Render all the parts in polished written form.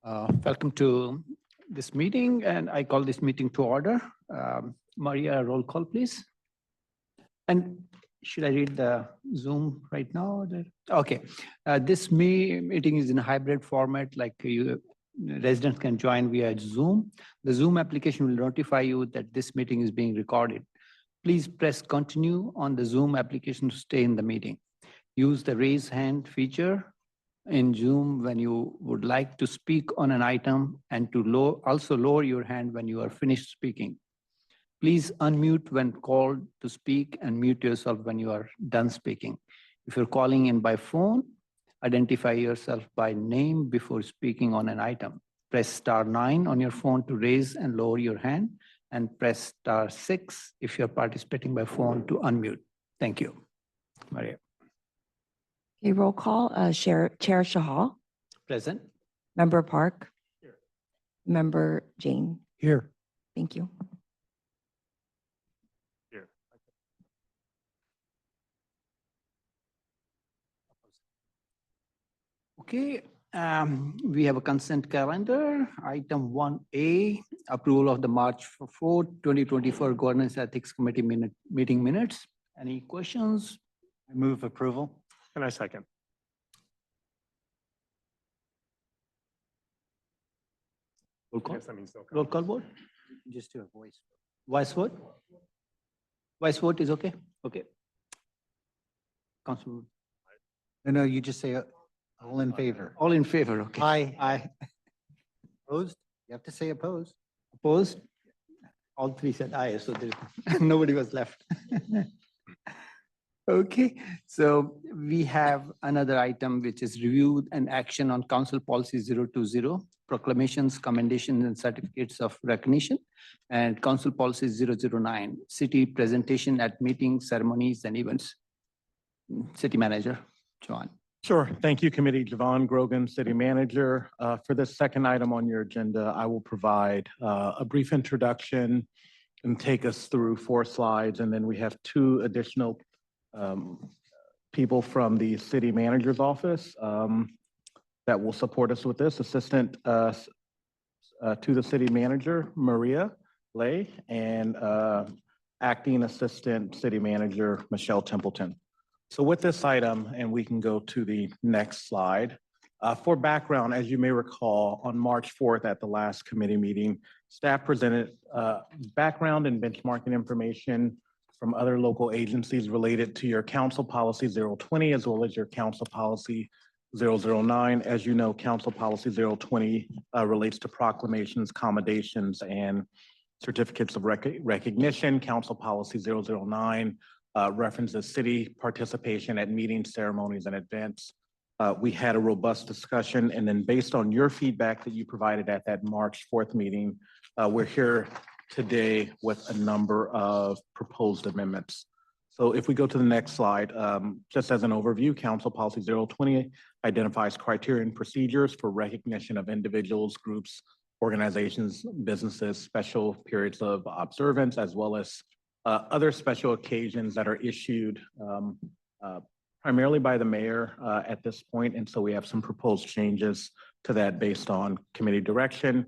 Welcome to this meeting, and I call this meeting to order. Maria, roll call, please. And should I read the Zoom right now? Okay. This meeting is in a hybrid format, like residents can join via Zoom. The Zoom application will notify you that this meeting is being recorded. Please press continue on the Zoom application to stay in the meeting. Use the raise hand feature in Zoom when you would like to speak on an item, and to also lower your hand when you are finished speaking. Please unmute when called to speak and mute yourself when you are done speaking. If you're calling in by phone, identify yourself by name before speaking on an item. Press *9 on your phone to raise and lower your hand, and press *6 if you're participating by phone to unmute. Thank you. Maria. Okay, roll call. Chair Shahal. Present. Member Park. Here. Member Jane. Here. Thank you. Here. Okay, we have a consent calendar. Item 1A, approval of the March 4, 2024 Governance Ethics Committee meeting minutes. Any questions? I move approval. And I second. Roll call. Yes, that means no Roll call vote? Just do a voice. Voice vote? Voice vote is okay? Okay. Councilor. No, you just say all in favor. All in favor, okay. Aye. Aye. Opposed? You have to say opposed. Opposed? All three said aye, so nobody was left. Okay, so we have another item which is review and action on Council Policy 020, proclamations, commendations, and certificates of recognition, and Council Policy 009, city presentation at meetings, ceremonies, and events. City Manager, John. Sure. Thank you, Committee. Javon Grogan, City Manager. For this second item on your agenda, I will provide a brief introduction and take us through 4 slides. And then we have 2 additional people from the City Manager's Office that will support us with this. Assistant to the City Manager, Maria Lay, and Acting Assistant City Manager, Michelle Templeton. So with this item, and we can go to the next slide. For background, as you may recall, on March 4th at the last committee meeting, staff presented background and benchmarking information from other local agencies related to your Council Policy 020, as well as your Council Policy 009. As you know, Council Policy 020 relates to proclamations, commendations, and certificates of recognition. Council Policy 009 references city participation at meetings, ceremonies, and events. We had a robust discussion, and then based on your feedback that you provided at that March 4th meeting, we're here today with a number of proposed amendments. So if we go to the next slide, just as an overview, Council Policy 020 identifies criteria and procedures for recognition of individuals, groups, organizations, businesses, special periods of observance, as well as other special occasions that are issued primarily by the mayor at this point. And so we have some proposed changes to that based on committee direction.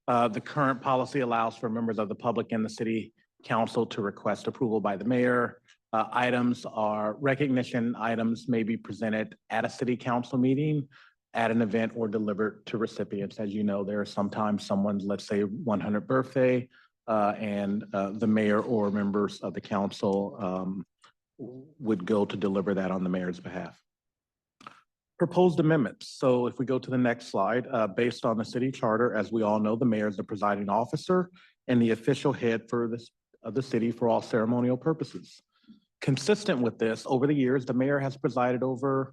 The current policy allows for members of the public and the city council to request approval by the mayor. Items are recognition items may be presented at a city council meeting, at an event, or delivered to recipients. As you know, there are sometimes someone's, let's say, 100th birthday, and the mayor or members of the council would go to deliver that on the mayor's behalf. Proposed amendments. So if we go to the next slide, based on the city charter, as we all know, the mayor is the presiding officer and the official head for the city for all ceremonial purposes. Consistent with this, over the years, the mayor has presided over,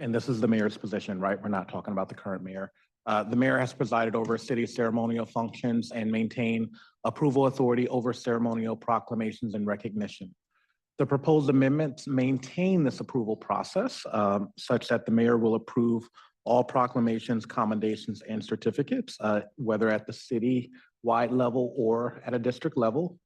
and this is the mayor's position, right? We're not talking about the current mayor. The mayor has presided over city ceremonial functions and maintain approval authority over ceremonial proclamations and recognition. The proposed amendments maintain this approval process such that the mayor will approve all proclamations, commendations, and certificates, whether at the city-wide level or at a district level.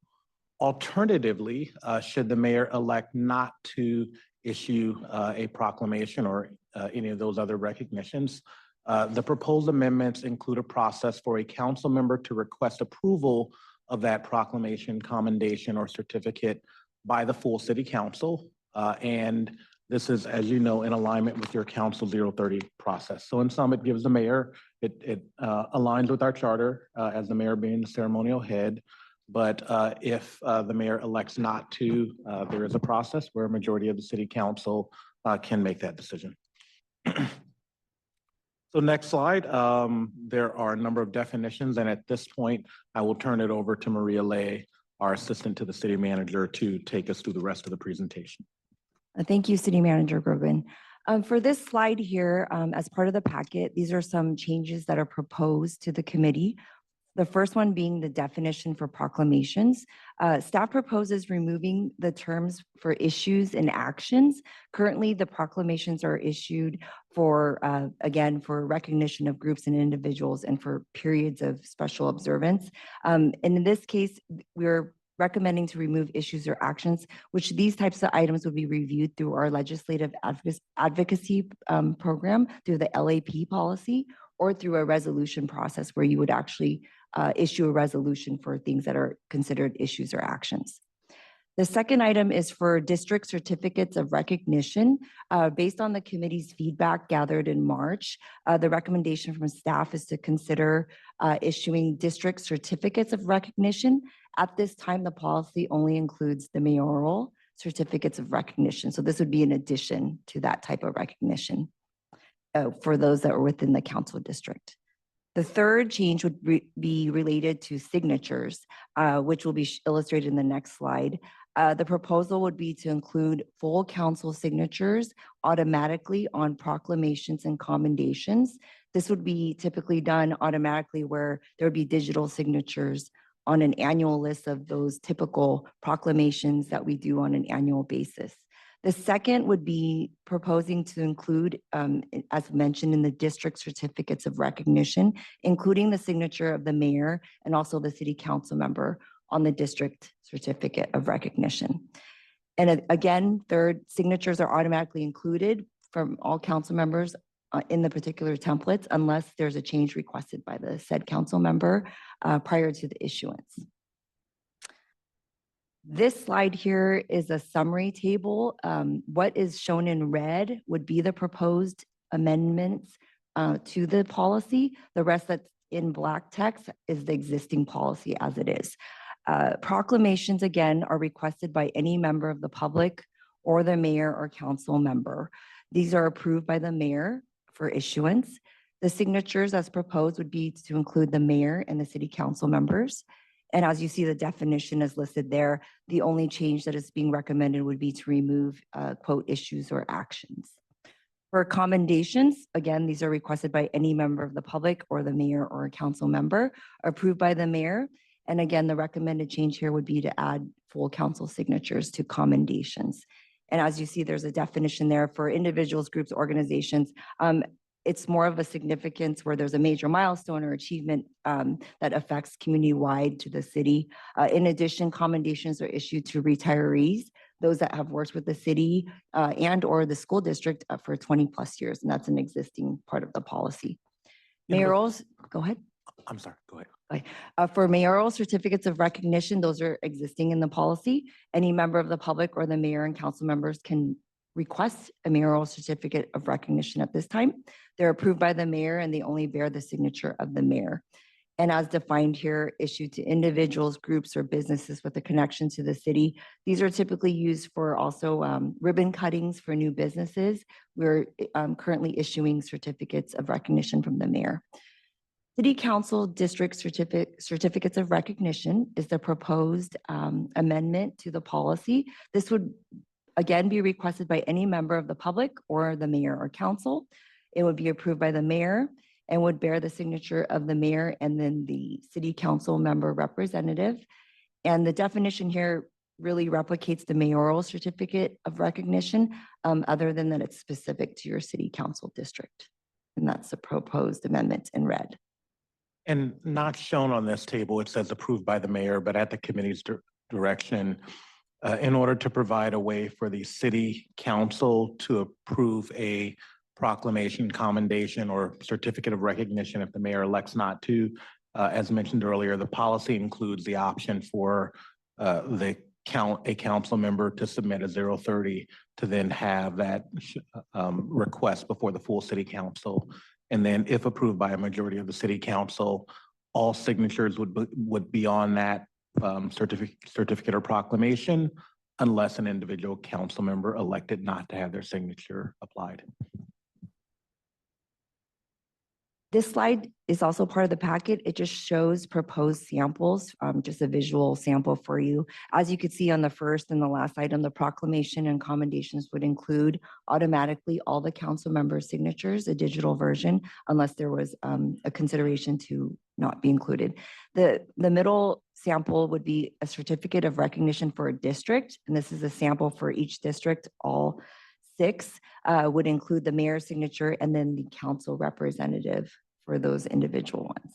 Alternatively, should the mayor elect not to issue a proclamation or any of those other recognitions, The proposed amendments include a process for a council member to request approval of that proclamation, commendation, or certificate by the full city council. And this is, as you know, in alignment with your Council 030 process. So in sum, it gives the mayor, it aligns with our charter as the mayor being the ceremonial head. But if the mayor elects not to, there is a process where a majority of the city council can make that decision. So next slide, there are a number of definitions, and at this point, I will turn it over to Maria Lay, our assistant to the city manager, to take us through the rest of the presentation. Thank you, City Manager Grogan. For this slide here, as part of the packet, these are some changes that are proposed to the committee. The first one being the definition for proclamations. Staff proposes removing the terms for issues and actions. Currently, the proclamations are issued for, again, for recognition of groups and individuals and for periods of special observance. And in this case, we're recommending to remove issues or actions, which these types of items would be reviewed through our legislative advocacy program, through the LAP policy, or through a resolution process where you would actually issue a resolution for things that are considered issues or actions. The second item is for district certificates of recognition. Based on the committee's feedback gathered in March, the recommendation from staff is to consider issuing district certificates of recognition. At this time, the policy only includes the mayoral certificates of recognition. So this would be in addition to that type of recognition for those that are within the council district. The third change would be related to signatures, which will be illustrated in the next slide. The proposal would be to include full council signatures automatically on proclamations and commendations. This would be typically done automatically where there would be digital signatures on an annual list of those typical proclamations that we do on an annual basis. The second would be proposing to include, as mentioned in the district certificates of recognition, including the signature of the mayor and also the city council member on the district certificate of recognition. And again, third, signatures are automatically included from all council members in the particular templates unless there's a change requested by the said council member prior to the issuance. This slide here is a summary table. What is shown in red would be the proposed amendments to the policy. The rest that's in black text is the existing policy as it is. Proclamations, again, are requested by any member of the public or the mayor or council member. These are approved by the mayor for issuance. The signatures as proposed would be to include the mayor and the city council members. And as you see, the definition is listed there. The only change that is being recommended would be to remove quote issues or actions. For commendations, again, these are requested by any member of the public or the mayor or a council member, approved by the mayor. And again, the recommended change here would be to add full council signatures to commendations. And as you see, there's a definition there for individuals, groups, organizations. It's more of a significance where there's a major milestone or achievement that affects community-wide to the city. In addition, commendations are issued to retirees, those that have worked with the city and or the school district for 20 plus years, and that's an existing part of the policy. Mayorals, go ahead. I'm sorry, go ahead. For mayoral certificates of recognition, those are existing in the policy. Any member of the public or the mayor and council members can request a mayoral certificate of recognition at this time. They're approved by the mayor and they only bear the signature of the mayor. And as defined here, issued to individuals, groups, or businesses with a connection to the city. These are typically used for also ribbon cuttings for new businesses. We're currently issuing certificates of recognition from the mayor. City Council District Certificates of Recognition is the proposed amendment to the policy. This would again be requested by any member of the public or the mayor or council. It would be approved by the mayor and would bear the signature of the mayor and then the city council member representative. And the definition here really replicates the mayoral certificate of recognition, other than that it's specific to your city council district. And that's the proposed amendment in red. And not shown on this table, it says approved by the mayor, but at the committee's direction, in order to provide a way for the city council to approve a proclamation, commendation, or certificate of recognition if the mayor elects not to. As mentioned earlier, the policy includes the option for a council member to submit a 030 to then have that request before the full city council. And then if approved by a majority of the city council, all signatures would be on that certificate or proclamation unless an individual council member elected not to have their signature applied. This slide is also part of the packet. It just shows proposed samples, just a visual sample for you. As you could see on the first and the last item, the proclamation and commendations would include automatically all the council members' signatures, a digital version, unless there was a consideration to not be included. The middle sample would be a certificate of recognition for a district, and this is a sample for each district. All 6 would include the mayor's signature and then the council representative for those individual ones.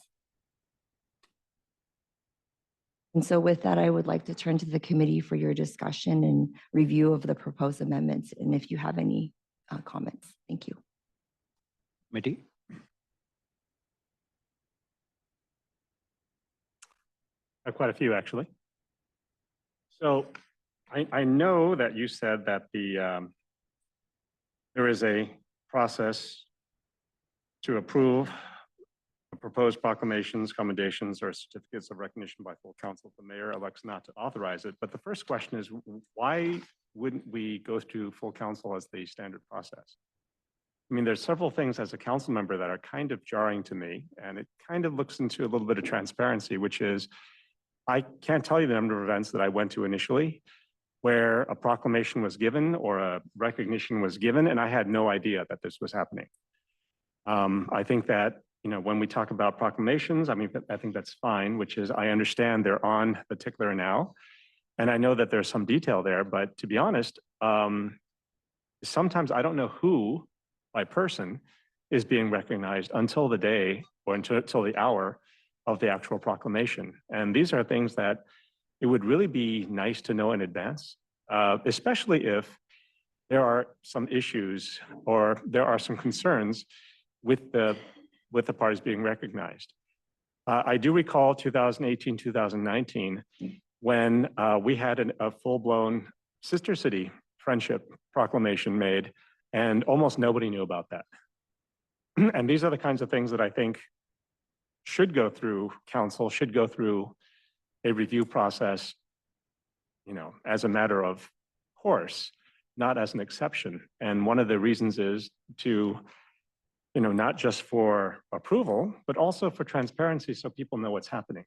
And so with that, I would like to turn to the committee for your discussion and review of the proposed amendments. And if you have any comments, thank you. Committee? Quite a few, actually. So I know that you said that there is a process to approve proposed proclamations, commendations, or certificates of recognition by full council if the mayor elects not to authorize it. But the first question is, why wouldn't we go through full council as the standard process? I mean, there's several things as a council member that are kind of jarring to me, and it kind of looks into a little bit of transparency, which is, I can't tell you the number of events that I went to initially where a proclamation was given or a recognition was given, and I had no idea that this was happening. I think that, you know, when we talk about proclamations, I mean, I think that's fine, which is I understand they're on the tickler now, and I know that there's some detail there, but to be honest, sometimes I don't know who by person is being recognized until the day or until the hour of the actual proclamation. And these are things that it would really be nice to know in advance, especially if there are some issues or there are some concerns with the parties being recognized. I do recall 2018, 2019, when we had a full-blown sister city friendship proclamation made, and almost nobody knew about that. And these are the kinds of things that I think should go through council, should go through a review process, you know, as a matter of course, not as an exception. And one of the reasons is to, you know, not just for approval, but also for transparency so people know what's happening,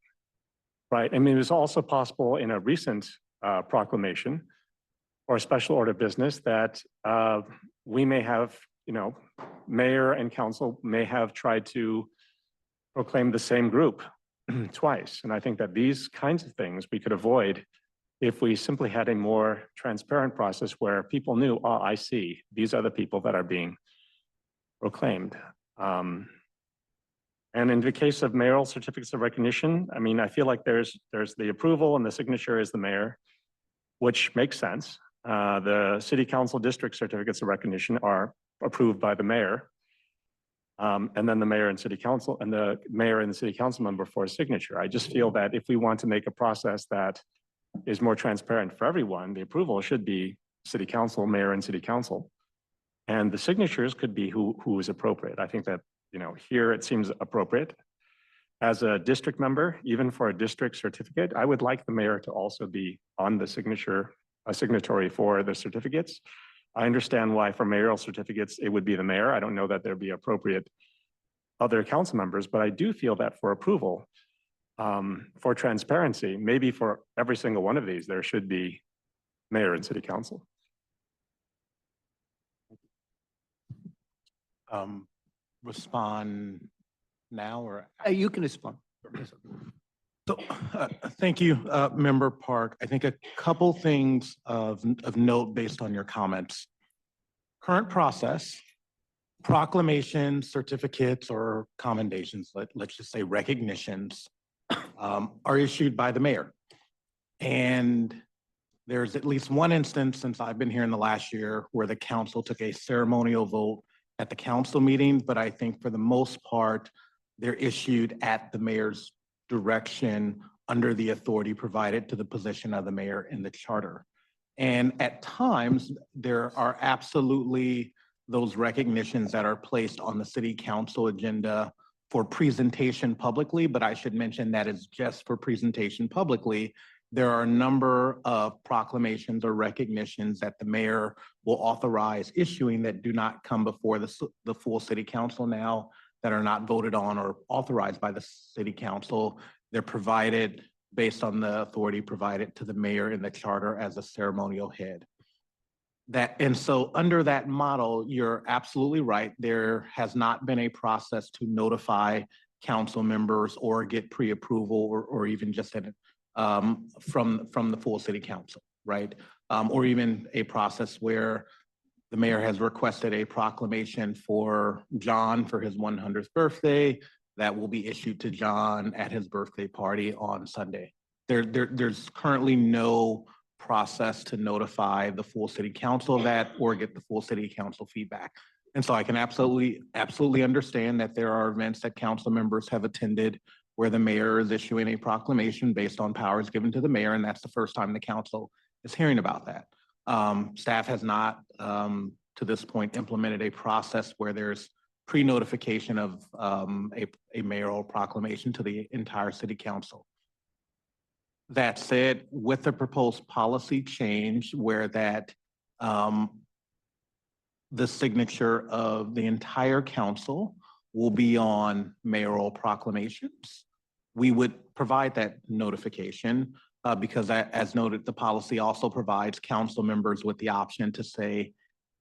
right? I mean, it was also possible in a recent proclamation or a special order of business that we may have, you know, mayor and council may have tried to proclaim the same group twice. And I think that these kinds of things we could avoid if we simply had a more transparent process where people knew, oh, I see, these are the people that are being proclaimed. And in the case of mayoral certificates of recognition, I mean, I feel like there's the approval and the signature is the mayor, which makes sense. The city council district certificates of recognition are approved by the mayor. And then the mayor and city council and the mayor and the city council member for a signature. I just feel that if we want to make a process that is more transparent for everyone, the approval should be city council, mayor and city council. And the signatures could be who is appropriate. I think that, you know, here it seems appropriate. As a district member, even for a district certificate, I would like the mayor to also be on the signature, a signatory for the certificates. I understand why for mayoral certificates, it would be the mayor. I don't know that there'd be appropriate other council members, but I do feel that for approval, for transparency, maybe for every single one of these, there should be mayor and city council. Respond now or? You can respond. So, thank you, Member Park. I think a couple things of note based on your comments. Current process, proclamations, certificates, or commendations, let's just say recognitions, are issued by the mayor. And there's at least one instance since I've been here in the last year where the council took a ceremonial vote at the council meeting, but I think for the most part, they're issued at the mayor's direction under the authority provided to the position of the mayor in the charter. And at times, there are absolutely those recognitions that are placed on the city council agenda for presentation publicly, but I should mention that is just for presentation publicly. There are a number of proclamations or recognitions that the mayor will authorize issuing that do not come before the full city council now, that are not voted on or authorized by the city council. They're provided based on the authority provided to the mayor in the charter as a ceremonial head. And so under that model, you're absolutely right. There has not been a process to notify council members or get pre-approval or even just from the full city council, right? Or even a process where the mayor has requested a proclamation for John for his 100th birthday that will be issued to John at his birthday party on Sunday. There's currently no process to notify the full city council of that or get the full city council feedback. And so I can absolutely understand that there are events that council members have attended where the mayor is issuing a proclamation based on powers given to the mayor, and that's the first time the council is hearing about that. Staff has not, to this point, implemented a process where there's pre-notification of a mayoral proclamation to the entire city council. That said, with the proposed policy change where that the signature of the entire council will be on mayoral proclamations, we would provide that notification because as noted, the policy also provides council members with the option to say,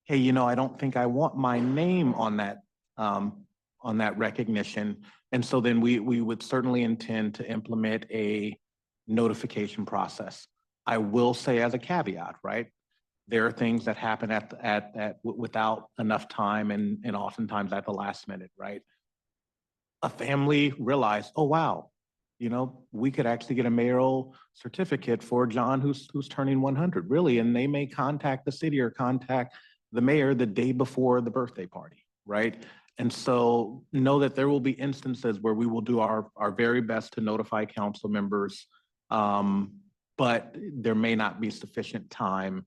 hey, you know, I don't think I want my name on that recognition. And so then we would certainly intend to implement a notification process. I will say as a caveat, right? There are things that happen without enough time and oftentimes at the last minute, right? A family realized, oh, wow, you know, we could actually get a mayoral certificate for John who's turning 100, really, and they may contact the city or contact the mayor the day before the birthday party, right? And so know that there will be instances where we will do our very best to notify council members, but there may not be sufficient time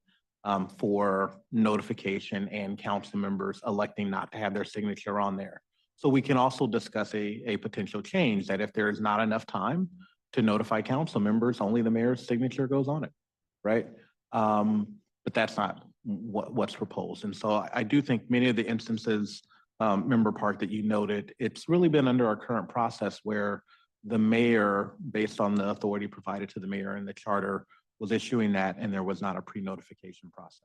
for notification and council members electing not to have their signature on there. So we can also discuss a potential change that if there is not enough time to notify council members, only the mayor's signature goes on it, right? But that's not what's proposed. And so I do think many of the instances, Member Park, that you noted, it's really been under our current process where the mayor, based on the authority provided to the mayor in the charter, was issuing that and there was not a pre-notification process.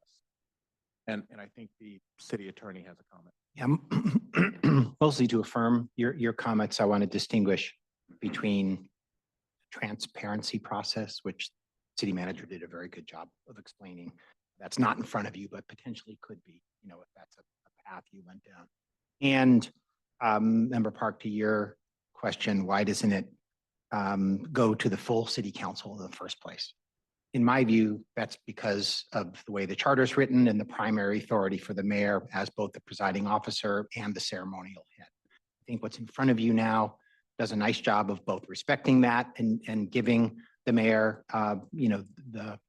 And I think the city attorney has a comment. Yeah, mostly to affirm your comments, I want to distinguish between transparency process, which city manager did a very good job of explaining. That's not in front of you, but potentially could be, you know, if that's a path you went down. And Member Park, to your question, why doesn't it go to the full city council in the first place? In my view, that's because of the way the charter is written and the primary authority for the mayor as both the presiding officer and the ceremonial head. I think what's in front of you now does a nice job of both respecting that and giving the mayor, you know, the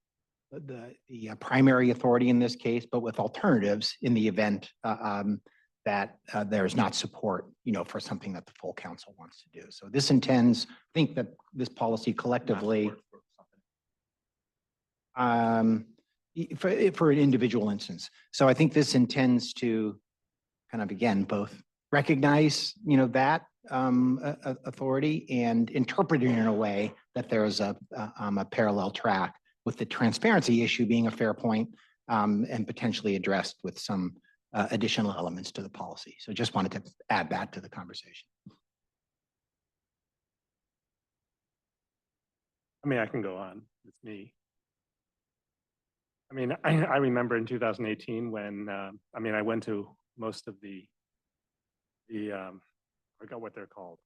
primary authority in this case, but with alternatives in the event that there's not support, you know, for something that the full council wants to do. So this intends, I think that this policy collectively, for an individual instance. So I think this intends to kind of, again, both recognize, you know, that authority and interpret it in a way that there's a parallel track with the transparency issue being a fair point and potentially addressed with some additional elements to the policy. So just wanted to add that to the conversation. I mean, I can go on. It's me. I mean, I remember in 2018 when, I mean, I went to most of the I forgot what they're called,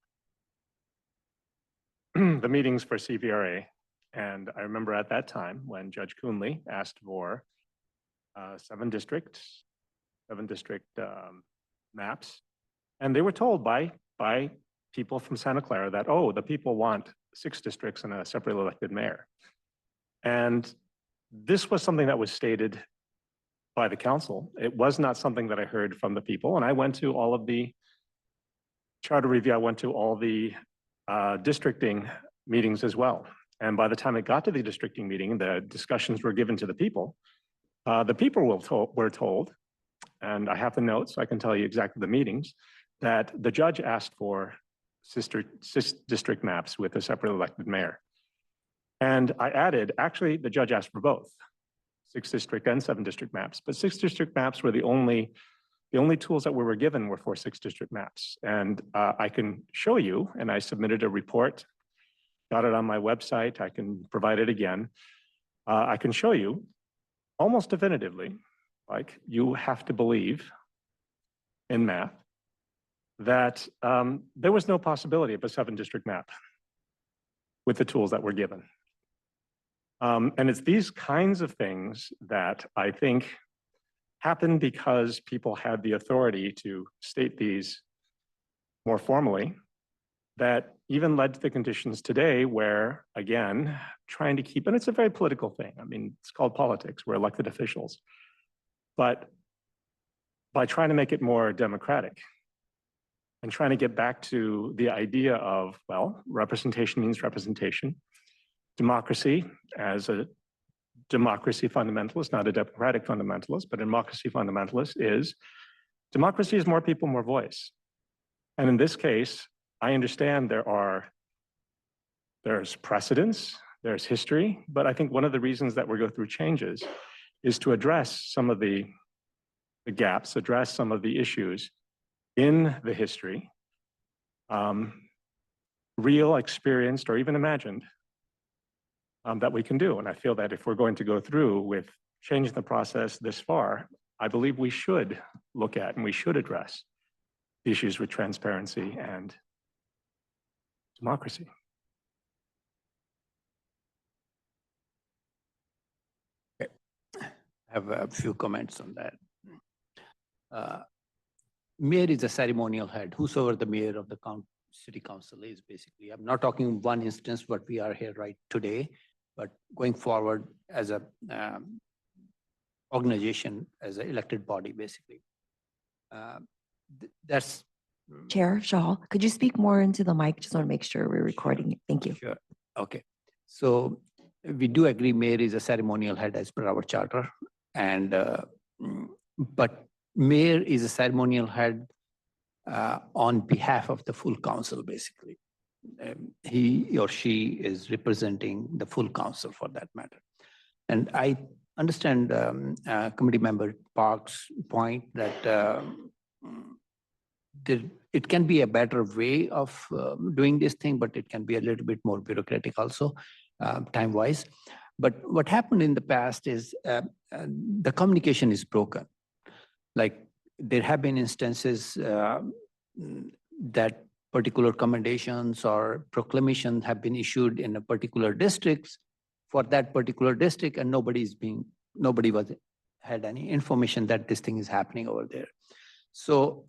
the meetings for CVRA. And I remember at that time when Judge Coonley asked for 7 district maps. And they were told by people from Santa Clara that, oh, the people want 6 districts and a separately elected mayor. And this was something that was stated by the council. It was not something that I heard from the people. And I went to all of the charter review, I went to all the districting meetings as well. And by the time it got to the districting meeting, the discussions were given to the people. The people were told, and I have the notes, so I can tell you exactly the meetings, that the judge asked for district maps with a separate elected mayor. And I added, actually, the judge asked for both, 6 district and 7 district maps, but 6 district maps were the only tools that we were given were for 6 district maps. And I can show you, and I submitted a report, got it on my website, I can provide it again. I can show you almost definitively, like you have to believe in math, that there was no possibility of a 7 district map with the tools that were given. And it's these kinds of things that I think happen because people had the authority to state these more formally that even led to the conditions today where, again, trying to keep, and it's a very political thing. I mean, it's called politics, we're elected officials. But by trying to make it more democratic and trying to get back to the idea of, well, representation means representation. Democracy as a democracy fundamentalist, not a democratic fundamentalist, but a democracy fundamentalist is, democracy is more people, more voice. And in this case, I understand there's precedence, there's history, but I think one of the reasons that we go through changes is to address some of the gaps, address some of the issues in the history, real, experienced, or even imagined, that we can do. And I feel that if we're going to go through with changing the process this far, I believe we should look at and we should address the issues with transparency and democracy. I have a few comments on that. Mayor is a ceremonial head, whosoever the mayor of the city council is, basically. I'm not talking one instance, but we are here right today, but going forward as a organization, as an elected body, basically. That's. Chair Shaw, could you speak more into the mic? Just want to make sure we're recording it. Thank you. Sure. Okay. So we do agree mayor is a ceremonial head as per our charter. And, but mayor is a ceremonial head on behalf of the full council, basically. He or she is representing the full council for that matter. And I understand committee member Park's point that it can be a better way of doing this thing, but it can be a little bit more bureaucratic also, time-wise. But what happened in the past is the communication is broken. Like there have been instances that particular commendations or proclamations have been issued in a particular district for that particular district, and nobody had any information that this thing is happening over there. So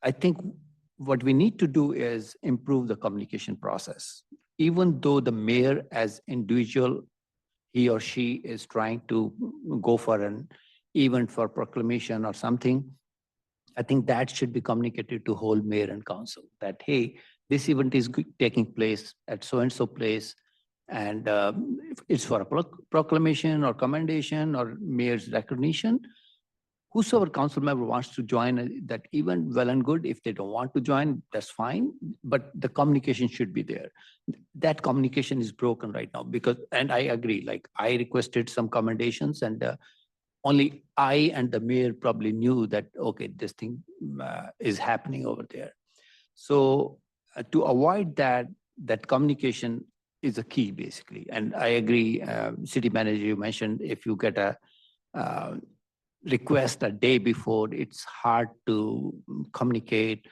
I think what we need to do is improve the communication process. Even though the mayor as individual, he or she is trying to go for an event for proclamation or something, I think that should be communicated to whole mayor and council that, hey, this event is taking place at so-and-so place, and if it's for a proclamation or commendation or mayor's recognition. Whosoever council member wants to join that event, well and good. If they don't want to join, that's fine. But the communication should be there. That communication is broken right now because, and I agree, like I requested some commendations and only I and the mayor probably knew that, okay, this thing is happening over there. So to avoid that communication is a key basically. And I agree, city manager, you mentioned if you get a request a day before, it's hard to communicate.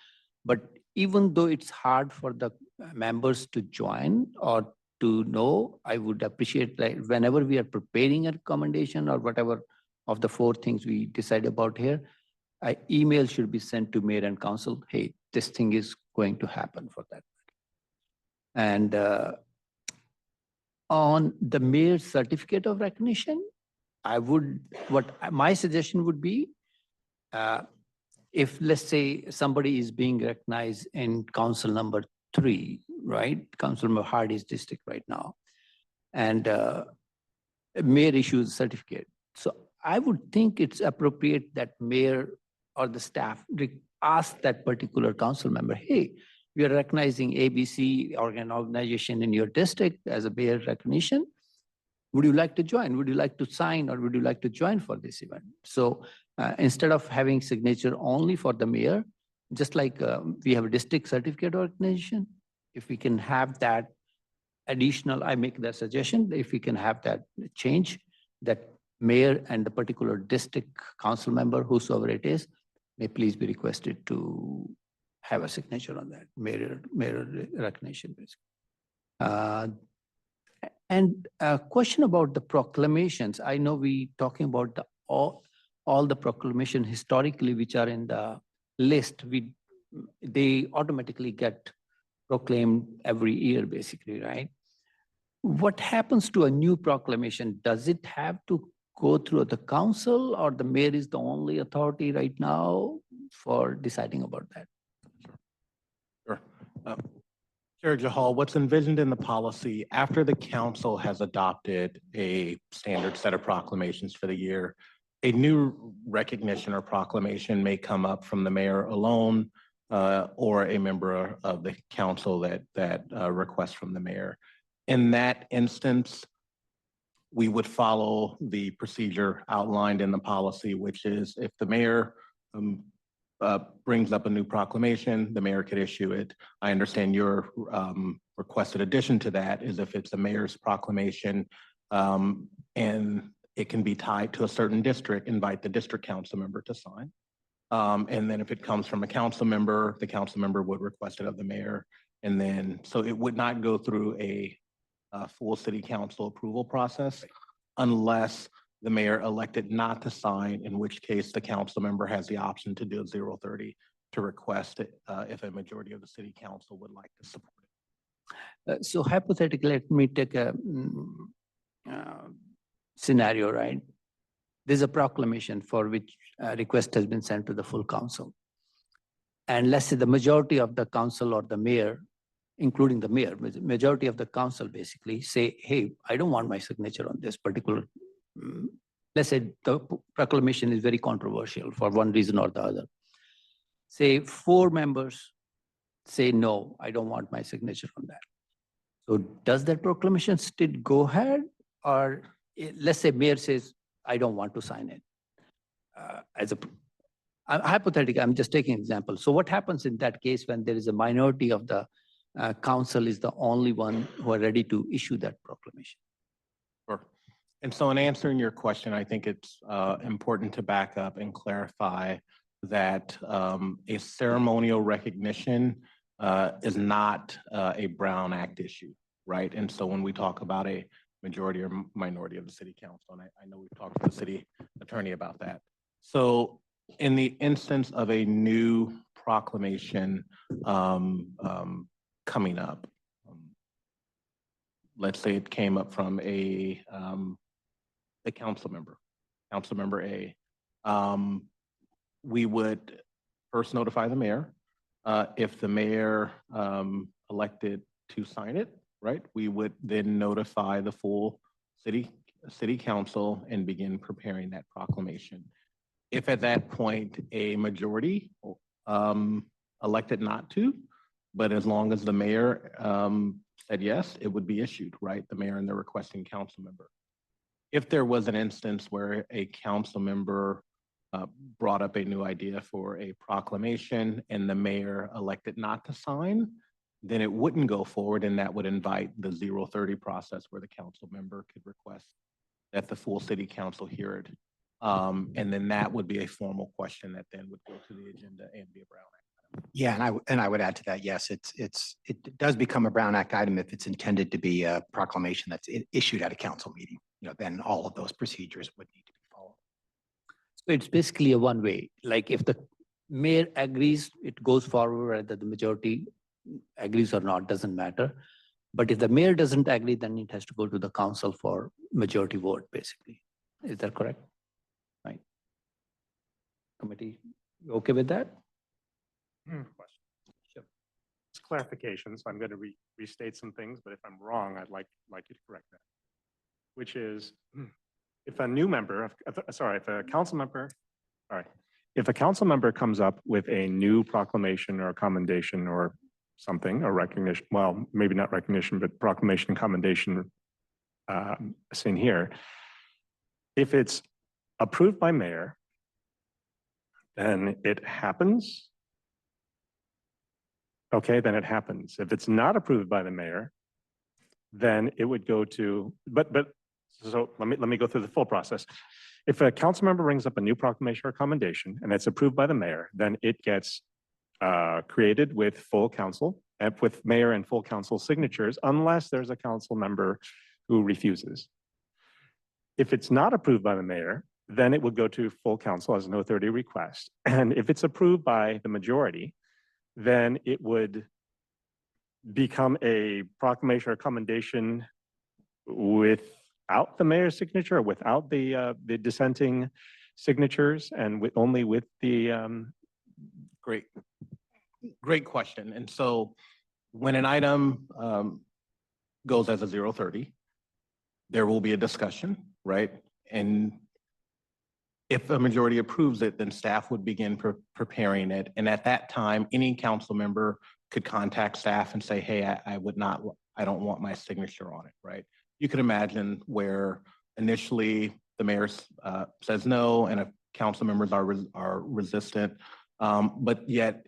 But even though it's hard for the members to join or to know, I would appreciate that whenever we are preparing a recommendation or whatever of the 4 things we decide about here, email should be sent to mayor and council, hey, this thing is going to happen for that. And on the mayor's certificate of recognition, my suggestion would be, if let's say somebody is being recognized in council number 3, right? Councilmember Hardy's district right now. And mayor issues certificate. So I would think it's appropriate that mayor or the staff ask that particular council member, hey, we are recognizing ABC organization in your district as a mayor recognition. Would you like to join? Would you like to sign, or would you like to join for this event? So instead of having signature only for the mayor, just like we have a district certificate organization, if we can have that additional, I make that suggestion, if we can have that change, that mayor and the particular district council member, whosoever it is, may please be requested to have a signature on that mayor recognition. And a question about the proclamations. I know we talking about all the proclamation historically, which are in the list. They automatically get proclaimed every year, basically, right? What happens to a new proclamation? Does it have to go through the council, or the mayor is the only authority right now for deciding about that? Sure. Chair Jahal, what's envisioned in the policy, after the council has adopted a standard set of proclamations for the year, a new recognition or proclamation may come up from the mayor alone, or a member of the council that requests from the mayor. In that instance, we would follow the procedure outlined in the policy, which is if the mayor brings up a new proclamation, the mayor could issue it. I understand your requested addition to that is if it's a mayor's proclamation and it can be tied to a certain district, invite the district council member to sign. And then if it comes from a council member, the council member would request it of the mayor. And then, so it would not go through a full city council approval process unless the mayor elected not to sign, in which case the council member has the option to do a 030 to request it if a majority of the city council would like to support it. So hypothetically, let me take a scenario, right? There's a proclamation for which a request has been sent to the full council. And let's say the majority of the council or the mayor, including the mayor, majority of the council basically say, hey, I don't want my signature on this particular, let's say the proclamation is very controversial for one reason or the other. Say 4 members say, no, I don't want my signature on that. So does that proclamation still go ahead? Or let's say mayor says, I don't want to sign it. Hypothetically, I'm just taking an example. So what happens in that case when there is a minority of the council is the only one who are ready to issue that proclamation? Sure. And so in answering your question, I think it's important to back up and clarify that a ceremonial recognition is not a Brown Act issue, right? And so when we talk about a majority or minority of the city council, and I know we've talked to the city attorney about that. So in the instance of a new proclamation coming up, let's say it came up from a council member A, we would first notify the mayor. If the mayor elected to sign it, right, we would then notify the full city council and begin preparing that proclamation. If at that point a majority elected not to, but as long as the mayor said yes, it would be issued, right? The mayor and the requesting council member. If there was an instance where a council member brought up a new idea for a proclamation and the mayor elected not to sign, then it wouldn't go forward, and that would invite the 030 process where the council member could request that the full city council hear it. And then that would be a formal question that then would go to the agenda and be a Brown Act. Yeah, and I would add to that, yes, it does become a Brown Act item if it's intended to be a proclamation that's issued at a council meeting. Then all of those procedures would need to be followed. So it's basically a one way, like if the mayor agrees, it goes forward, whether the majority agrees or not, doesn't matter. But if the mayor doesn't agree, then it has to go to the council for majority vote, basically. Is that correct? Right. Committee, you okay with that? Question. It's clarification, so I'm going to restate some things, but if I'm wrong, I'd like you to correct that. Which is, if a new member, if a council member, if a council member comes up with a new proclamation or commendation or something, or recognition, well, maybe not recognition, but proclamation, commendation, seen here. If it's approved by mayor, then it happens. Okay, then it happens. If it's not approved by the mayor, then it would go to, so let me go through the full process. If a council member brings up a new proclamation or commendation and it's approved by the mayor, then it gets created with full council, with mayor and full council signatures, unless there's a council member who refuses. If it's not approved by the mayor, then it would go to full council as an authority request. And if it's approved by the majority, then it would become a proclamation or commendation without the mayor's signature, or without the dissenting signatures, and only with the Great question. And so when an item goes as a 030, there will be a discussion, right? And if a majority approves it, then staff would begin preparing it. And at that time, any council member could contact staff and say, hey, I don't want my signature on it, right? You could imagine where initially the mayor says no, and if council members are resistant, but yet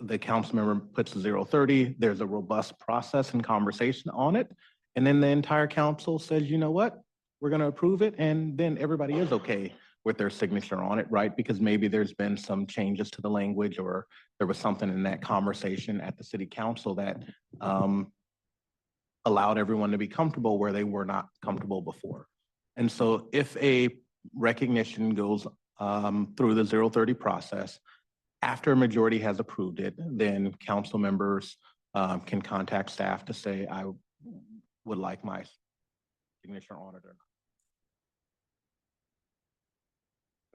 the council member puts 030, there's a robust process and conversation on it. And then the entire council says, you know what, we're going to approve it. And then everybody is okay with their signature on it, right? Because maybe there's been some changes to the language, or there was something in that conversation at the city council that allowed everyone to be comfortable where they were not comfortable before. And so if a recognition goes through the 030 process, after a majority has approved it, then council members can contact staff to say, I would like my signature on it or not.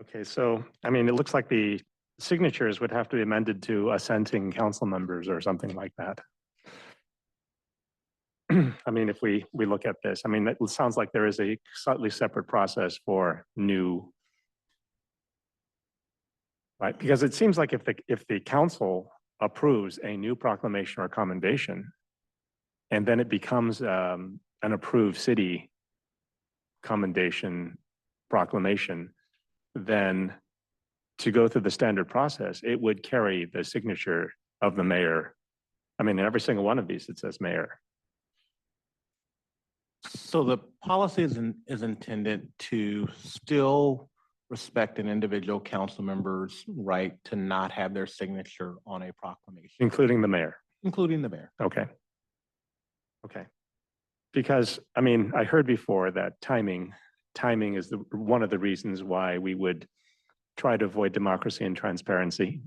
Okay, so, I mean, it looks like the signatures would have to be amended to assenting council members or something like that. I mean, if we look at this, I mean, it sounds like there is a slightly separate process for new, right? Because it seems like if the council approves a new proclamation or commendation, and then it becomes an approved city commendation proclamation, then to go through the standard process, it would carry the signature of the mayor. I mean, in every single one of these, it says mayor. So the policy is intended to still respect an individual council member's right to not have their signature on a proclamation, Including the mayor. including the mayor. Okay. Okay. Because, I mean, I heard before that timing is one of the reasons why we would try to avoid democracy and transparency,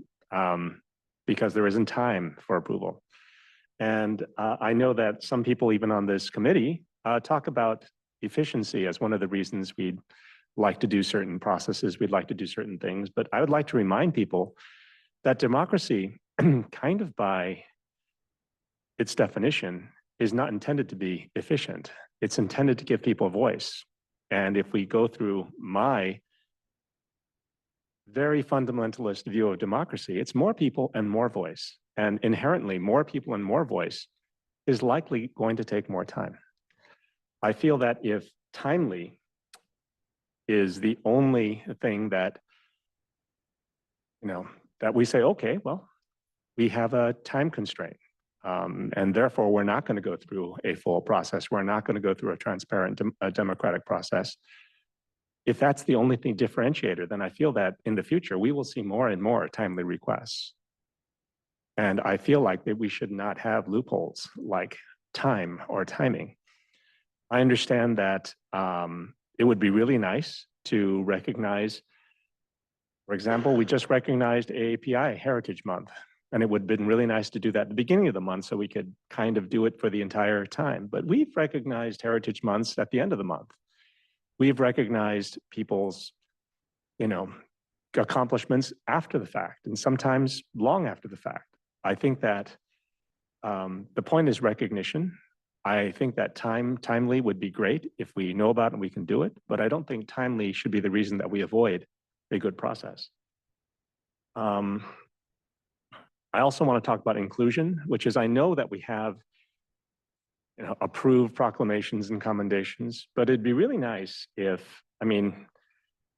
because there isn't time for approval. And I know that some people, even on this committee, talk about efficiency as one of the reasons we'd like to do certain processes, we'd like to do certain things. But I would like to remind people that democracy, kind of by its definition, is not intended to be efficient. It's intended to give people a voice. And if we go through my very fundamentalist view of democracy, it's more people and more voice. And inherently, more people and more voice is likely going to take more time. I feel that if timely is the only thing that, that we say, okay, well, we have a time constraint. And therefore, we're not going to go through a full process. We're not going to go through a transparent, democratic process. If that's the only thing differentiator, then I feel that in the future, we will see more and more timely requests. And I feel like that we should not have loopholes like time or timing. I understand that it would be really nice to recognize For example, we just recognized AAPI Heritage Month, and it would have been really nice to do that at the beginning of the month so we could kind of do it for the entire time. But we've recognized Heritage Months at the end of the month. We've recognized people's, accomplishments after the fact, and sometimes long after the fact. I think that the point is recognition. I think that timely would be great if we know about it and we can do it, but I don't think timely should be the reason that we avoid a good process. I also want to talk about inclusion, which is I know that we have approved proclamations and commendations, but it'd be really nice if,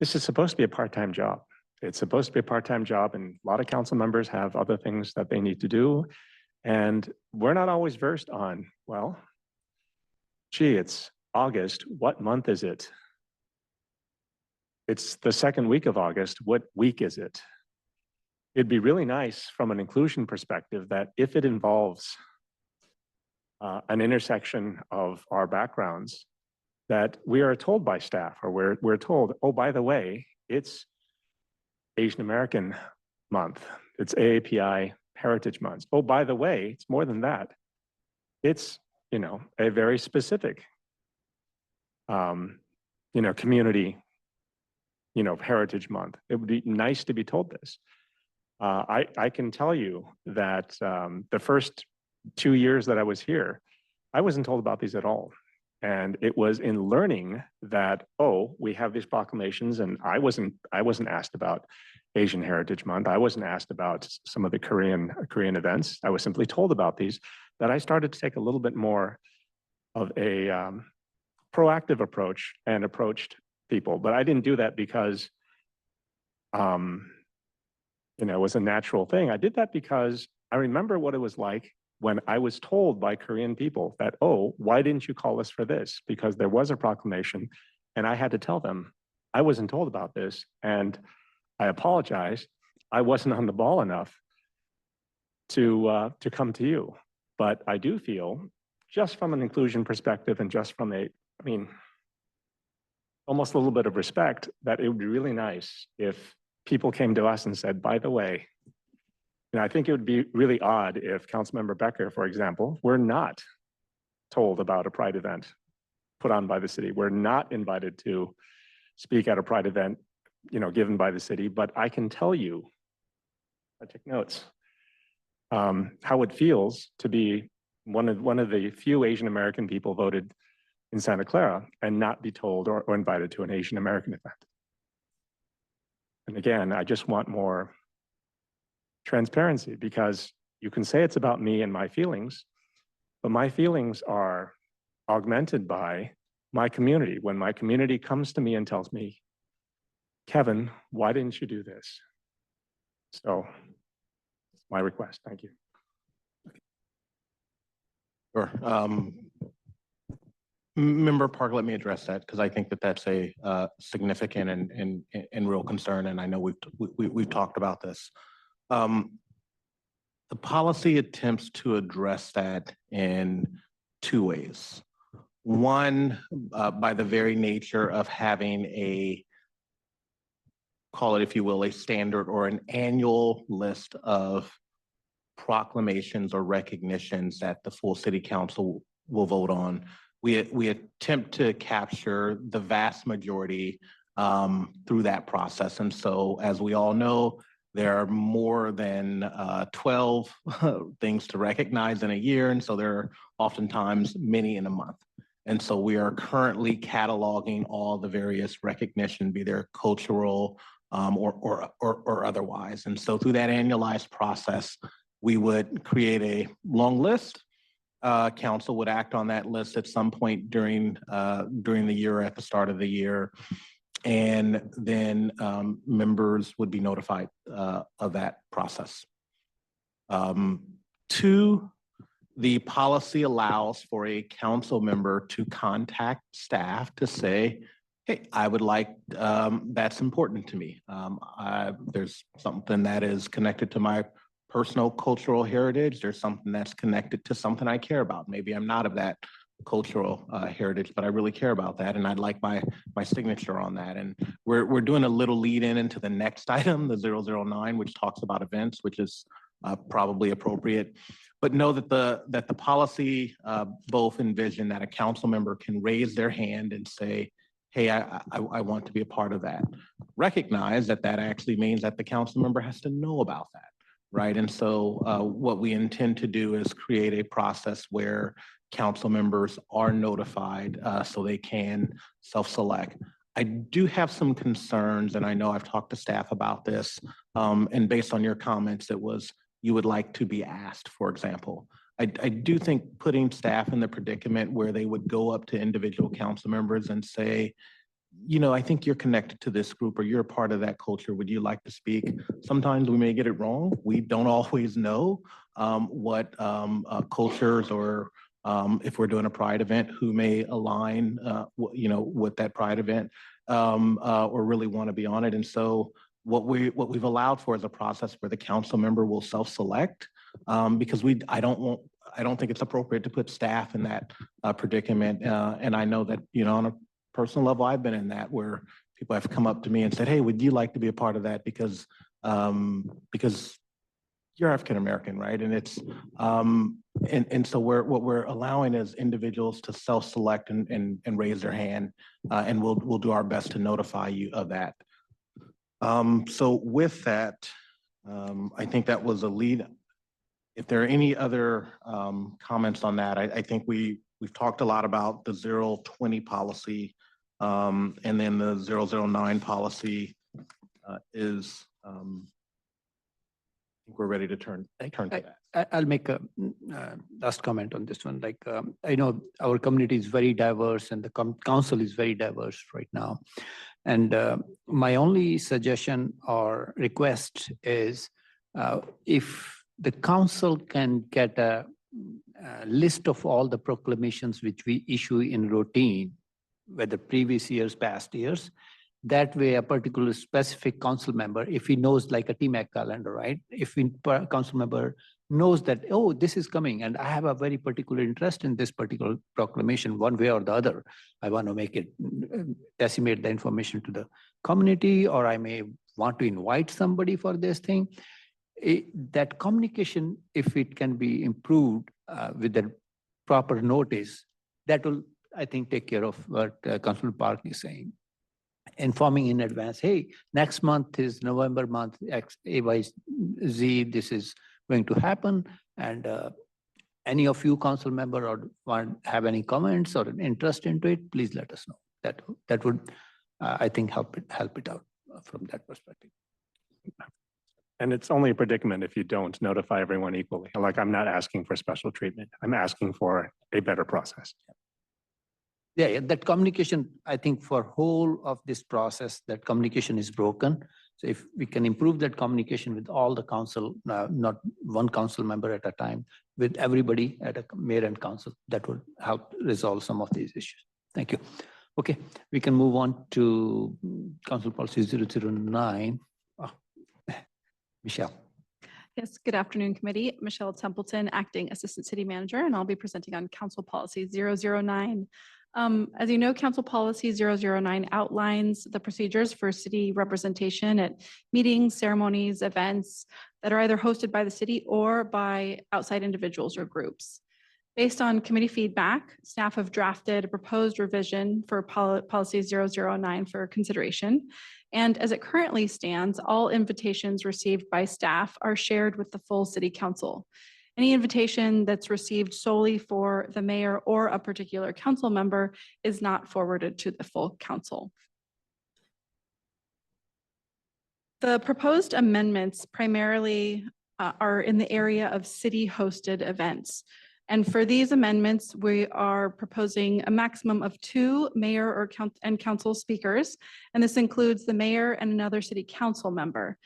this is supposed to be a part-time job. It's supposed to be a part-time job, and a lot of council members have other things that they need to do. And we're not always versed on, well, gee, it's August. What month is it? It's the second week of August. What week is it? It'd be really nice from an inclusion perspective that if it involves an intersection of our backgrounds, that we are told by staff, or we're told, oh, by the way, it's Asian American Month. It's AAPI Heritage Month. Oh, by the way, it's more than that. It's, a very specific, community, Heritage Month. It would be nice to be told this. I can tell you that the first 2 years that I was here, I wasn't told about these at all. And it was in learning that, oh, we have these proclamations, and I wasn't asked about Asian Heritage Month. I wasn't asked about some of the Korean events. I was simply told about these, that I started to take a little bit more of a proactive approach and approached people. But I didn't do that because, it was a natural thing. I did that because I remember what it was like when I was told by Korean people that, oh, why didn't you call us for this? Because there was a proclamation, and I had to tell them, I wasn't told about this, and I apologize. I wasn't on the ball enough to come to you. But I do feel, just from an inclusion perspective and just from almost a little bit of respect, that it would be really nice if people came to us and said, by the way, I think it would be really odd if Councilmember Becker, for example, were not told about a Pride event put on by the city. We're not invited to speak at a Pride event, given by the city, but I can tell you, I took notes, how it feels to be one of the few Asian American people voted in Santa Clara and not be told or invited to an Asian American event. And again, I just want more transparency, because you can say it's about me and my feelings, but my feelings are augmented by my community. When my community comes to me and tells me, Kevin, why didn't you do this? So my request, thank you. Sure. Member Park, let me address that, because I think that that's a significant and real concern, and I know we've talked about this. The policy attempts to address that in two ways. One, by the very nature of having a, call it if you will, a standard or an annual list of proclamations or recognitions that the full city council will vote on. We attempt to capture the vast majority through that process. And so, as we all know, there are more than 12 things to recognize in a year. And so there are oftentimes many in a month. And so we are currently cataloging all the various recognition, be there cultural or otherwise. And so through that annualized process, we would create a long list. Council would act on that list at some point during the year, at the start of the year. And then members would be notified of that process. Two, the policy allows for a council member to contact staff to say, hey, I would like, that's important to me. There's something that is connected to my personal cultural heritage. There's something that's connected to something I care about. Maybe I'm not of that cultural heritage, but I really care about that, and I'd like my signature on that. And we're doing a little lead in into the next item, the 009, which talks about events, which is probably appropriate. But know that the policy both envision that a council member can raise their hand and say, hey, I want to be a part of that. Recognize that that actually means that the council member has to know about that, right? And so what we intend to do is create a process where council members are notified so they can self-select. I do have some concerns, and I know I've talked to staff about this, and based on your comments, it was you would like to be asked, for example. I do think putting staff in the predicament where they would go up to individual council members and say, you know, I think you're connected to this group or you're a part of that culture. Would you like to speak? Sometimes we may get it wrong. We don't always know what cultures or if we're doing a pride event, who may align, you know, with that pride event or really want to be on it. And so what we've allowed for is a process where the council member will self-select because I don't think it's appropriate to put staff in that predicament. And I know that, you know, on a personal level, I've been in that where people have come up to me and said, hey, would you like to be a part of that? Because you're African-American, right? And it's, and so what we're allowing is individuals to self-select and raise their hand, and we'll do our best to notify you of that. So with that, I think that was a lead. If there are any other comments on that, I think we've talked a lot about the 020 policy, and then the 009 policy is, I think we're ready to turn to that. I'll make a last comment on this one. Like, I know our community is very diverse and the council is very diverse right now. And my only suggestion or request is if the council can get a list of all the proclamations which we issue in routine, whether previous years, past years, that way a particular specific council member, if he knows like a TMAC calendar, right? If a council member knows that, oh, this is coming and I have a very particular interest in this particular proclamation one way or the other. I want to make it, decimate the information to the community, or I may want to invite somebody for this thing. That communication, if it can be improved with the proper notice, that will, I think, take care of what Councilor Park is saying. Informing in advance, hey, next month is November month, X, A, Y, Z, this is going to happen. And any of you council member or have any comments or an interest into it, please let us know. That would, I think, help it out from that perspective. And it's only a predicament if you don't notify everyone equally. Like, I'm not asking for special treatment. I'm asking for a better process. Yeah, that communication, I think for whole of this process, that communication is broken. So if we can improve that communication with all the council, not one council member at a time, with everybody at a mayor and council, that would help resolve some of these issues. Thank you. Okay, we can move on to Council Policy 009. Michelle. Yes, good afternoon, committee. Michelle Templeton, Acting Assistant City Manager, and I'll be presenting on Council Policy 009. As you know, Council Policy 009 outlines the procedures for city representation at meetings, ceremonies, events that are either hosted by the city or by outside individuals or groups. Based on committee feedback, staff have drafted a proposed revision for Policy 009 for consideration. And as it currently stands, all invitations received by staff are shared with the full city council. Any invitation that's received solely for the mayor or a particular council member is not forwarded to the full council. The proposed amendments primarily are in the area of city-hosted events. And for these amendments, we are proposing a maximum of 2 mayor or council speakers, and this includes the mayor and another city council member.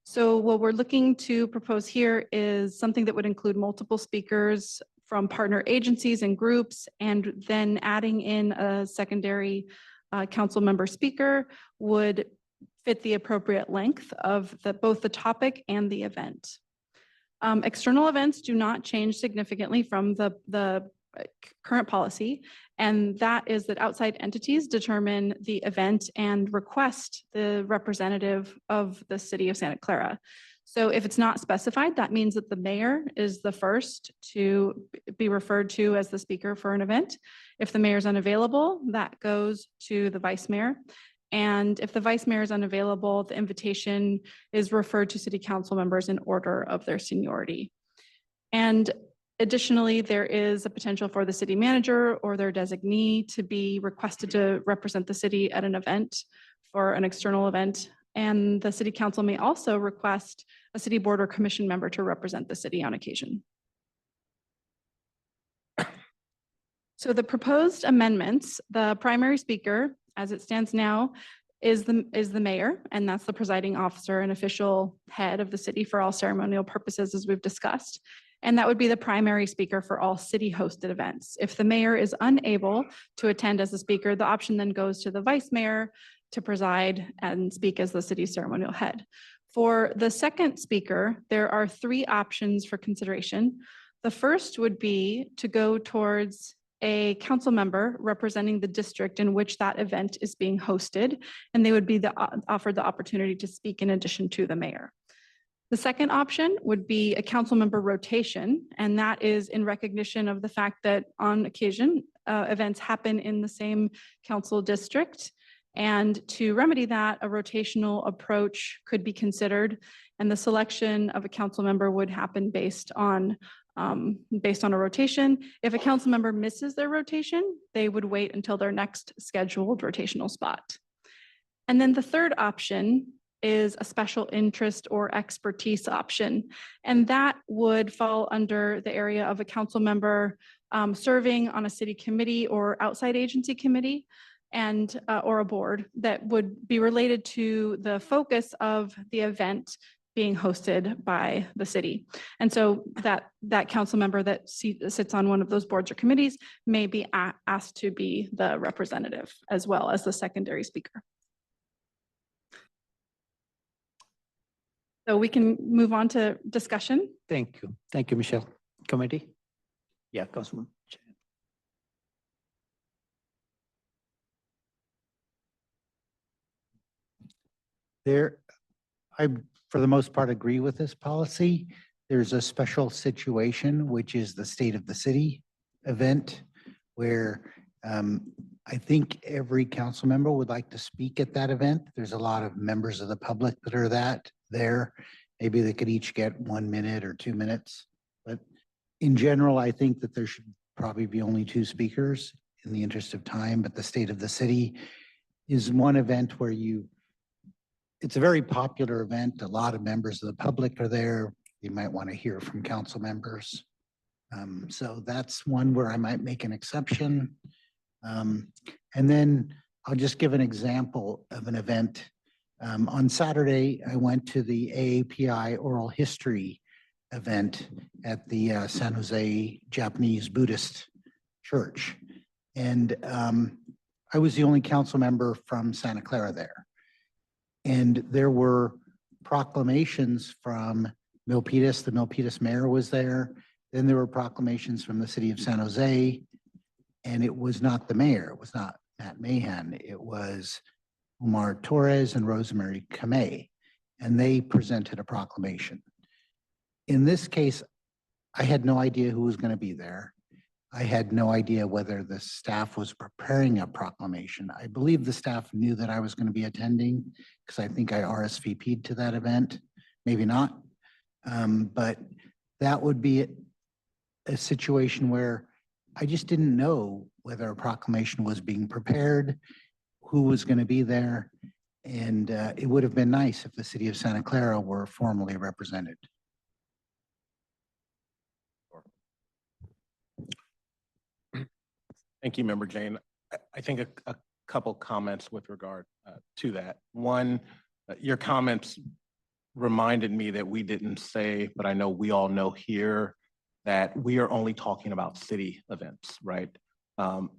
So what we're looking to propose here is something that would include multiple speakers from partner agencies and groups, and then adding in a secondary council member speaker would fit the appropriate length of both the topic and the event. External events do not change significantly from the current policy, and that is that outside entities determine the event and request the representative of the city of Santa Clara. So if it's not specified, that means that the mayor is the first to be referred to as the speaker for an event. If the mayor is unavailable, that goes to the vice mayor. And if the vice mayor is unavailable, the invitation is referred to city council members in order of their seniority. And additionally, there is a potential for the city manager or their designee to be requested to represent the city at an event for an external event. And the city council may also request a city board or commission member to represent the city on occasion. So the proposed amendments, the primary speaker, as it stands now, is the mayor, and that's the presiding officer and official head of the city for all ceremonial purposes, as we've discussed. And that would be the primary speaker for all city-hosted events. If the mayor is unable to attend as a speaker, the option then goes to the vice mayor to preside and speak as the city's ceremonial head. For the second speaker, there are 3 options for consideration. The first would be to go towards a council member representing the district in which that event is being hosted, and they would be offered the opportunity to speak in addition to the mayor. The second option would be a council member rotation, and that is in recognition of the fact that on occasion, events happen in the same council district. And to remedy that, a rotational approach could be considered, and the selection of a council member would happen based on a rotation. If a council member misses their rotation, they would wait until their next scheduled rotational spot. And then the third option is a special interest or expertise option. And that would fall under the area of a council member serving on a city committee or outside agency committee, and or a board that would be related to the focus of the event being hosted by the city. And so that council member that sits on one of those boards or committees may be asked to be the representative as well as the secondary speaker. So we can move on to discussion. Thank you. Thank you, Michelle. Committee? Yeah, Councilman. I, for the most part, agree with this policy. There's a special situation, which is the State of the City event, where I think every council member would like to speak at that event. There's a lot of members of the public that are there. Maybe they could each get 1 minute or 2 minutes. But in general, I think that there should probably be only 2 speakers in the interest of time. But the State of the City is one event where it's a very popular event. A lot of members of the public are there. You might want to hear from council members. So that's one where I might make an exception. And then I'll just give an example of an event. On Saturday, I went to the AAPI oral history event at the San Jose Japanese Buddhist Church. And I was the only council member from Santa Clara there. And there were proclamations from Milpitas. The Milpitas mayor was there. Then there were proclamations from the city of San Jose. And it was not the mayor. It was not Matt Mahan. It was Omar Torres and Rosemary Kamei. And they presented a proclamation. In this case, I had no idea who was going to be there. I had no idea whether the staff was preparing a proclamation. I believe the staff knew that I was going to be attending because I think I RSVP'd to that event. Maybe not. But that would be a situation where I just didn't know whether a proclamation was being prepared, who was going to be there. And it would have been nice if the city of Santa Clara were formally represented. Thank you, Member Jane. I think a couple comments with regard to that. One, your comments reminded me that we didn't say, but I know we all know here that we are only talking about city events, right?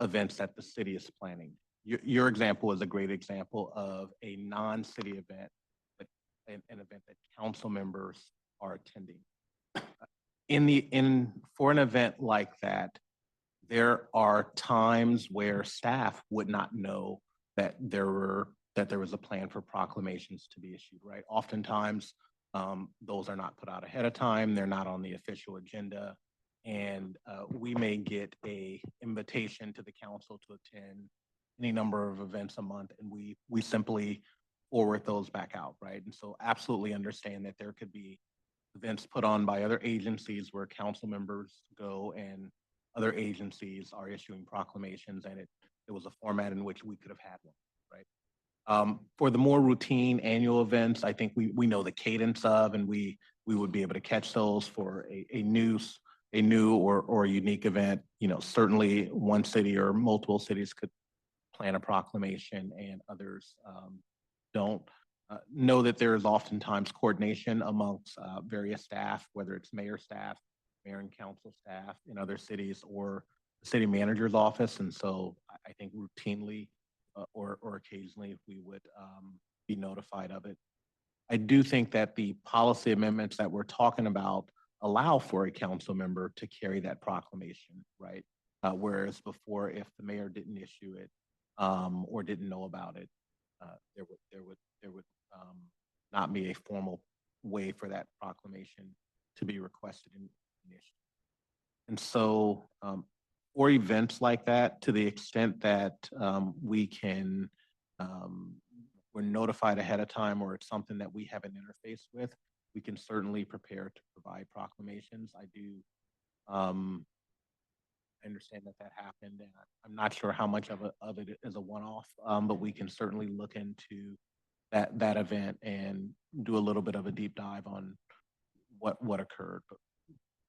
Events that the city is planning. Your example is a great example of a non-city event, but an event that council members are attending. For an event like that, there are times where staff would not know that there was a plan for proclamations to be issued, right? Oftentimes, those are not put out ahead of time. They're not on the official agenda. And we may get a invitation to the council to attend any number of events a month, and we simply forward those back out, right? And so absolutely understand that there could be events put on by other agencies where council members go and other agencies are issuing proclamations, and it was a format in which we could have had one, right? For the more routine annual events, I think we know the cadence of, and we would be able to catch those for a new or a unique event. You know, certainly one city or multiple cities could plan a proclamation and others don't. Know that there is oftentimes coordination amongst various staff, whether it's mayor staff, mayor and council staff in other cities, or the city manager's office. And so I think routinely or occasionally we would be notified of it. I do think that the policy amendments that we're talking about allow for a council member to carry that proclamation, right? Whereas before, if the mayor didn't issue it or didn't know about it, there would not be a formal way for that proclamation to be requested and issued. And so, for events like that, to the extent that we can, we're notified ahead of time, or it's something that we have an interface with, we can certainly prepare to provide proclamations. I do understand that happened, and I'm not sure how much of it is a one-off, but we can certainly look into that event and do a little bit of a deep dive on what occurred. But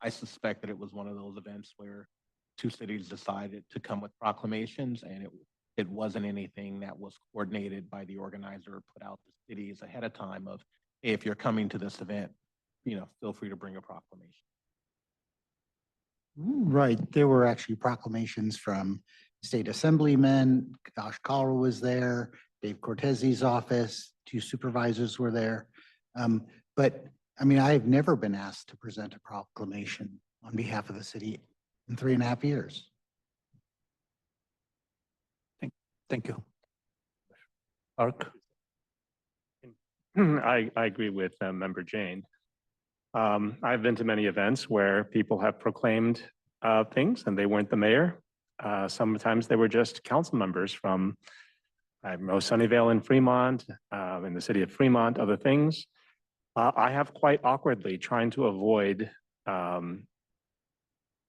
I suspect that it was one of those events where two cities decided to come with proclamations, and it wasn't anything that was coordinated by the organizer or put out to cities ahead of time of, hey, if you're coming to this event, feel free to bring a proclamation. Right, there were actually proclamations from state assemblymen. Josh Carl was there, Dave Cortez's office, two supervisors were there. But I mean, I've never been asked to present a proclamation on behalf of the city in 3.5 years. Thank you. Ark? I agree with Member Jane. I've been to many events where people have proclaimed things and they weren't the mayor. Sometimes they were just council members from, I know, Sunnyvale in Fremont, in the city of Fremont, other things. I have quite awkwardly trying to avoid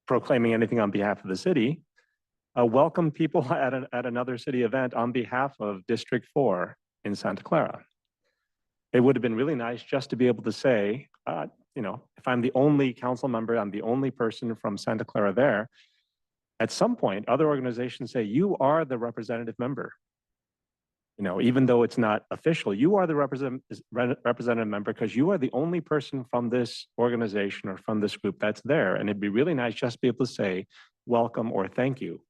proclaiming anything on behalf of the city. Welcome people at another city event on behalf of District 4 in Santa Clara. It would have been really nice just to be able to say, if I'm the only council member, I'm the only person from Santa Clara there, at some point, other organizations say, you are the representative member. Even though it's not official, you are the representative member because you are the only person from this organization or from this group that's there. And it'd be really nice just to be able to say, welcome or thank you,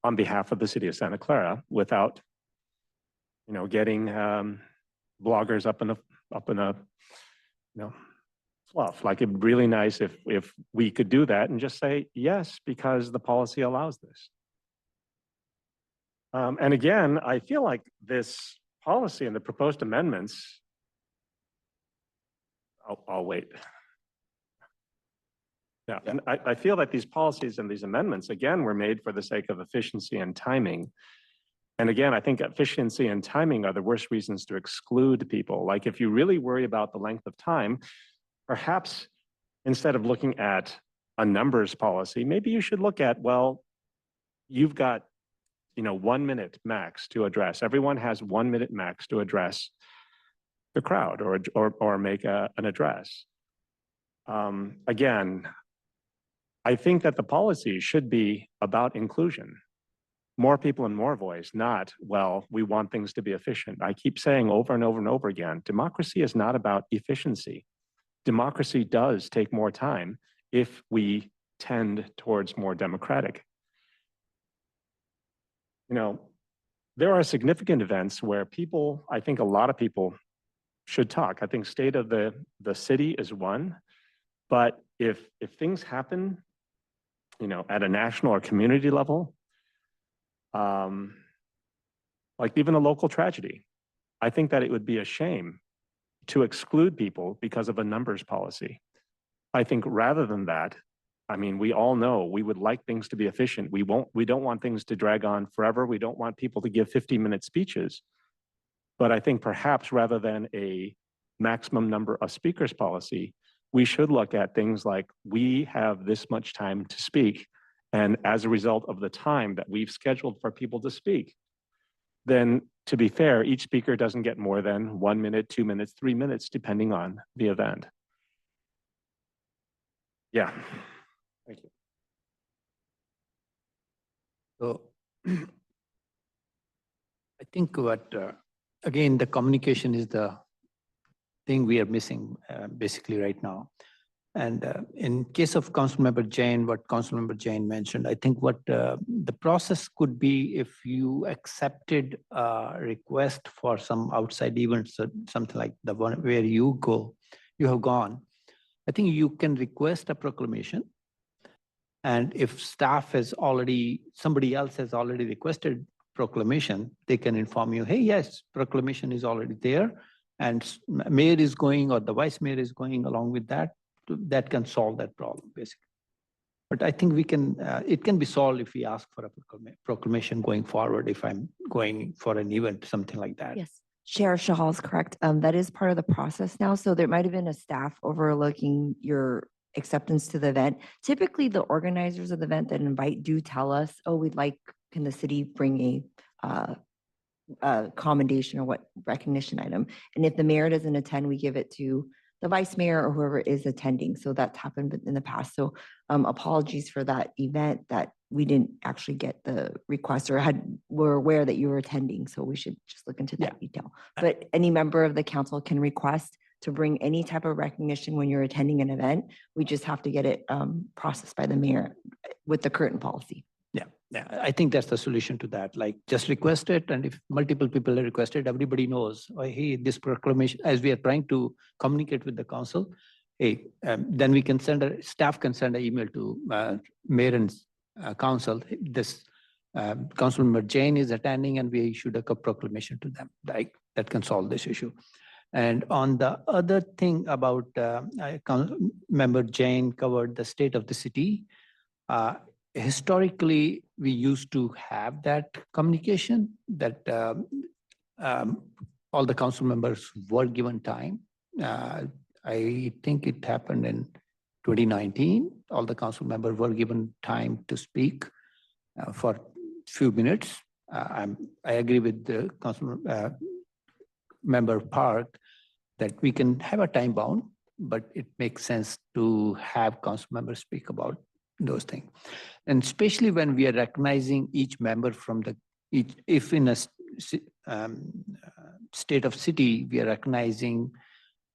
on behalf of the city of Santa Clara without, getting bloggers up in a fluff. Like, it'd be really nice if we could do that and just say yes, because the policy allows this. And again, I feel like this policy and the proposed amendments, I'll wait. Yeah, and I feel that these policies and these amendments, again, were made for the sake of efficiency and timing. And again, I think efficiency and timing are the worst reasons to exclude people. Like, if you really worry about the length of time, perhaps instead of looking at a numbers policy, maybe you should look at, well, you've got 1 minute max to address. Everyone has 1 minute max to address the crowd or make an address. Again, I think that the policy should be about inclusion. More people and more voice, not, well, we want things to be efficient. I keep saying over and over and over again, democracy is not about efficiency. Democracy does take more time if we tend towards more democratic. There are significant events where people, I think a lot of people should talk. I think state of the city is one, but if things happen at a national or community level, like even a local tragedy, I think that it would be a shame to exclude people because of a numbers policy. I think rather than that, I mean, we all know we would like things to be efficient. We don't want things to drag on forever. We don't want people to give 50-minute speeches. But I think perhaps rather than a maximum number of speakers policy, we should look at things like we have this much time to speak. And as a result of the time that we've scheduled for people to speak, then to be fair, each speaker doesn't get more than 1 minute, 2 minutes, 3 minutes, depending on the event. Yeah. Thank you. So I think again, the communication is the thing we are missing basically right now. And in case of Councilmember Jain, what Councilmember Jain mentioned, I think what the process could be if you accepted a request for some outside events or something like the one where you have gone. I think you can request a proclamation. And if staff has already, somebody else has already requested proclamation, they can inform you, hey, yes, proclamation is already there. And mayor is going or the vice mayor is going along with that. That can solve that problem, basically. But I think we can, it can be solved if we ask for a proclamation going forward, if I'm going for an event, something like that. Yes, Sheriff Shahal is correct. That is part of the process now. So there might have been a staff overlooking your acceptance to the event. Typically, the organizers of the event that invite do tell us, oh, can the city bring a commendation or what recognition item? And if the mayor doesn't attend, we give it to the vice mayor or whoever is attending. So that's happened in the past. So apologies for that event that we didn't actually get the request or were aware that you were attending. So we should just look into that detail. But any member of the council can request to bring any type of recognition when you're attending an event. We just have to get it processed by the mayor with the current policy. Yeah, I think that's the solution to that. Like just request it. And if multiple people have requested, everybody knows, oh, hey, this proclamation, as we are trying to communicate with the council, hey, then we can staff can send an email to mayor and council. This Councilmember Jain is attending and we issued a proclamation to them. Like that can solve this issue. And on the other thing about Member Jain covered the state of the city. Historically, we used to have that communication that all the council members were given time. I think it happened in 2019. All the council members were given time to speak for a few minutes. I agree with the council member Park that we can have a time bound, but it makes sense to have council members speak about those things. And especially when we are recognizing each member from if in a state of city, we are recognizing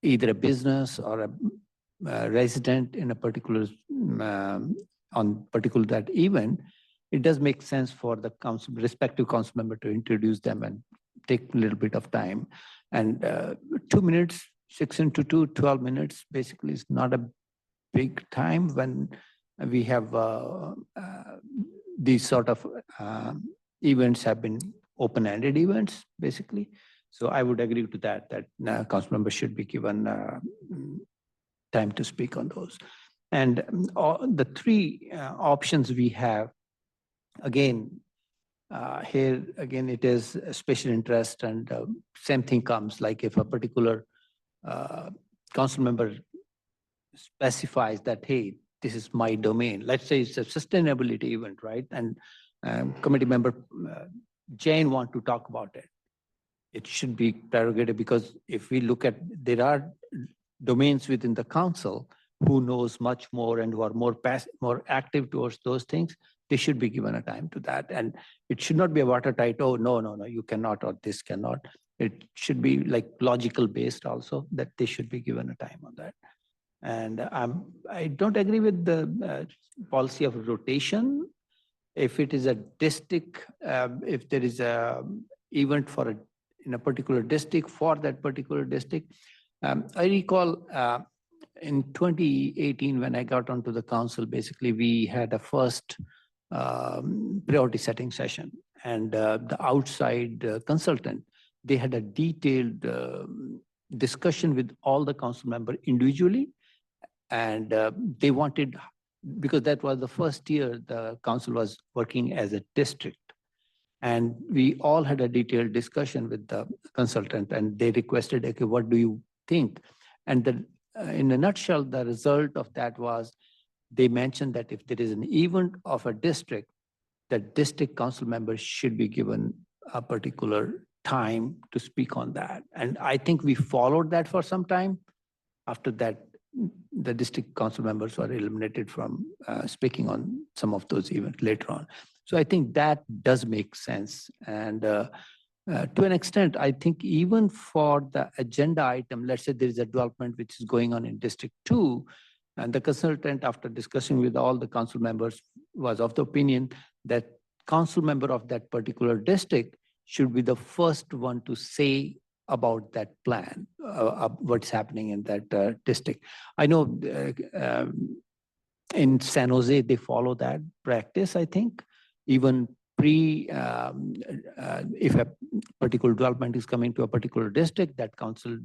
either a business or a resident in a particular, that event, it does make sense for the respective council member to introduce them and take a little bit of time. And 2 minutes, 6 into 2, 12 minutes, basically is not a big time when we have these sort of events have been open-ended events, basically. So I would agree to that council members should be given time to speak on those. And the three options we have, again, here, again, it is a special interest and same thing comes like if a particular council member specifies that, hey, this is my domain. Let's say it's a sustainability event, right? And committee member Jain want to talk about it. It should be prerogative because if we look at, there are domains within the council who knows much more and who are more active towards those things, they should be given a time to that. And it should not be a watertight, oh, no, you cannot, or this cannot. It should be like logical based also that they should be given a time on that. And I don't agree with the policy of rotation. If it is a district, if there is a event in a particular district for that particular district, I recall in 2018, when I got onto the council, basically we had a first priority setting session, and the outside consultant, they had a detailed discussion with all the council members individually, and they wanted, because that was the first year the council was working as a district. And we all had a detailed discussion with the consultant, and they requested, okay, what do you think? And in a nutshell, the result of that was they mentioned that if there is an event of a district, the district council members should be given a particular time to speak on that. And I think we followed that for some time. After that, the district council members were eliminated from speaking on some of those events later on. So I think that does make sense. And to an extent, I think even for the agenda item, let's say there is a development which is going on in District 2, and the consultant, after discussing with all the council members, was of the opinion that council member of that particular district should be the first one to say about that plan, what's happening in that district. I know in San Jose, they follow that practice, I think. Even if a particular development is coming to a particular district, that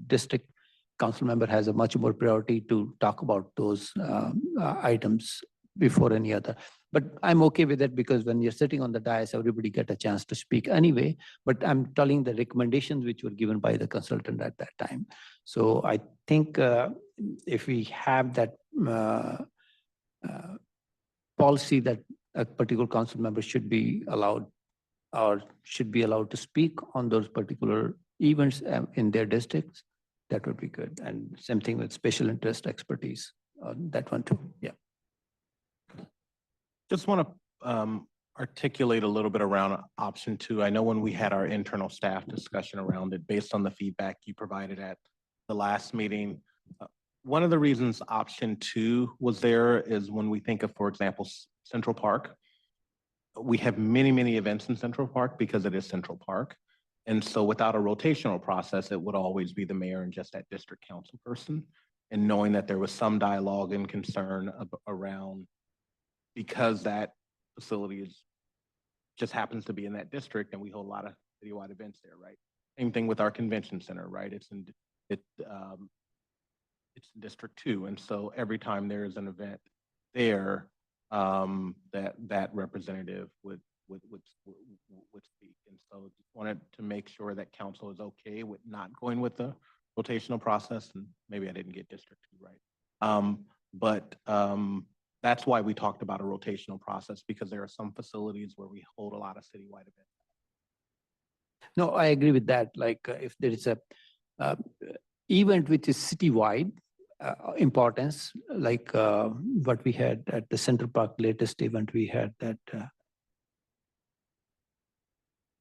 district council member has a much more priority to talk about those items before any other. But I'm okay with it, because when you're sitting on the dais, everybody get a chance to speak anyway. But I'm telling the recommendations which were given by the consultant at that time. So I think if we have that policy that a particular council member should be allowed to speak on those particular events in their districts, that would be good. And same thing with special interest expertise on that one too. Yeah. Just want to articulate a little bit around option 2. I know when we had our internal staff discussion around it, based on the feedback you provided at the last meeting, one of the reasons option 2 was there is when we think of, for example, Central Park. We have many, many events in Central Park because it is Central Park. And so without a rotational process, it would always be the mayor and just that district council person. And knowing that there was some dialogue and concern around, because that facility just happens to be in that district, and we hold a lot of citywide events there, right? Same thing with our convention center, right? It's in District 2. And so every time there is an event there, that representative would speak. And so just wanted to make sure that council is okay with not going with the rotational process. And maybe I didn't get District 2 right. But that's why we talked about a rotational process, because there are some facilities where we hold a lot of citywide events. No, I agree with that. Like if there is a event which is citywide importance, like what we had at the Central Park latest event, we had that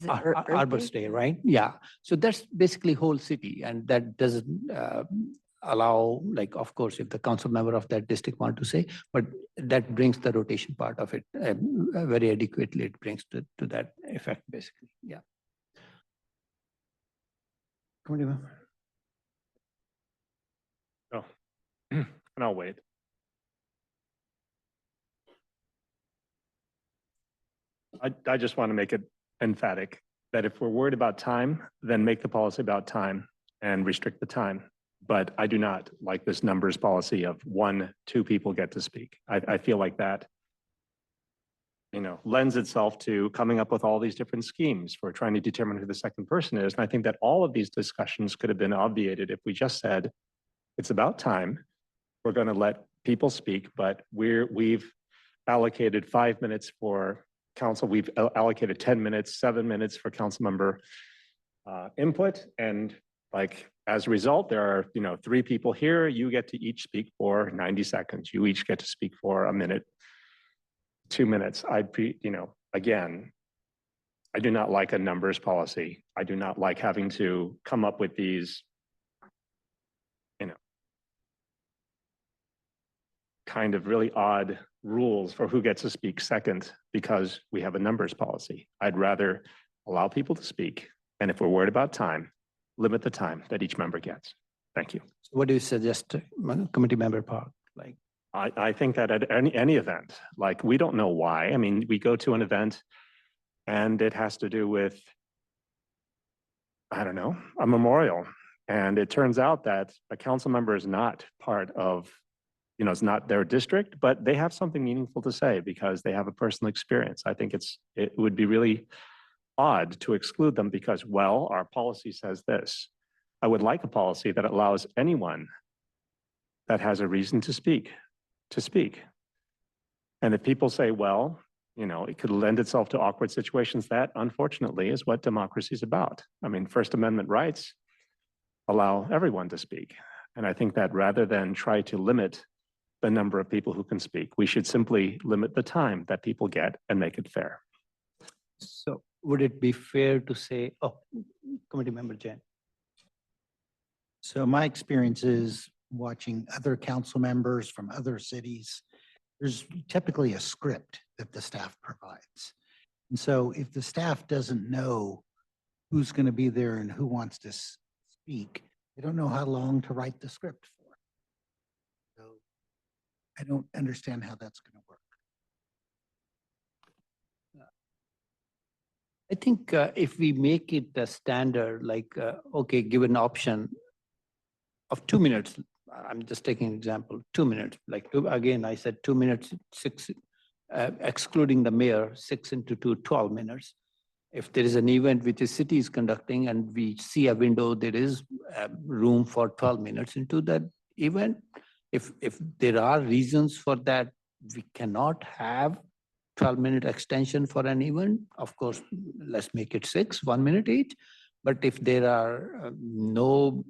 Is it Earth Arbor's Day? Day, right? Yeah. So that's basically whole city, and that doesn't allow, like, of course, if the council member of that district want to say, but that brings the rotation part of it very adequately. It brings to that effect, basically. Yeah. Oh, and I'll wait. I just want to make it emphatic that if we're worried about time, then make the policy about time and restrict the time. But I do not like this numbers policy of 1, 2 people get to speak. I feel like that, lends itself to coming up with all these different schemes for trying to determine who the second person is. And I think that all of these discussions could have been obviated if we just said, it's about time. We're going to let people speak, but we've allocated 5 minutes for council. We've allocated 10 minutes, 7 minutes for council member input. And like, as a result, there are, 3 people here. You get to each speak for 90 seconds. You each get to speak for a minute, 2 minutes. Again, I do not like a numbers policy. I do not like having to come up with these, kind of really odd rules for who gets to speak second because we have a numbers policy. I'd rather allow people to speak. And if we're worried about time, limit the time that each member gets. Thank you. What do you suggest, Committee Member Park? Like, I think that at any event, like, we don't know why. I mean, we go to an event and it has to do with, I don't know, a memorial. And it turns out that a council member is not part of, it's not their district, but they have something meaningful to say because they have a personal experience. I think it would be really odd to exclude them because, well, our policy says this. I would like a policy that allows anyone that has a reason to speak, to speak. And if people say, well, it could lend itself to awkward situations, that unfortunately is what democracy is about. I mean, First Amendment rights allow everyone to speak. And I think that rather than try to limit the number of people who can speak, we should simply limit the time that people get and make it fair. so would it be fair to say, Committee Member Jen? So my experience is watching other council members from other cities, there's typically a script that the staff provides. And so if the staff doesn't know who's going to be there and who wants to speak, they don't know how long to write the script for. So I don't understand how that's going to work. I think if we make it a standard, like, okay, give an option of 2 minutes, I'm just taking an example, 2 minutes, like again, I said 2 minutes, 6, excluding the mayor, 6 into 2, 12 minutes. If there is an event which the city is conducting and we see a window, there is room for 12 minutes into that event. If there are reasons for that, we cannot have 12-minute extension for an event. Of course, let's make it 6, 1 minute each. But if there are no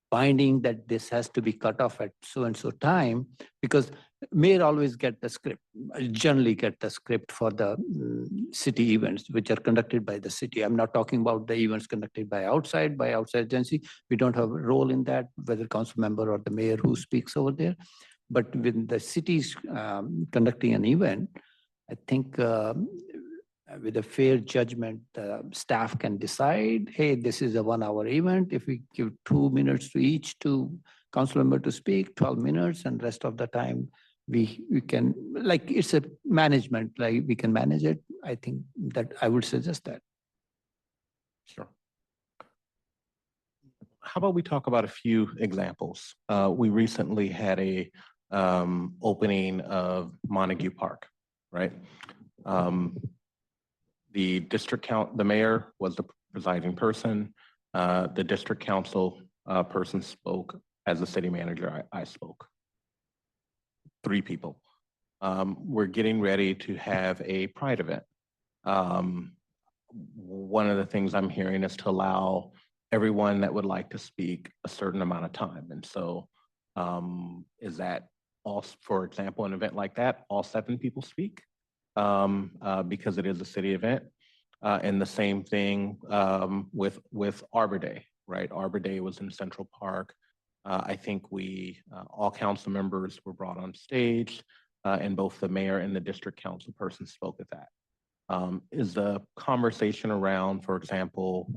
binding that this has to be cut off at so-and-so time, because mayor always get the script, generally get the script for the city events which are conducted by the city. I'm not talking about the events conducted by outside agency. We don't have a role in that, whether council member or the mayor who speaks over there. But when the city's conducting an event, I think with a fair judgment, staff can decide, hey, this is a 1-hour event. If we give 2 minutes to each to council member to speak, 12 minutes, and rest of the time we can, like, it's a management, like we can manage it. I think that I would suggest that. Sure. How about we talk about a few examples? We recently had a opening of Montague Park, right? The mayor was the presiding person. The district council person spoke. As the city manager, I spoke. 3 people. We're getting ready to have a Pride event. One of the things I'm hearing is to allow everyone that would like to speak a certain amount of time. And so is that all, for example, an event like that, all 7 people speak? Because it is a city event. And the same thing with Arbor Day, right? Arbor Day was in Central Park. I think all council members were brought on stage and both the mayor and the district council person spoke at that. Is the conversation around, for example,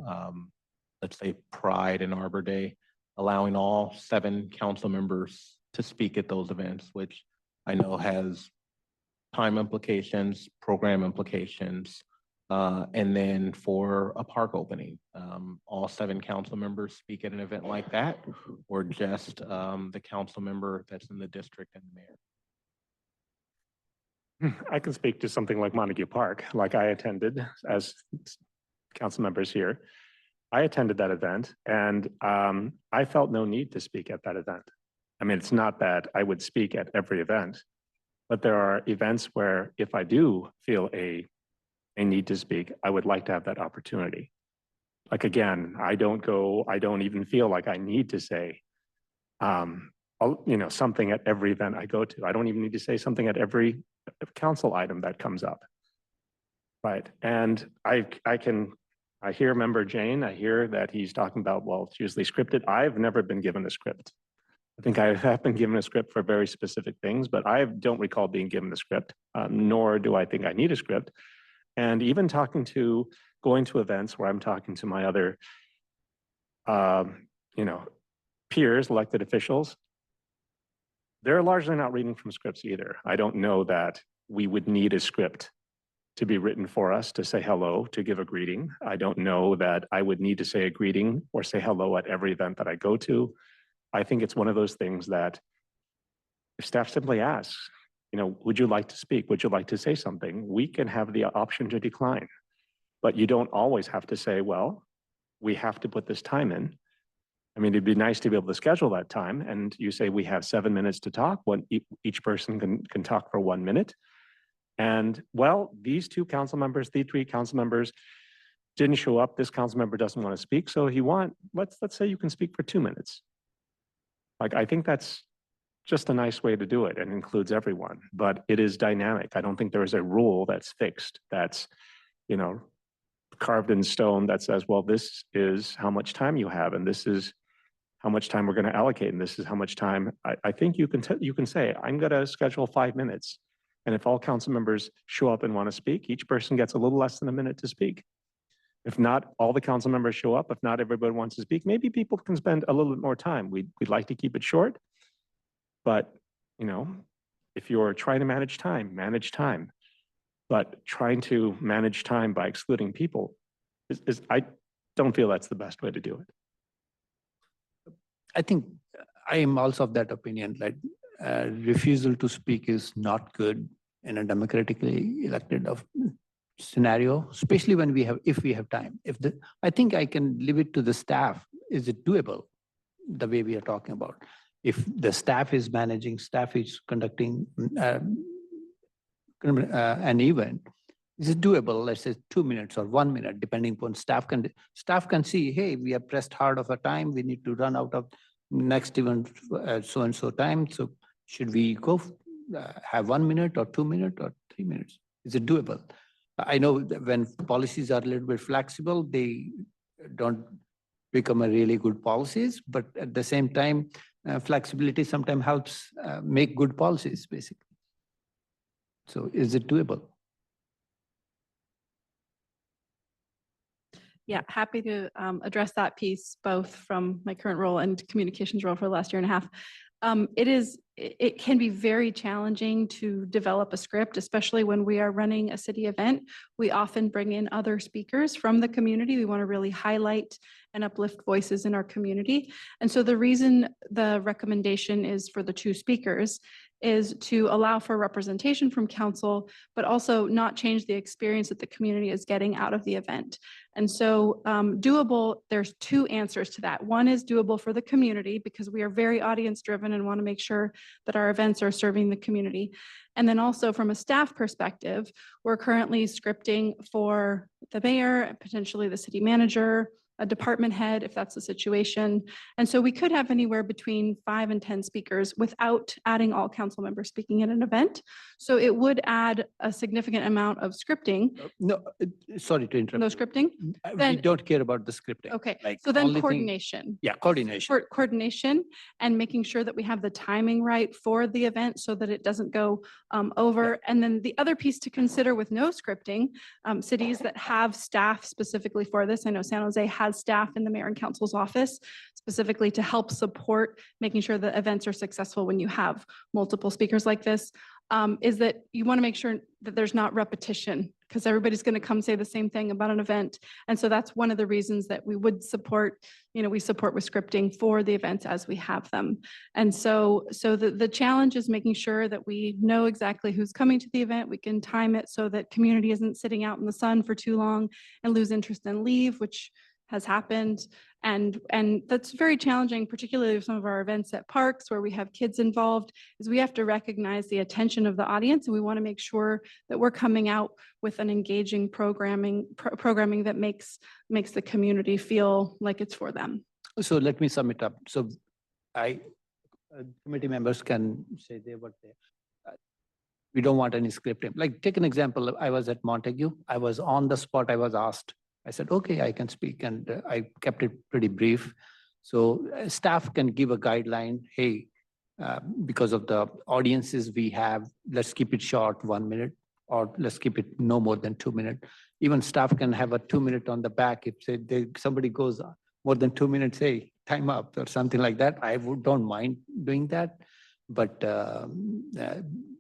let's say Pride and Arbor Day, allowing all 7 council members to speak at those events, which I know has time implications, program implications, and then for a park opening, all 7 council members speak at an event like that, or just the council member that's in the district and the mayor? I can speak to something like Montague Park, like I attended as council members here. I attended that event and I felt no need to speak at that event. I mean, it's not that I would speak at every event, but there are events where if I do feel a need to speak, I would like to have that opportunity. Like, again, I don't even feel like I need to say, something at every event I go to. I don't even need to say something at every council item that comes up. Right. And I hear Member Jane, I hear that he's talking about, well, it's usually scripted. I've never been given a script. I think I have been given a script for very specific things, but I don't recall being given the script, nor do I think I need a script. And even going to events where I'm talking to my other, peers, elected officials, they're largely not reading from scripts either. I don't know that we would need a script to be written for us to say hello, to give a greeting. I don't know that I would need to say a greeting or say hello at every event that I go to. I think it's one of those things that if staff simply asks, would you like to speak? Would you like to say something? We can have the option to decline. But you don't always have to say, well, we have to put this time in. I mean, it'd be nice to be able to schedule that time. And you say we have 7 minutes to talk. Each person can talk for 1 minute. And well, these two council members, the 3 council members didn't show up. This council member doesn't want to speak. So let's say you can speak for 2 minutes. Like, I think that's just a nice way to do it and includes everyone, but it is dynamic. I don't think there is a rule that's fixed, that's, carved in stone that says, well, this is how much time you have, and this is how much time we're going to allocate, and this is how much time. I think you can say, I'm going to schedule 5 minutes. And if all council members show up and want to speak, each person gets a little less than a minute to speak. If not all the council members show up, if not everybody wants to speak, maybe people can spend a little bit more time. We'd like to keep it short. But, if you're trying to manage time. But trying to manage time by excluding people I don't feel that's the best way to do it. I think I am also of that opinion, like refusal to speak is not good in a democratically elected scenario, especially when if we have time. I think I can leave it to the staff. Is it doable the way we are talking about? If the staff is managing, staff is conducting an event, is it doable? Let's say 2 minutes or 1 minute, depending upon staff can see, hey, we are pressed hard of a time. We need to run out of next event so and so time. So should we go have 1 minute or 2 minutes or 3 minutes? Is it doable? I know that when policies are a little bit flexible, they don't become a really good policies, but at the same time, flexibility sometimes helps make good policies, basically. So is it doable? Yeah, happy to address that piece, both from my current role and communications role for the last 1.5 years. It can be very challenging to develop a script, especially when we are running a city event. We often bring in other speakers from the community. We want to really highlight and uplift voices in our community. And so the reason the recommendation is for the 2 speakers is to allow for representation from council, but also not change the experience that the community is getting out of the event. And so doable, there's 2 answers to that. One is doable for the community because we are very audience driven and want to make sure that our events are serving the community. And then also from a staff perspective, we're currently scripting for the mayor, potentially the city manager, a department head, if that's the situation. And so we could have anywhere between 5 and 10 speakers without adding all council members speaking at an event. So it would add a significant amount of scripting. No, sorry to interrupt. No you. scripting? We Then- don't care about the scripting. Okay, Like, so then only thing- coordination. Yeah, coordination. Coordination and making sure that we have the timing right for the event so that it doesn't go over. And then the other piece to consider with no scripting, cities that have staff specifically for this, I know San Jose has staff in the mayor and council's office specifically to help support making sure that events are successful when you have multiple speakers like this, is that you want to make sure that there's not repetition because everybody's going to come say the same thing about an event. And so that's one of the reasons that we would support, we support with scripting for the events as we have them. And so the challenge is making sure that we know exactly who's coming to the event. We can time it so that community isn't sitting out in the sun for too long and lose interest and leave, which has happened. And that's very challenging, particularly with some of our events at parks where we have kids involved, is we have to recognize the attention of the audience. And we want to make sure that we're coming out with an engaging programming that makes the community feel like it's for them. So let me sum it up. So committee members can say we don't want any scripting. Like take an example. I was at Montague. I was on the spot. I was asked. I said, okay, I can speak. And I kept it pretty brief. So staff can give a guideline. Hey, because of the audiences we have, let's keep it short, 1 minute, or let's keep it no more than 2 minutes. Even staff can have a 2 minute on the back. If somebody goes more than 2 minutes, hey, time up or something like that, don't mind doing that. But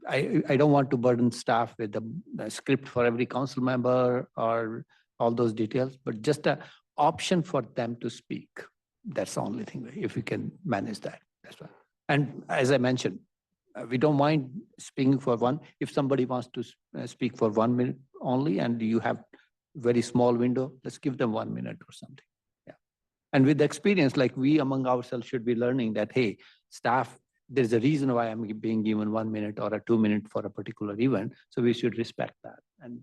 I don't want to burden staff with the script for every council member or all those details, but just an option for them to speak. That's the only thing, if we can manage that, that's why. And as I mentioned, we don't mind speaking for one. If somebody wants to speak for 1 minute only and you have very small window, let's give them 1 minute or something. Yeah. And with the experience, like we among ourselves should be learning that, hey, staff, there's a reason why I'm being given 1 minute or a 2 minute for a particular event. So we should respect that. And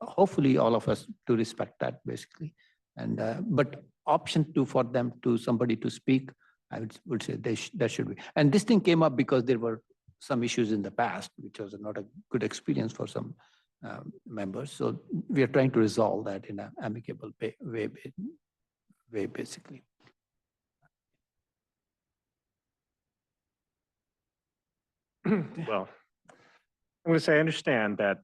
hopefully all of us to respect that basically. And, but option two for them to somebody to speak, I would say that should be. And this thing came up because there were some issues in the past, which was not a good experience for some members. So we are trying to resolve that in an amicable way, basically. Well, I'm going to say, I understand that,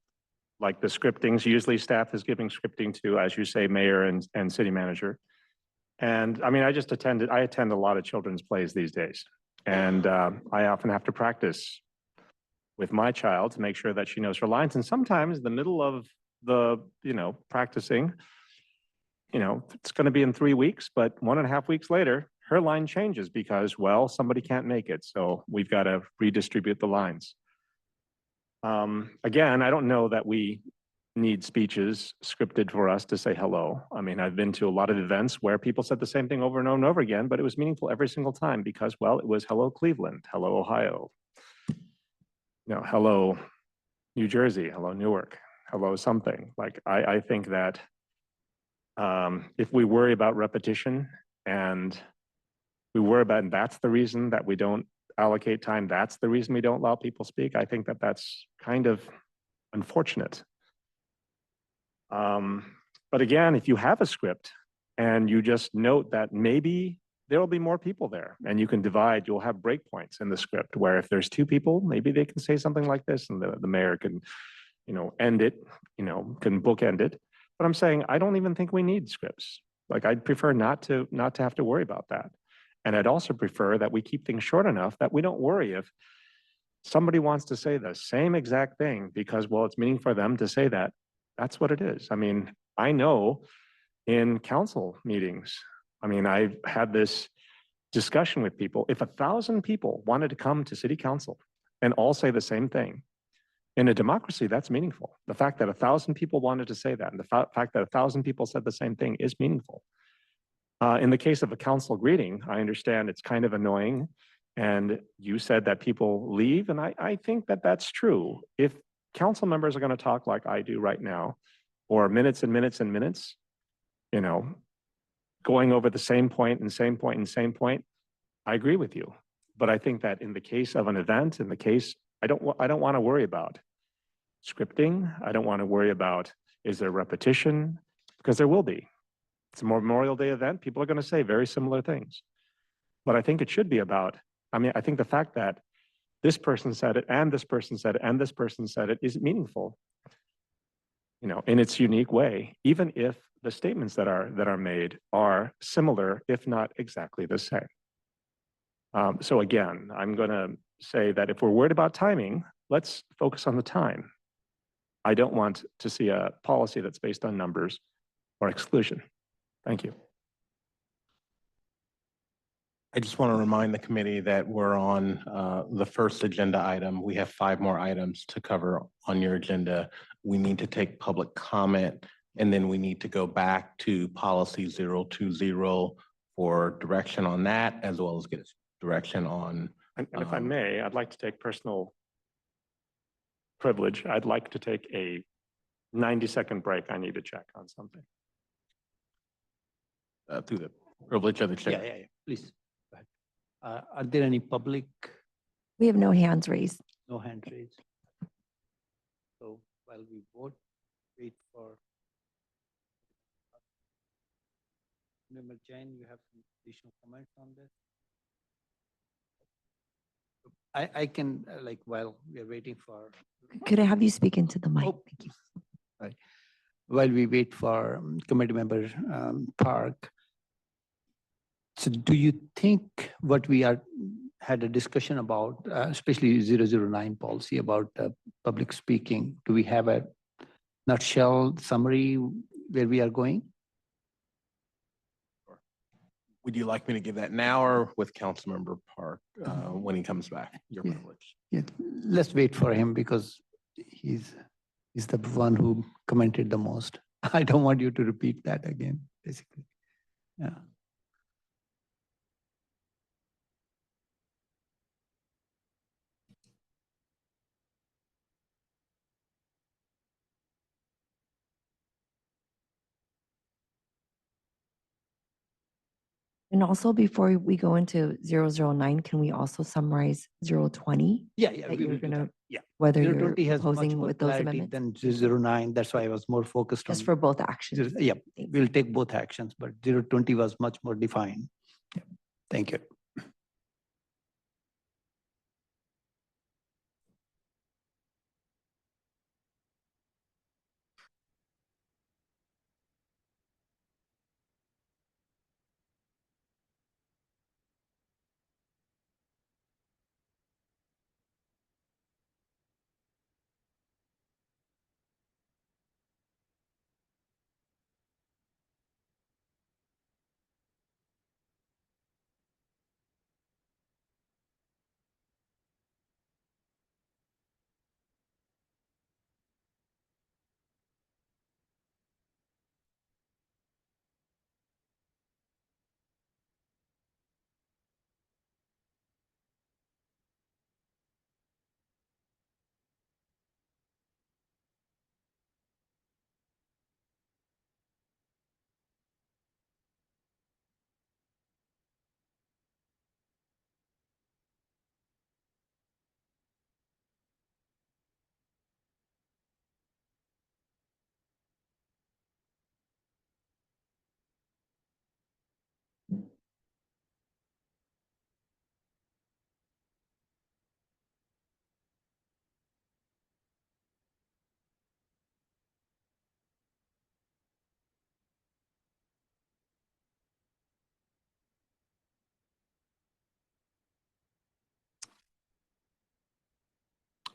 like the scriptings, usually staff is giving scripting to, as you say, mayor and city manager. And I mean, I attend a lot of children's plays these days. And I often have to practice with my child to make sure that she knows her lines. And sometimes in the middle of the, practicing, it's going to be in 3 weeks, but 1.5 weeks later, her line changes because, well, somebody can't make it. So we've got to redistribute the lines. Again, I don't know that we need speeches scripted for us to say hello. I mean, I've been to a lot of events where people said the same thing over and over and over again, but it was meaningful every single time because, well, it was hello Cleveland, hello Ohio, hello New Jersey, hello Newark, hello something. Like, I think that if we worry about repetition and and that's the reason that we don't allocate time, that's the reason we don't allow people speak, I think that that's kind of unfortunate. But again, if you have a script and you just note that maybe there will be more people there and you can divide, you'll have breakpoints in the script where if there's 2 people, maybe they can say something like this and the mayor can, end it, can bookend it. But I'm saying, I don't even think we need scripts. Like, I'd prefer not to have to worry about that. And I'd also prefer that we keep things short enough that we don't worry if somebody wants to say the same exact thing because, well, it's meaning for them to say that. That's what it is. I mean, I know in council meetings, I mean, I've had this discussion with people. If 1,000 people wanted to come to city council and all say the same thing, in a democracy, that's meaningful. The fact that 1,000 people wanted to say that and the fact that 1,000 people said the same thing is meaningful. In the case of a council greeting, I understand it's kind of annoying. And you said that people leave, and I think that that's true. If council members are going to talk like I do right now, or minutes and minutes and minutes, going over the same point and same point and same point, I agree with you. But I think that in the case of an event, I don't want to worry about scripting. I don't want to worry about, is there repetition? Because there will be. It's a Memorial Day event. People are going to say very similar things. But I think it should be about, I think the fact that this person said it and this person said it and this person said it is meaningful, in its unique way, even if the statements that are made are similar, if not exactly the same. So again, I'm going to say that if we're worried about timing, let's focus on the time. I don't want to see a policy that's based on numbers or exclusion. Thank you. I just want to remind the committee that we're on the first agenda item. We have 5 more items to cover on your agenda. We need to take public comment, and then we need to go back to policy 020 for direction on that, as well as get direction on. And if I may, I'd like to take personal privilege. I'd like to take a 90-second break. I need to check on something. Through the privilege of the chair. Yeah, please. Go ahead. Are there any public, We have no hands raised. no hand raised? So while we vote, wait for. Member Jain, you have some additional comments on this? I can, while we are waiting for. Could I have you speak into the mic? Oh. Thank you. Right. While we wait for committee member Park, So do you think what we had a discussion about, especially 009 policy about public speaking, do we have a nutshell summary where we are going? Would you like me to give that now or with Councilmember Park when he comes back? Your Yeah. privilege. Yeah, let's wait for him because he's the one who commented the most. I don't want you to repeat that again, basically. Yeah. And also before we go into 009, can we also summarize 020? Yeah, That we you're will do gonna- that. Yeah. Whether you're 020 has much proposing more with those clarity amendments? than 009. That's why I was more focused on. Just for both actions? Yeah, Thanks. we'll take both actions, but 020 was much more defined. Yeah. Thank you.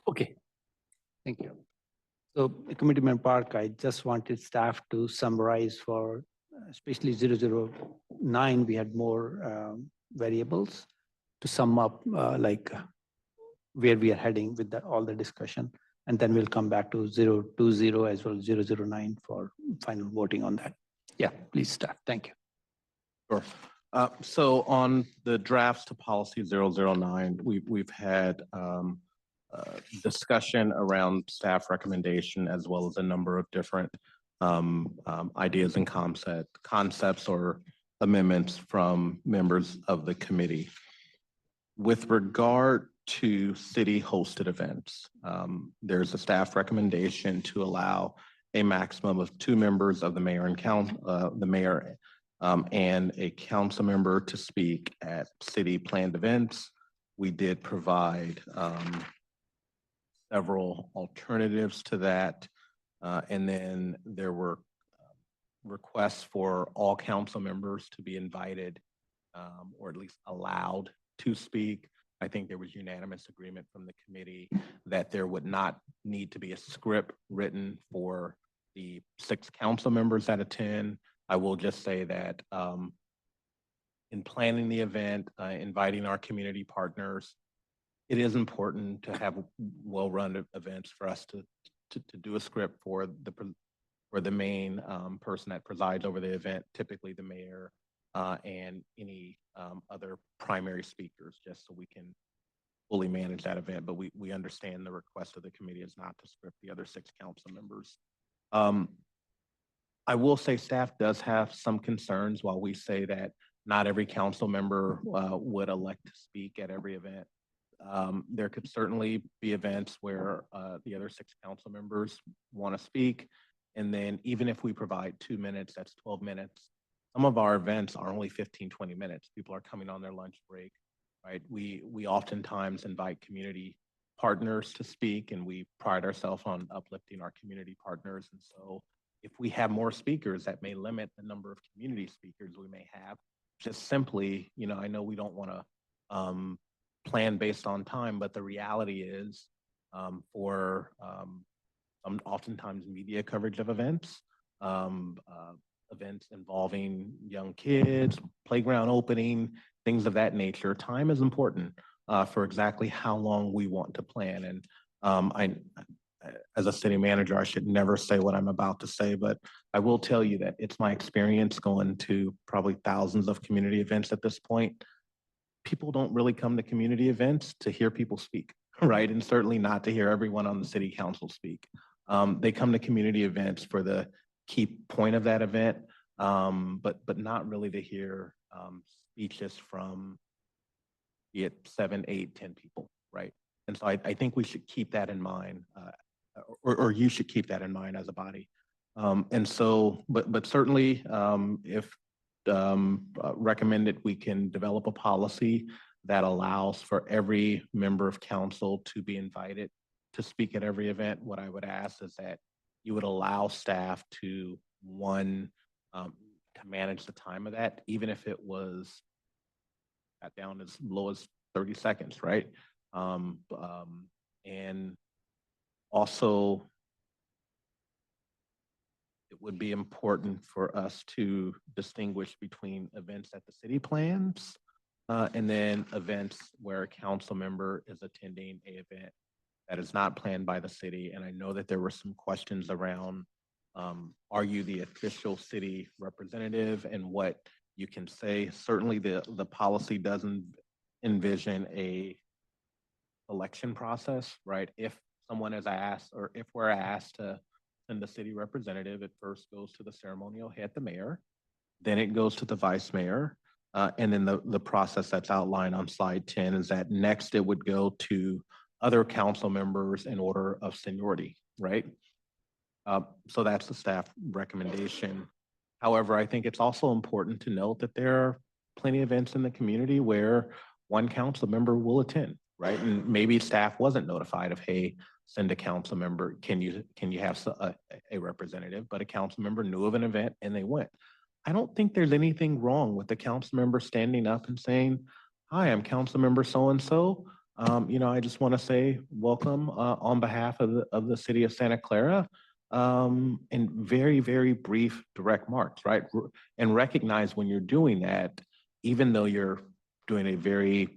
Okay, thank you. So Committeeman Park, I just wanted staff to summarize for especially 009, we had more variables to sum up where we are heading with all the discussion. And then we'll come back to 020 as well as 009 for final voting on that. Yeah, please start. Thank you. Sure. So on the drafts to policy 009, we've had discussion around staff recommendation as well as a number of different ideas and concepts or amendments from members of the committee. With regard to city hosted events, there's a staff recommendation to allow a maximum of 2 members of the mayor and the mayor and a council member to speak at city planned events. We did provide several alternatives to that. And then there were requests for all council members to be invited or at least allowed to speak. I think there was unanimous agreement from the committee that there would not need to be a script written for the 6 council members that attend. I will just say that in planning the event, inviting our community partners, it is important to have well-run events for us to do a script for the main person that presides over the event, typically the mayor and any other primary speakers, just so we can fully manage that event. But we understand the request of the committee is not to script the other 6 council members. I will say staff does have some concerns while we say that not every council member would elect to speak at every event. There could certainly be events where the other 6 council members want to speak. And then even if we provide 2 minutes, that's 12 minutes. Some of our events are only 15, 20 minutes. People are coming on their lunch break, right? We oftentimes invite community partners to speak, and we pride ourselves on uplifting our community partners. And so if we have more speakers, that may limit the number of community speakers we may have. just simply, I know we don't want to plan based on time, but the reality is for oftentimes media coverage of events, events involving young kids, playground opening, things of that nature, time is important for exactly how long we want to plan. And as a city manager, I should never say what I'm about to say, but I will tell you that it's my experience going to probably thousands of community events at this point. People don't really come to community events to hear people speak, right? And certainly not to hear everyone on the city council speak. They come to community events for the key point of that event, but not really to hear speeches from be it 7, 8, 10 people, right? And so I think we should keep that in mind, or you should keep that in mind as a body. And so, but certainly, if recommended, we can develop a policy that allows for every member of council to be invited to speak at every event. What I would ask is that you would allow staff to, one, to manage the time of that, even if it was got down as low as 30 seconds, right? And also, it would be important for us to distinguish between events that the city plans and then events where a council member is attending an event that is not planned by the city. And I know that there were some questions around, are you the official city representative and what you can say? Certainly the policy doesn't envision a election process, right? If someone is asked, or if we're asked to send a city representative, it first goes to the ceremonial head, the mayor, then it goes to the vice mayor. And then the process that's outlined on slide 10 is that next it would go to other council members in order of seniority, right? So that's the staff recommendation. However, I think it's also important to note that there are plenty of events in the community where one council member will attend, right? And maybe staff wasn't notified of, hey, send a council member, can you have a representative, but a council member knew of an event and they went. I don't think there's anything wrong with the council member standing up and saying, hi, I'm council member so-and-so. I just want to say welcome on behalf of the city of Santa Clara, in very, very brief, direct marks, right? And recognize when you're doing that, even though you're doing a very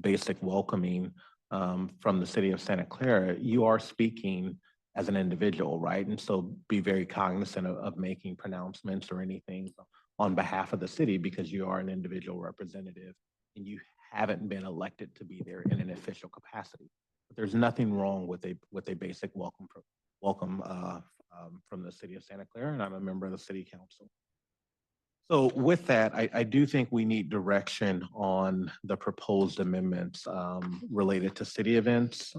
basic welcoming from the city of Santa Clara, you are speaking as an individual, right? And so be very cognizant of making pronouncements or anything on behalf of the city because you are an individual representative and you haven't been elected to be there in an official capacity. But there's nothing wrong with a basic welcome from the city of Santa Clara, and I'm a member of the city council. So with that, I do think we need direction on the proposed amendments related to city events.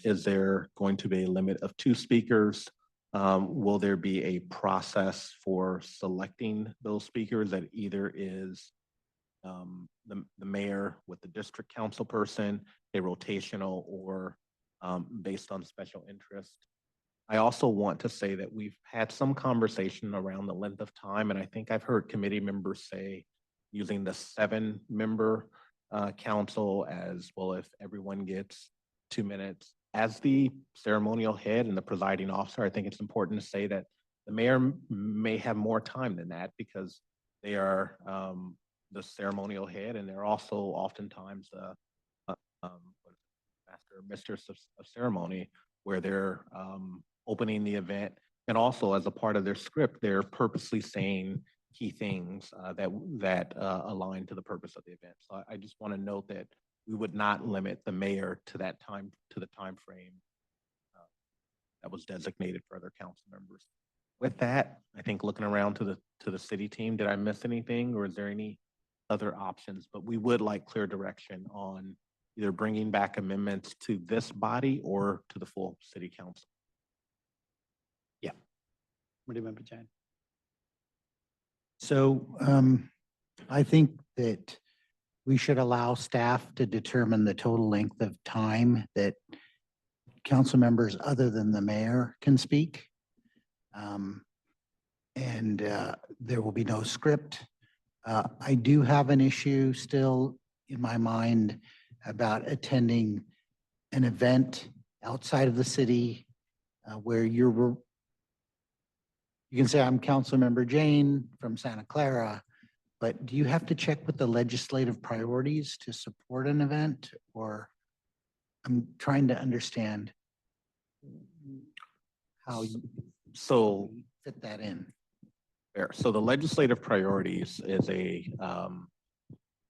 Is there going to be a limit of 2 speakers? Will there be a process for selecting those speakers that either is the mayor with the district council person, a rotational, or based on special interest? I also want to say that we've had some conversation around the length of time, and I think I've heard committee members say using the 7-member council as well. If everyone gets 2 minutes. As the ceremonial head and the presiding officer, I think it's important to say that the mayor may have more time than that because they are the ceremonial head and they're also oftentimes master or mistress of ceremony, where they're opening the event, and also as a part of their script, they're purposely saying key things that align to the purpose of the event. So I just want to note that we would not limit the mayor to that time, to the time frame that was designated for other council members. With that, I think looking around to the city team, did I miss anything, or is there any other options? But we would like clear direction on either bringing back amendments to this body or to the full city council. Member Jan. So I think that we should allow staff to determine the total length of time that council members other than the mayor can speak. And there will be no script. I do have an issue still in my mind about attending an event outside of the city where you can say, I'm Councilmember Jane from Santa Clara, but do you have to check with the legislative priorities to support an event? Or I'm trying to understand how you So fit that in. Fair. So the legislative priorities is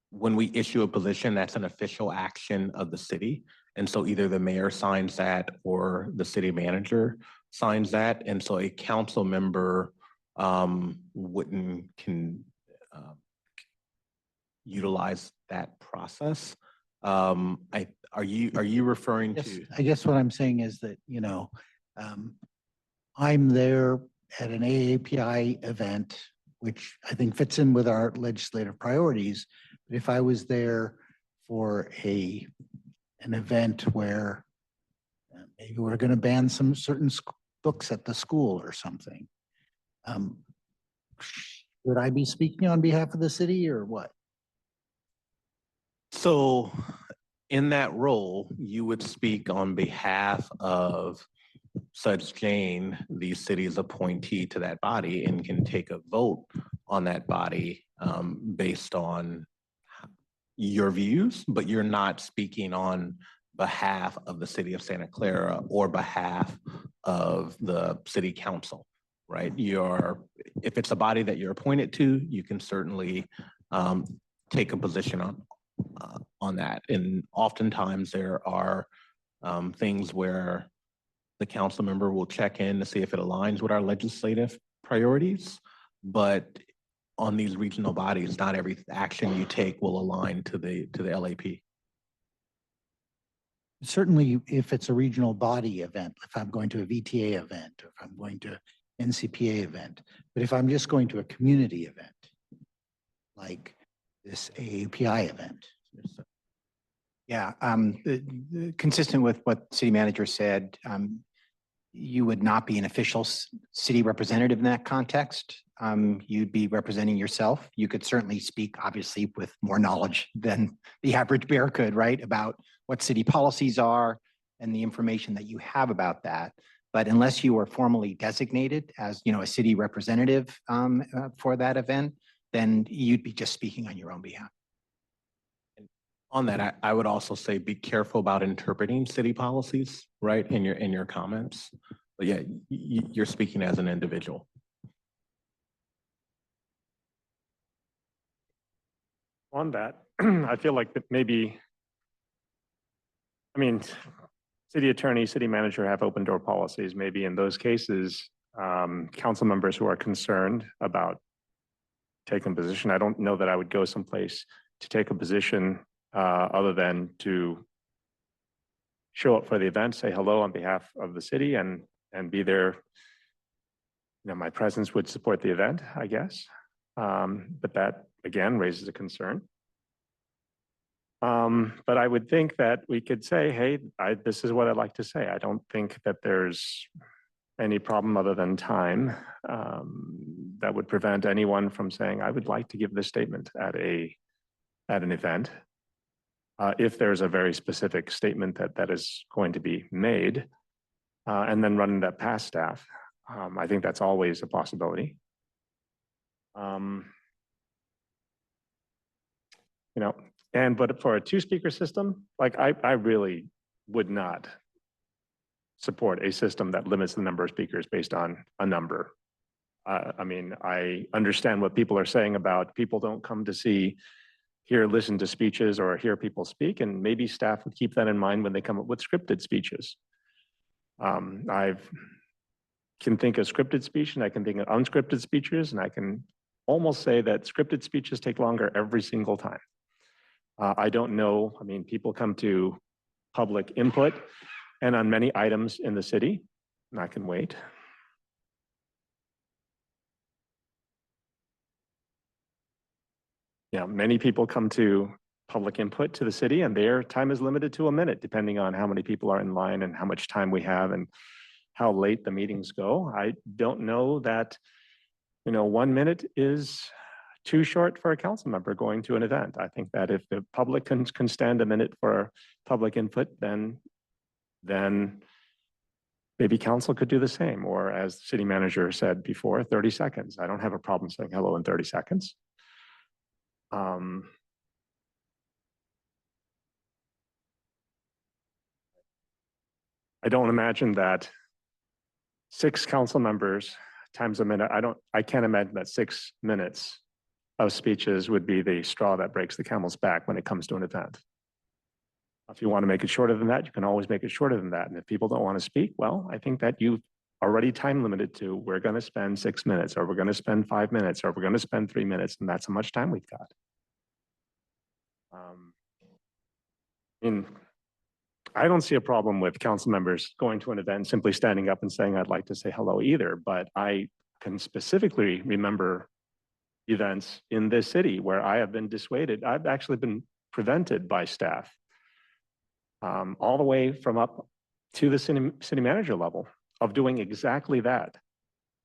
when we issue a position, that's an official action of the city. And so either the mayor signs that or the city manager signs that. And so a council member can utilize that process. Are you referring Yes, to? I guess what I'm saying is that, I'm there at an AAPI event, which I think fits in with our legislative priorities. But if I was there for an event where maybe we're going to ban some certain books at the school or something, would I be speaking on behalf of the city or what? So in that role, you would speak on behalf of such Jane, the city's appointee to that body, and can take a vote on that body based on your views, but you're not speaking on behalf of the city of Santa Clara or behalf of the city council, right? If it's a body that you're appointed to, you can certainly take a position on that. And oftentimes there are things where the council member will check in to see if it aligns with our legislative priorities. But on these regional bodies, not every action you take will align to the LAP. Certainly, if it's a regional body event, if I'm going to a VTA event, or if I'm going to NCPA event, but if I'm just going to a community event, like this AAPI event. Yeah, consistent with what city manager said, you would not be an official city representative in that context. You'd be representing yourself. You could certainly speak, obviously, with more knowledge than the average bear could, right, about what city policies are and the information that you have about that. But unless you are formally designated as, a city representative for that event, then you'd be just speaking on your own behalf. On that, I would also say be careful about interpreting city policies, right, in your comments. But yeah, you're speaking as an individual. On that, I feel like that maybe, city attorney, city manager have open door policies. Maybe in those cases, council members who are concerned about taking a position, I don't know that I would go someplace to take a position other than to show up for the event, say hello on behalf of the city and be there. My presence would support the event, I guess. But that again raises a concern. But I would think that we could say, hey, this is what I'd like to say. I don't think that there's any problem other than time that would prevent anyone from saying, I would like to give this statement at an event. If there's a very specific statement that is going to be made, and then running that past staff, I think that's always a possibility. But for a two-speaker system, like I really would not support a system that limits the number of speakers based on a number. I understand what people are saying about people don't come to listen to speeches or hear people speak, and maybe staff would keep that in mind when they come up with scripted speeches. I can think of scripted speech and I can think of unscripted speeches, and I can almost say that scripted speeches take longer every single time. I don't know, people come to public input and on many items in the city, and I can wait. Yeah, many people come to public input to the city and their time is limited to a minute, depending on how many people are in line and how much time we have and how late the meetings go. I don't know that, 1 minute is too short for a council member going to an event. I think that if the public can stand a minute for public input, then maybe council could do the same, or as the city manager said before, 30 seconds. I don't have a problem saying hello in 30 seconds. I don't imagine that 6 council members times a minute. I can't imagine that 6 minutes of speeches would be the straw that breaks the camel's back when it comes to an event. If you want to make it shorter than that, you can always make it shorter than that. And if people don't want to speak, well, I think that you've already time limited to, we're going to spend 6 minutes, or we're going to spend 5 minutes, or we're going to spend 3 minutes, and that's how much time we've got. I don't see a problem with council members going to an event, simply standing up and saying, I'd like to say hello either, but I can specifically remember events in this city where I have been dissuaded. I've actually been prevented by staff all the way from up to the city manager level of doing exactly that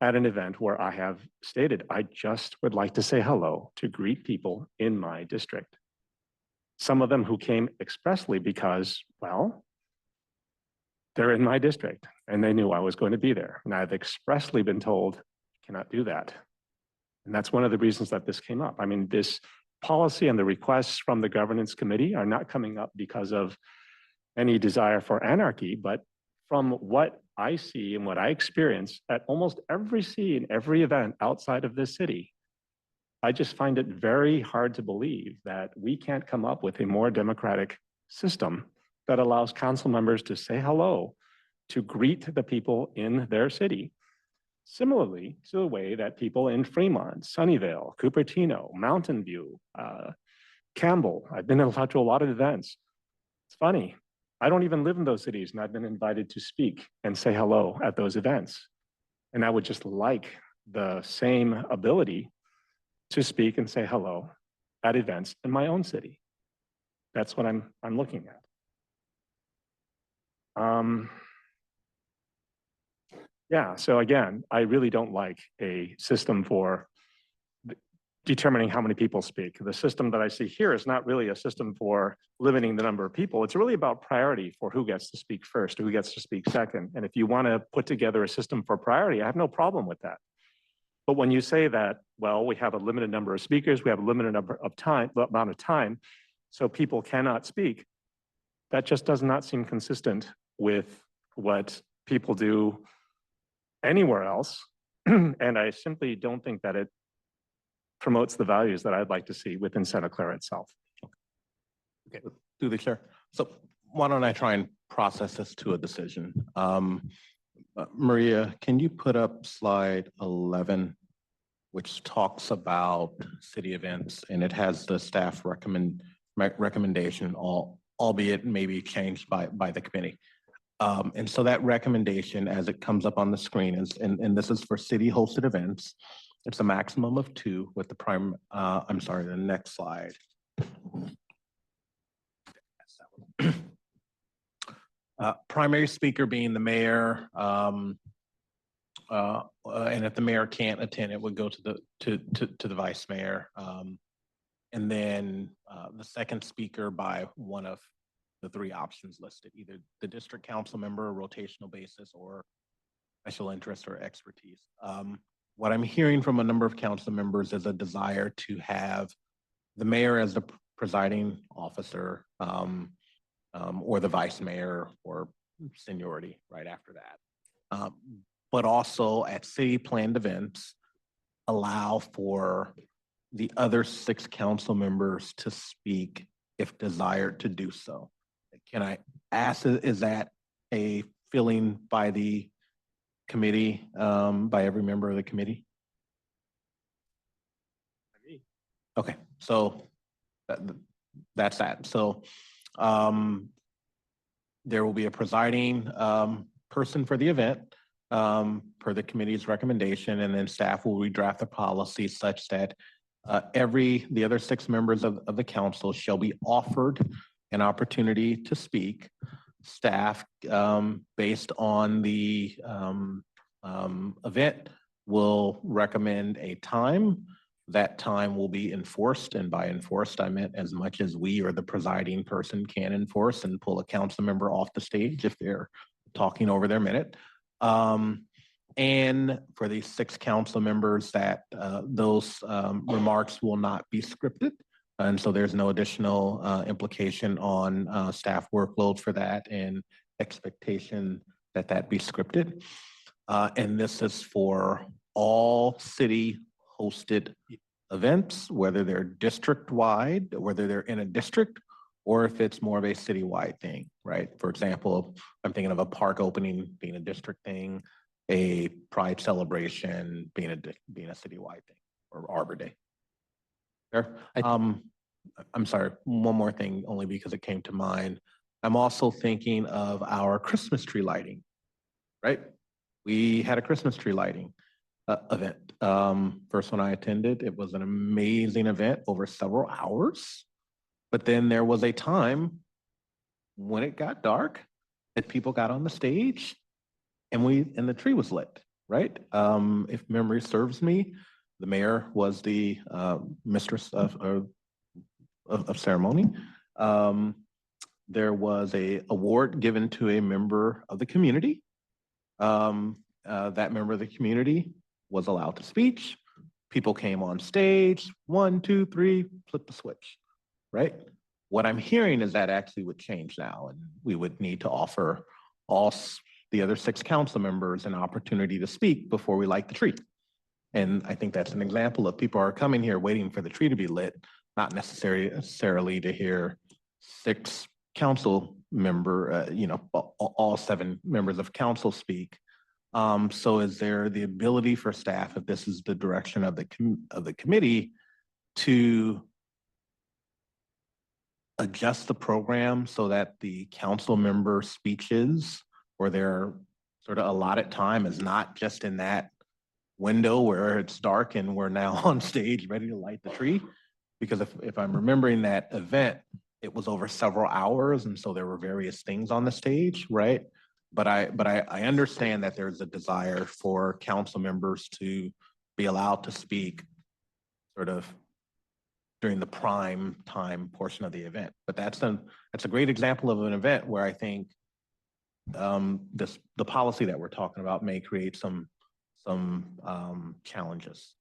at an event where I have stated, I just would like to say hello to greet people in my district. Some of them who came expressly because, well, they're in my district and they knew I was going to be there. And I've expressly been told, you cannot do that. And that's one of the reasons that this came up. I mean, this policy and the requests from the governance committee are not coming up because of any desire for anarchy, but from what I see and what I experience at almost every scene, every event outside of this city, I just find it very hard to believe that we can't come up with a more democratic system that allows council members to say hello, to greet the people in their city. Similarly to the way that people in Fremont, Sunnyvale, Cupertino, Mountain View, Campbell, I've been to a lot of events. It's funny, I don't even live in those cities and I've been invited to speak and say hello at those events. And I would just like the same ability to speak and say hello at events in my own city. That's what I'm looking at. Yeah, so again, I really don't like a system for determining how many people speak. The system that I see here is not really a system for limiting the number of people. It's really about priority for who gets to speak first, who gets to speak second. And if you want to put together a system for priority, I have no problem with that. But when you say that, well, we have a limited number of speakers, we have a limited amount of time, so people cannot speak, that just does not seem consistent with what people do anywhere else. And I simply don't think that it promotes the values that I'd like to see within Santa Clara itself. Okay, through the chair. So why don't I try and process this to a decision? Maria, can you put up slide 11, which talks about city events, and it has the staff recommendation, albeit maybe changed by the committee. And so that recommendation, as it comes up on the screen, is, and this is for city hosted events, it's a maximum of 2 with the the next slide. Primary speaker being the mayor, and if the mayor can't attend, it would go to the vice mayor. And then the second speaker by one of the 3 options listed, either the district council member, rotational basis, or special interest or expertise. What I'm hearing from a number of council members is a desire to have the mayor as the presiding officer, or the vice mayor or seniority right after that. But also at city planned events, allow for the other 6 council members to speak if desired to do so. Can I ask, is that a feeling by the committee, by every member of the committee? Okay, so that's that. So there will be a presiding person for the event per the committee's recommendation, and then staff will redraft the policy such that the other 6 members of the council shall be offered an opportunity to speak. Staff, based on the event, will recommend a time that time will be enforced. And by enforced, I meant as much as we or the presiding person can enforce and pull a council member off the stage if they're talking over their minute. And for these 6 council members that those remarks will not be scripted. And so there's no additional implication on staff workload for that and expectation that that be scripted. And this is for all city hosted events, whether they're district-wide, whether they're in a district, or if it's more of a citywide thing, right? For example, I'm thinking of a park opening being a district thing, a pride celebration being a citywide thing, or Arbor Day. Fair? I'm sorry, one more thing, only because it came to mind. I'm also thinking of our Christmas tree lighting, right? We had a Christmas tree lighting event. First one I attended, it was an amazing event over several hours. But then there was a time when it got dark that people got on the stage and the tree was lit, right? If memory serves me, the mayor was the mistress of ceremony. There was a award given to a member of the community. That member of the community was allowed to speak. People came on stage, 1, 2, 3, flip the switch, right? What I'm hearing is that actually would change now, and we would need to offer all the other 6 council members an opportunity to speak before we light the tree. And I think that's an example of people are coming here waiting for the tree to be lit, not necessarily to hear 6 council member, all 7 members of council speak. So is there the ability for staff, if this is the direction of the committee, to adjust the program so that the council member speeches or their sort of allotted time is not just in that window where it's dark and we're now on stage ready to light the tree? Because if I'm remembering that event, it was over several hours, and so there were various things on the stage, right? But I understand that there's a desire for council members to be allowed to speak sort of during the prime time portion of the event. But that's a great example of an event where I think the policy that we're talking about may create some challenges.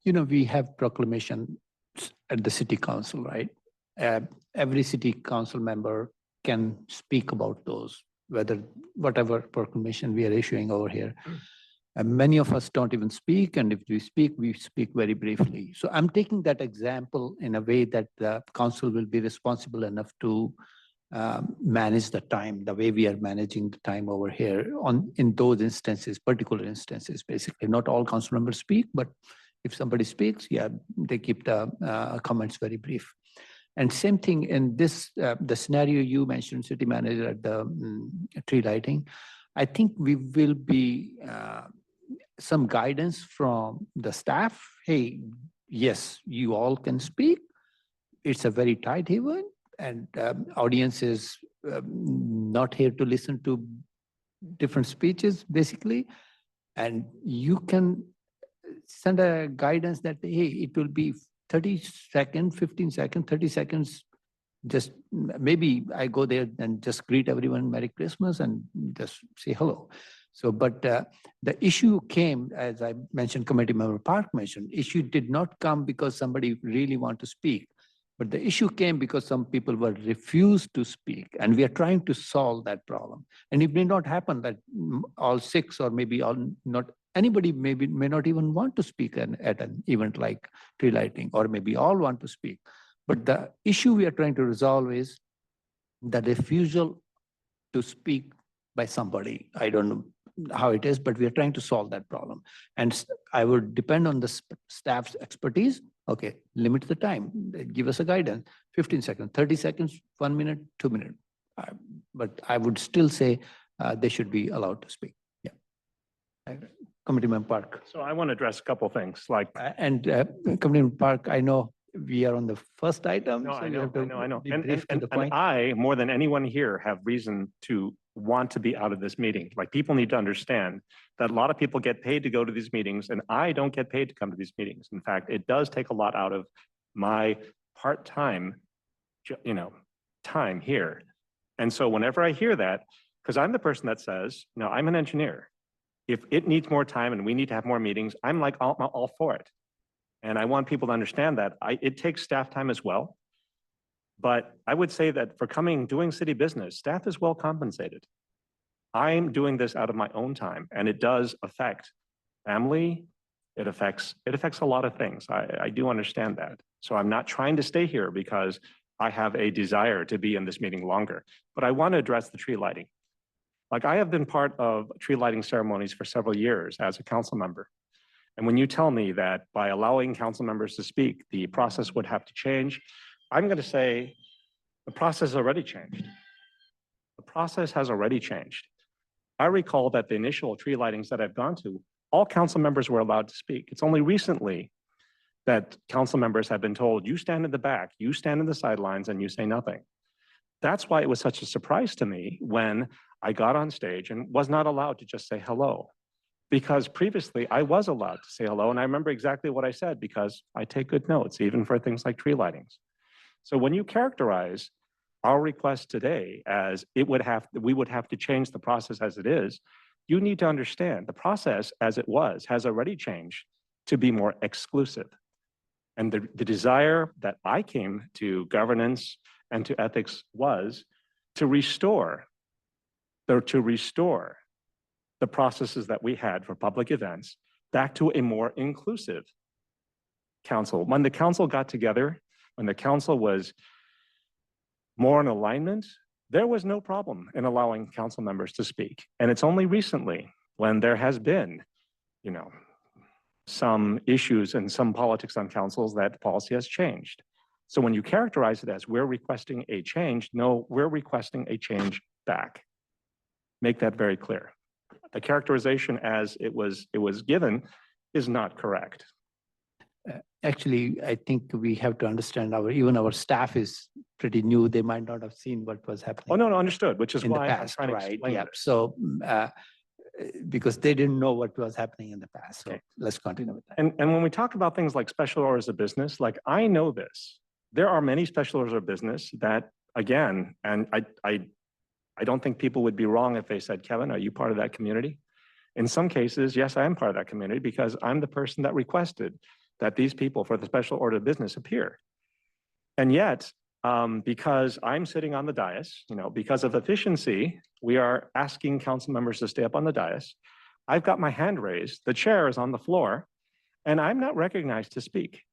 We have proclamation at the city council, right? Every city council member can speak about those, whatever proclamation we are issuing over here. And many of us don't even speak, and if we speak very briefly. So I'm taking that example in a way that the council will be responsible enough to manage the time, the way we are managing the time over here in those instances, particular instances, basically. Not all council members speak, but if somebody speaks, yeah, they keep the comments very brief. And same thing in this, the scenario you mentioned, city manager at the tree lighting. I think we will be some guidance from the staff. Hey, yes, you all can speak. It's a very tight event, and audience is not here to listen to different speeches, basically. And you can send a guidance that, hey, it will be 30 seconds, 15 seconds, 30 seconds. Just maybe I go there and just greet everyone Merry Christmas and just say hello. So, but the issue came, as I mentioned, Committee Member Park mentioned, issue did not come because somebody really want to speak, but the issue came because some people were refused to speak, and we are trying to solve that problem. And it may not happen that all 6 or maybe all not, anybody may not even want to speak at an event like tree lighting, or maybe all want to speak. But the issue we are trying to resolve is the refusal to speak by somebody. I don't know how it is, but we are trying to solve that problem. And I would depend on the staff's expertise. Okay, limit the time, give us a guidance, 15 seconds, 30 seconds, 1 minute, 2 minutes. But I would still say they should be allowed to speak. Yeah. Committee Member Park. So I want to address a couple things like, And Committee Member Park, I know we are on the first item. No, so I you know, have I to know, I know. be And, brief to the and point. I, more than anyone here, have reason to want to be out of this meeting. Like, people need to understand that a lot of people get paid to go to these meetings, and I don't get paid to come to these meetings. In fact, it does take a lot out of my part-time, time here. And so whenever I hear that, because I'm the person that says, no, I'm an engineer. If it needs more time and we need to have more meetings, I'm like all for it. And I want people to understand that it takes staff time as well. But I would say that for doing city business, staff is well compensated. I'm doing this out of my own time, and it does affect family. It affects a lot of things. I do understand that. So I'm not trying to stay here because I have a desire to be in this meeting longer, but I want to address the tree lighting. Like, I have been part of tree lighting ceremonies for several years as a council member. And when you tell me that by allowing council members to speak, the process would have to change, I'm going to say the process has already changed. The process has already changed. I recall that the initial tree lightings that I've gone to, all council members were allowed to speak. It's only recently that council members have been told, you stand in the back, you stand in the sidelines, and you say nothing. That's why it was such a surprise to me when I got on stage and was not allowed to just say hello. Because previously I was allowed to say hello, and I remember exactly what I said because I take good notes, even for things like tree lightings. So when you characterize our request today as we would have to change the process as it is, you need to understand the process as it was has already changed to be more exclusive. And the desire that I came to governance and to ethics was to restore the processes that we had for public events back to a more inclusive council. When the council got together, when the council was more in alignment, there was no problem in allowing council members to speak. And it's only recently when there has been, some issues and some politics on councils that policy has changed. So when you characterize it as we're requesting a change, no, we're requesting a change back. Make that very clear. The characterization as it was given is not correct. Actually, I think we have to understand even our staff is pretty new. They might not have seen what was happening. Oh, no, understood, which is in the why I'm past, trying to right? explain Yeah. this. So, because they didn't know what was happening in the past. So Okay. let's continue with that. And when we talk about things like special orders of business, like, I know this, there are many special orders of business that, again, and I don't think people would be wrong if they said, Kevin, are you part of that community? In some cases, yes, I am part of that community because I'm the person that requested that these people for the special order of business appear. And yet, because I'm sitting on the dais, because of efficiency, we are asking council members to stay up on the dais. I've got my hand raised, the chair is on the floor, and I'm not recognized to speak.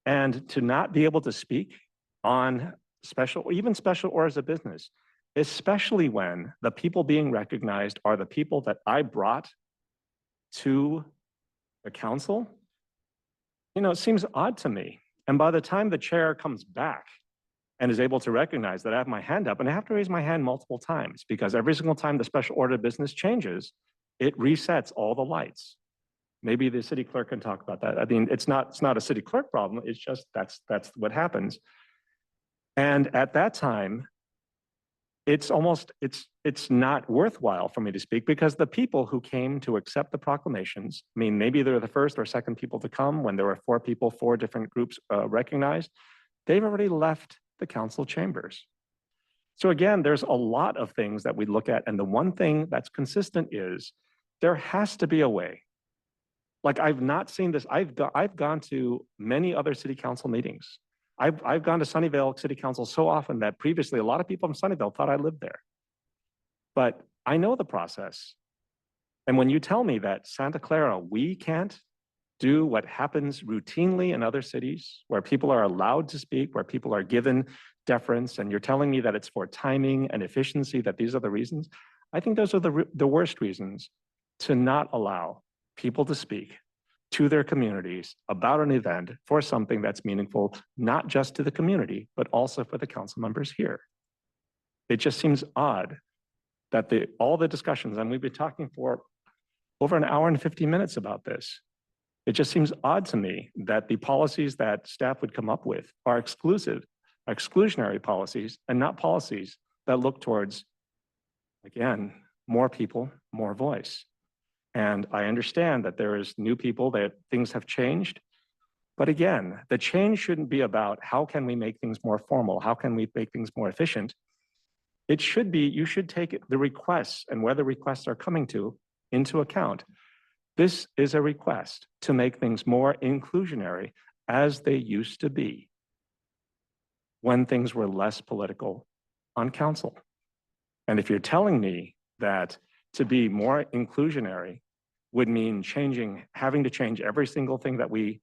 And to not be able to speak on special orders of business, especially when the people being recognized are the people that I brought to the council, it seems odd to me. And by the time the chair comes back and is able to recognize that I have my hand up, and I have to raise my hand multiple times because every single time the special order of business changes, it resets all the lights. Maybe the city clerk can talk about that. I mean, it's not a city clerk problem. It's just that's what happens. And at that time, it's not worthwhile for me to speak because the people who came to accept the proclamations, I mean, maybe they're the first or second people to come when there were 4 different groups recognized, they've already left the council chambers. So again, there's a lot of things that we look at. And the one thing that's consistent is there has to be a way. Like, I've not seen this. I've gone to many other city council meetings. I've gone to Sunnyvale City Council so often that previously a lot of people from Sunnyvale thought I lived there. But I know the process. And when you tell me that Santa Clara, we can't do what happens routinely in other cities where people are allowed to speak, where people are given deference, and you're telling me that it's for timing and efficiency, that these are the reasons, I think those are the worst reasons to not allow people to speak to their communities about an event for something that's meaningful, not just to the community, but also for the council members here. It just seems odd that all the discussions, and we've been talking for over an hour and 50 minutes about this, It just seems odd to me that the policies that staff would come up with are exclusionary policies, and not policies that look towards, again, more people, more voice. And I understand that there is new people, that things have changed. But again, the change shouldn't be about how can we make things more formal? How can we make things more efficient? It should be, you should take the requests and where the requests are coming to into account. This is a request to make things more inclusionary as they used to be when things were less political on council. And if you're telling me that to be more inclusionary would mean having to change every single thing that we,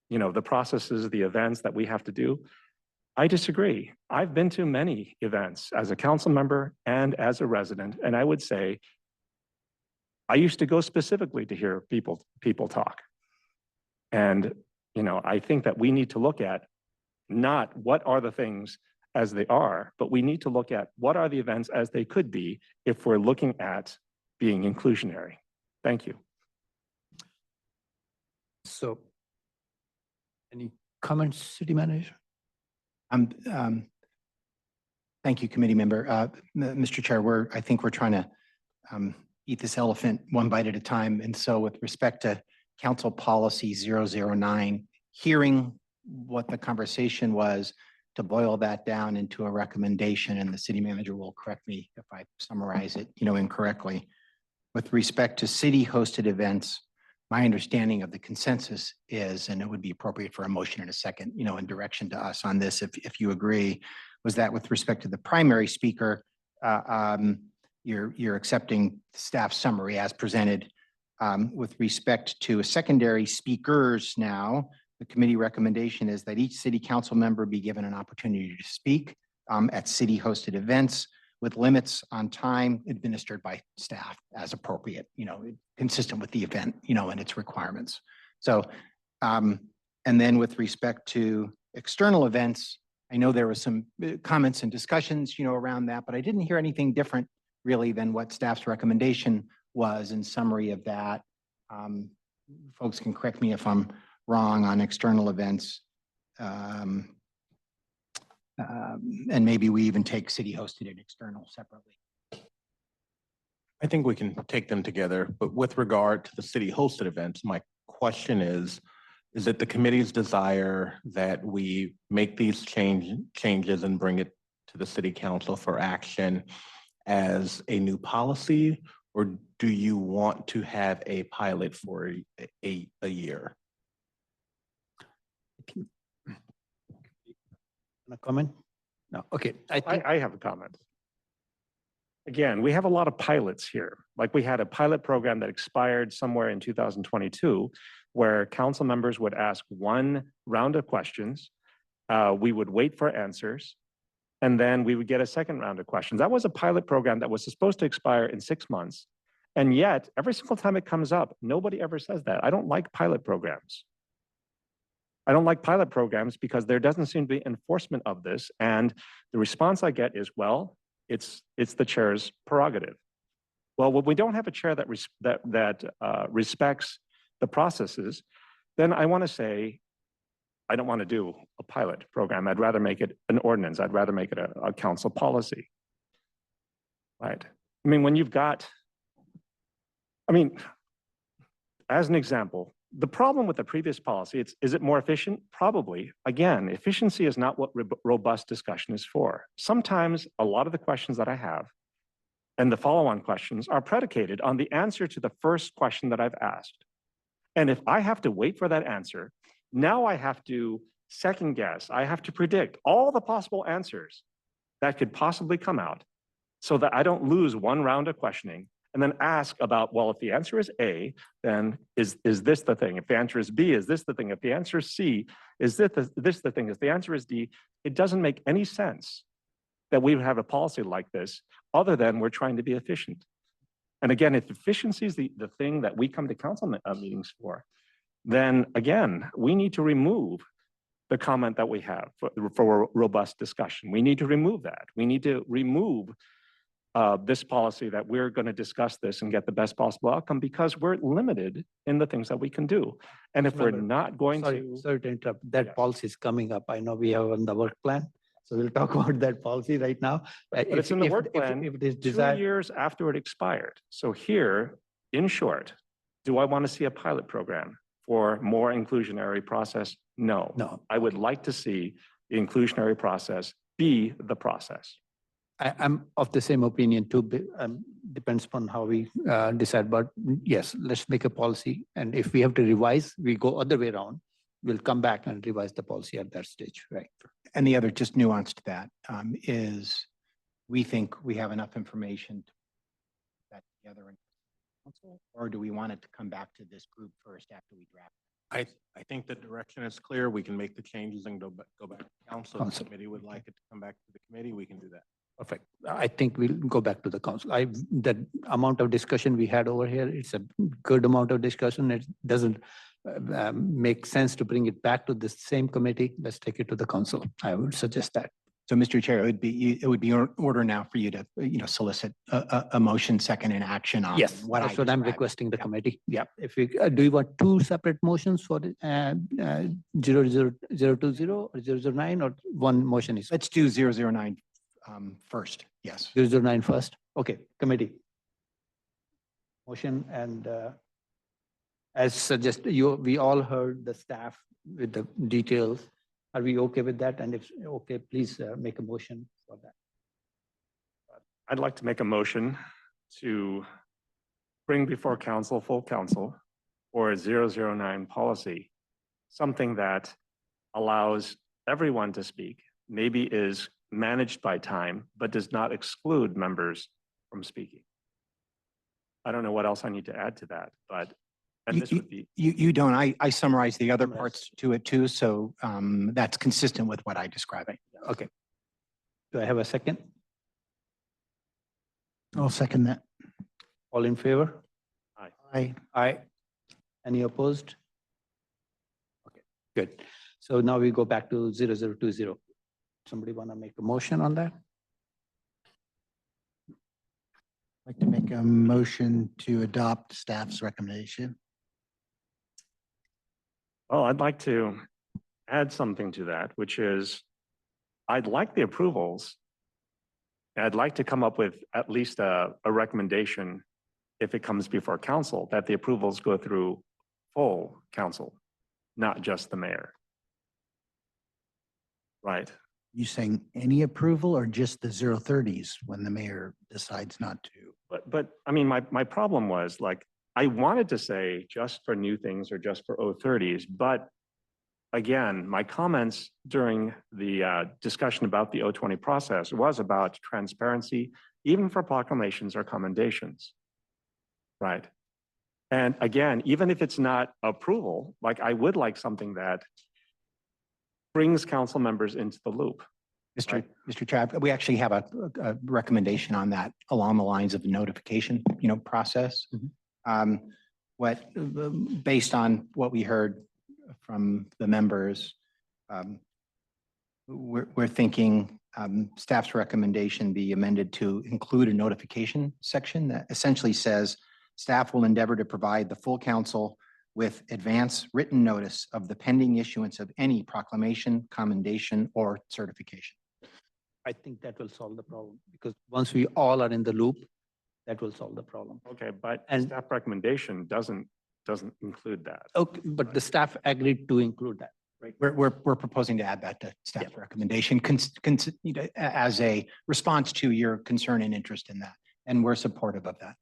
the processes, the events that we have to do, I disagree. I've been to many events as a council member and as a resident, and I would say I used to go specifically to hear people talk. And, I think that we need to look at not what are the things as they are, but we need to look at what are the events as they could be if we're looking at being inclusionary. Thank you. So any comments, City Manager? Thank you, committee member. Mr. Chair, I think we're trying to eat this elephant one bite at a time. And so with respect to Council Policy 009, hearing what the conversation was, to boil that down into a recommendation, and the city manager will correct me if I summarize it, incorrectly. With respect to city-hosted events, my understanding of the consensus is, and it would be appropriate for a motion in a second, in direction to us on this, if you agree, was that with respect to the primary speaker, you're accepting staff summary as presented. With respect to secondary speakers now, the committee recommendation is that each city council member be given an opportunity to speak at city-hosted events with limits on time administered by staff as appropriate, consistent with the event, and its requirements. So, and then with respect to external events, I know there was some comments and discussions, around that, but I didn't hear anything different really than what staff's recommendation was in summary of that. Folks can correct me if I'm wrong on external events. And maybe we even take city hosted and external separately. I think we can take them together, but with regard to the city hosted events, my question is it the committee's desire that we make these changes and bring it to the city council for action as a new policy, or do you want to have a pilot for a year? A comment? No, okay. I have a comment. Again, we have a lot of pilots here. Like we had a pilot program that expired somewhere in 2022, where council members would ask one round of questions. We would wait for answers, and then we would get a second round of questions. That was a pilot program that was supposed to expire in 6 months. And yet, every single time it comes up, nobody ever says that. I don't like pilot programs. I don't like pilot programs because there doesn't seem to be enforcement of this. And the response I get is, well, it's the chair's prerogative. Well, when we don't have a chair that respects the processes, then I want to say, I don't want to do a pilot program. I'd rather make it an ordinance. I'd rather make it a council policy. Right? I mean, when you've got, as an example, the problem with the previous policy, is it more efficient? Probably. Again, efficiency is not what robust discussion is for. Sometimes a lot of the questions that I have and the follow-on questions are predicated on the answer to the first question that I've asked. And if I have to wait for that answer, now I have to second guess. I have to predict all the possible answers that could possibly come out so that I don't lose one round of questioning and then ask about, well, if the answer is A, then is this the thing? If the answer is B, is this the thing? If the answer is C, is this the thing? If the answer is D, it doesn't make any sense that we would have a policy like this other than we're trying to be efficient. And again, if efficiency is the thing that we come to council meetings for, then again, we need to remove the comment that we have for robust discussion. We need to remove that. We need to remove this policy that we're going to discuss this and get the best possible outcome because we're limited in the things that we can do. And if we're Remember, not going Sorry, to, sorry to interrupt. That Yes. policy is coming up. I know we have on the work plan. So we'll talk about that policy right now. but it's in the work plan If it is 2 desired, years after it expired. So here, in short, do I want to see a pilot program for more inclusionary process? No. no, I would like to see the inclusionary process be the process. I'm of the same opinion too. Depends upon how we decide, but yes, let's make a policy. And if we have to revise, we go other way around. We'll come back and revise the policy at that stage, right? And the other just nuance to that is we think we have enough information to put that together in council, or do we want it to come back to this group first after we draft? I think the direction is clear. We can make the changes and go back to council. If the Council. committee would like it to come back to the committee, we can do that. Perfect. I think we'll go back to the council. That amount of discussion we had over here, it's a good amount of discussion. It doesn't make sense to bring it back to the same committee. Let's take it to the council. I would suggest that. So, Mr. Chair, it would be in order now for you to, solicit a motion second in action on Yes, what I that's what I'm described. requesting the Yeah. committee. Yeah. If we, do you want two separate motions for the 00020 or 009 or one motion is Let's do 009 first. Yes. 009 first? Okay, committee. Motion and as suggested, we all heard the staff with the details. Are we okay with that? And if okay, please make a motion for that. I'd like to make a motion to bring before council, full council, or a 009 policy, something that allows everyone to speak, maybe is managed by time, but does not exclude members from speaking. I don't know what else I need to add to that, but, and this would be, You don't. I summarized the other Yes. parts to it too. So that's consistent with what I described. Okay. Do I have a second? I'll second that. All in favor? Aye. Aye. Any opposed? Okay, good. So now we go back to 0020. Somebody want to make a motion on that? I'd like to make a motion to adopt staff's recommendation. well, I'd like to add something to that, which is I'd like the approvals. I'd like to come up with at least a recommendation if it comes before council, that the approvals go through full council, not just the mayor. Right. You saying any approval or just the 030s when the mayor decides not to? But I mean, my problem was like, I wanted to say just for new things or just for 030s, but again, my comments during the discussion about the 020 process was about transparency, even for proclamations or commendations. Right. And again, even if it's not approval, like I would like something that brings council members into the loop. Mr. Chair, we actually have a recommendation on that along the lines of the notification, process. Based on what we heard from the members, we're thinking staff's recommendation be amended to include a notification section that essentially says staff will endeavor to provide the full council with advance written notice of the pending issuance of any proclamation, commendation, or certification. I think that will solve the problem because once we all are in the loop, that will solve the problem. Okay, but And- staff recommendation doesn't include that. Okay, but the staff agreed to include that. We're proposing to add that to staff's recommendation as a response to your concern and interest in that. And we're supportive of that.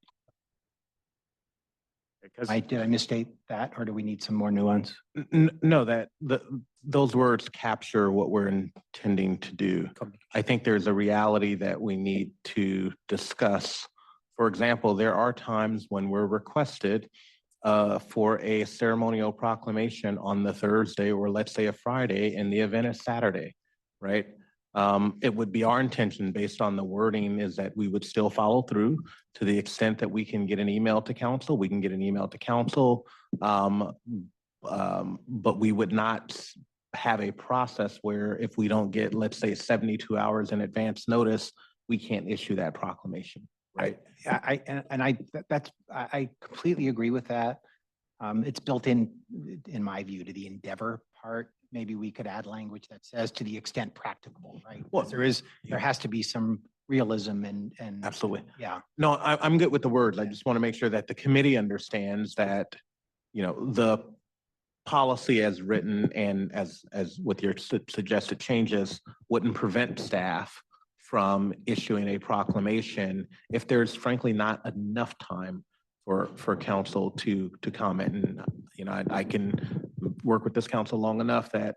Because Did I misstate that or do we need some more nuance? No, those words capture what we're intending to do. I think there's a reality that we need to discuss. For example, there are times when we're requested for a ceremonial proclamation on the Thursday or let's say a Friday and the event is Saturday, right? It would be our intention based on the wording is that we would still follow through to the extent that we can get an email to council, we can get an email to council. But we would not have a process where if we don't get, let's say 72 hours in advance notice, we can't issue that proclamation, right? I completely agree with that. It's built in my view, to the endeavor part. Maybe we could add language that says to the extent practicable, right? Well, Because there has to be some realism and. Absolutely. Yeah. No, I'm good with the words. I just want to make sure that the committee understands that, the policy as written and as with your suggested changes wouldn't prevent staff from issuing a proclamation if there's frankly not enough time for council to comment. And, I can work with this council long enough that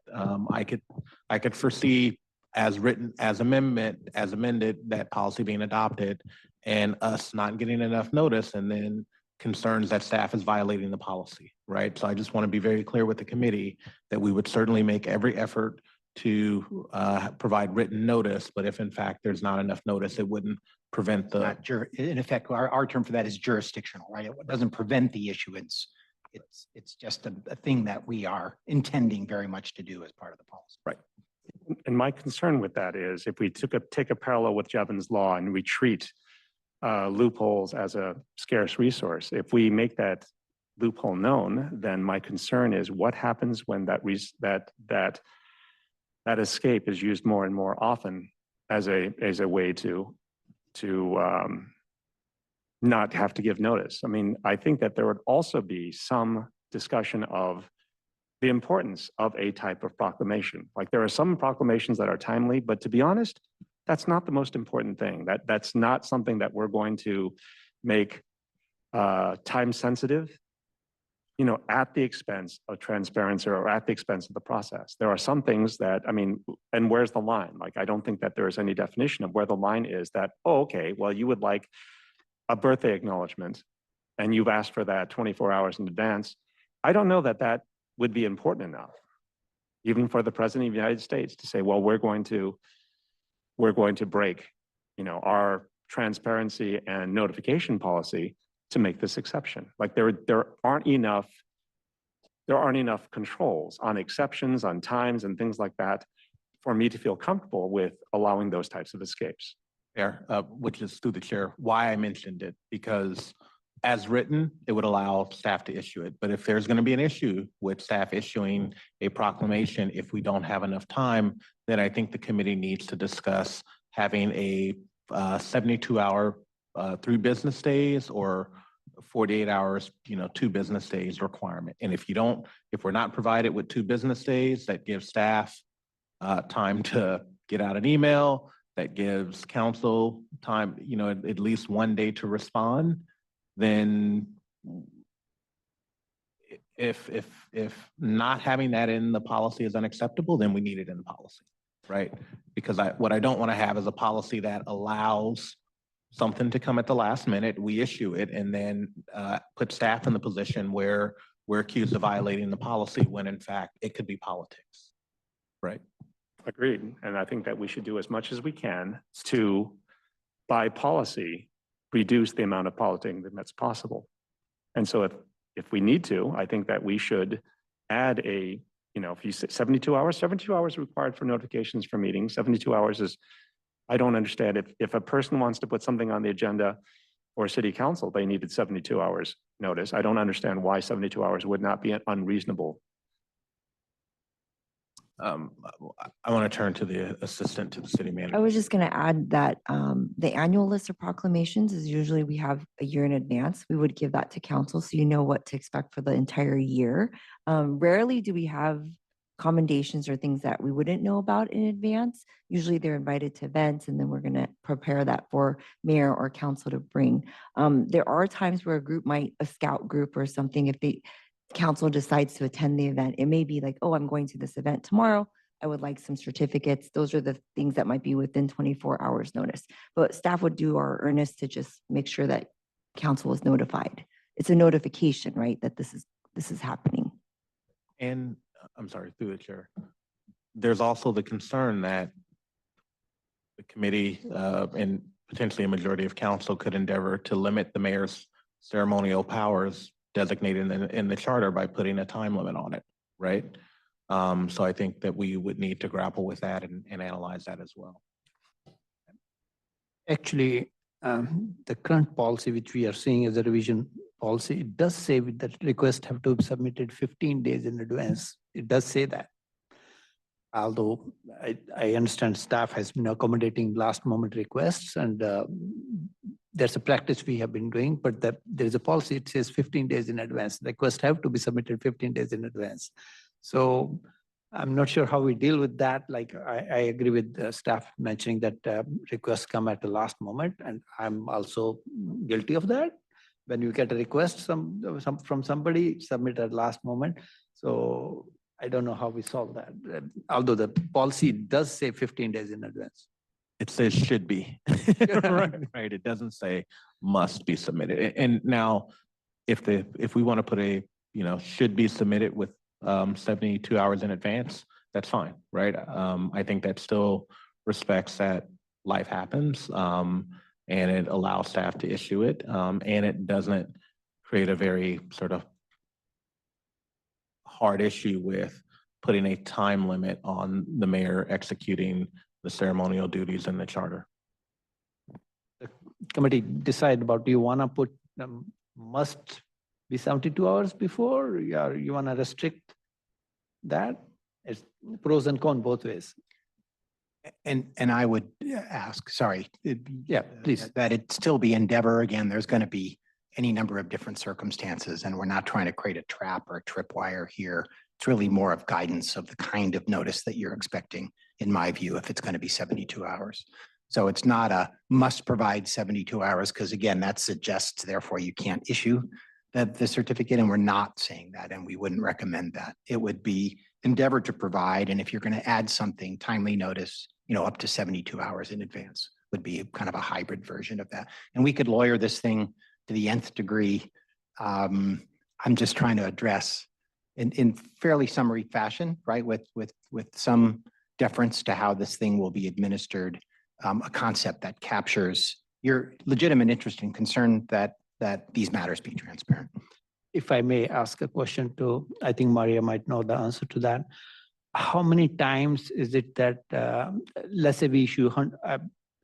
I could foresee as written, as amended, that policy being adopted and us not getting enough notice and then concerns that staff is violating the policy, right? So I just want to be very clear with the committee that we would certainly make every effort to provide written notice, but if in fact there's not enough notice, it wouldn't prevent the. Not in effect, our term for that is jurisdictional, right? It doesn't prevent the issuance. It's just a thing that we are intending very much to do as part of the policy. Right. And my concern with that is if we take a parallel with Jevons law and we treat loopholes as a scarce resource, if we make that loophole known, then my concern is what happens when that escape is used more and more often as a way to not have to give notice. I mean, I think that there would also be some discussion of the importance of a type of proclamation. Like there are some proclamations that are timely, but to be honest, that's not the most important thing. That's not something that we're going to make time sensitive, at the expense of transparency or at the expense of the process. There are some things that, and where's the line? Like, I don't think that there is any definition of where the line is that, oh, okay, well, you would like a birthday acknowledgement and you've asked for that 24 hours in advance. I don't know that that would be important enough, even for the President of the United States to say, well, we're going to break, our transparency and notification policy to make this exception. Like there aren't enough controls on exceptions, on times and things like that for me to feel comfortable with allowing those types of escapes. There, which is through the chair, why I mentioned it, because as written, it would allow staff to issue it. But if there's going to be an issue with staff issuing a proclamation, if we don't have enough time, then I think the committee needs to discuss having a 72-hour 3 business days or 48 hours, 2 business days requirement. And if we're not provided with 2 business days, that gives staff time to get out an email, that gives council time, at least 1 day to respond, then if not having that in the policy is unacceptable, then we need it in the policy, right? Because what I don't want to have is a policy that allows something to come at the last minute, we issue it, and then put staff in the position where we're accused of violating the policy when in fact it could be politics, right? Agreed. And I think that we should do as much as we can to, by policy, reduce the amount of politicking that's possible. And so if we need to, I think that we should add if you say 72 hours, 72 hours required for notifications for meetings, 72 hours is, I don't understand if a person wants to put something on the agenda or city council, they needed 72 hours notice. I don't understand why 72 hours would not be unreasonable. I want to turn to the assistant to the city manager. I was just going to add that the annual list of proclamations is usually we have a year in advance. We would give that to council so you know what to expect for the entire year. Rarely do we have commendations or things that we wouldn't know about in advance. Usually they're invited to events and then we're going to prepare that for mayor or council to bring. There are times where a scout group or something, if the council decides to attend the event, it may be like, oh, I'm going to this event tomorrow. I would like some certificates. Those are the things that might be within 24 hours notice. But staff would do our earnest to just make sure that council is notified. It's a notification, right? That this is happening. And I'm sorry, through the chair. There's also the concern that the committee and potentially a majority of council could endeavor to limit the mayor's ceremonial powers designated in the charter by putting a time limit on it, right? So I think that we would need to grapple with that and analyze that as well. Actually, the current policy which we are seeing as a revision policy, it does say that requests have to be submitted 15 days in advance. It does say that. Although I understand staff has been accommodating last moment requests and there's a practice we have been doing, but there's a policy, it says 15 days in advance. Requests have to be submitted 15 days in advance. So I'm not sure how we deal with that. Like I agree with the staff mentioning that requests come at the last moment, and I'm also guilty of that. When you get a request from somebody, submit at last moment. So I don't know how we solve that. Although the policy does say 15 days in advance. It says should be. Right, it doesn't say must be submitted. And now, if we want to put a, should be submitted with 72 hours in advance, that's fine, right? I think that still respects that life happens, and it allows staff to issue it, and it doesn't create a very sort of hard issue with putting a time limit on the mayor executing the ceremonial duties in the charter. The committee decide about, do you want to put must be 72 hours before, or you want to restrict that? It's pros and cons both ways. And I would ask, sorry. Yeah, please. That it still be endeavor. Again, there's going to be any number of different circumstances, and we're not trying to create a trap or a tripwire here. It's really more of guidance of the kind of notice that you're expecting, in my view, if it's going to be 72 hours. So it's not a must provide 72 hours, because again, that suggests therefore you can't issue the certificate, and we're not saying that, and we wouldn't recommend that. It would be endeavor to provide, and if you're going to add something, timely notice, up to 72 hours in advance would be kind of a hybrid version of that. And we could lawyer this thing to the nth degree. I'm just trying to address in fairly summary fashion, right? With some deference to how this thing will be administered, a concept that captures your legitimate interest and concern that these matters be transparent. If I may ask a question to, I think Maria might know the answer to that. How many times is it that, let's say we issue,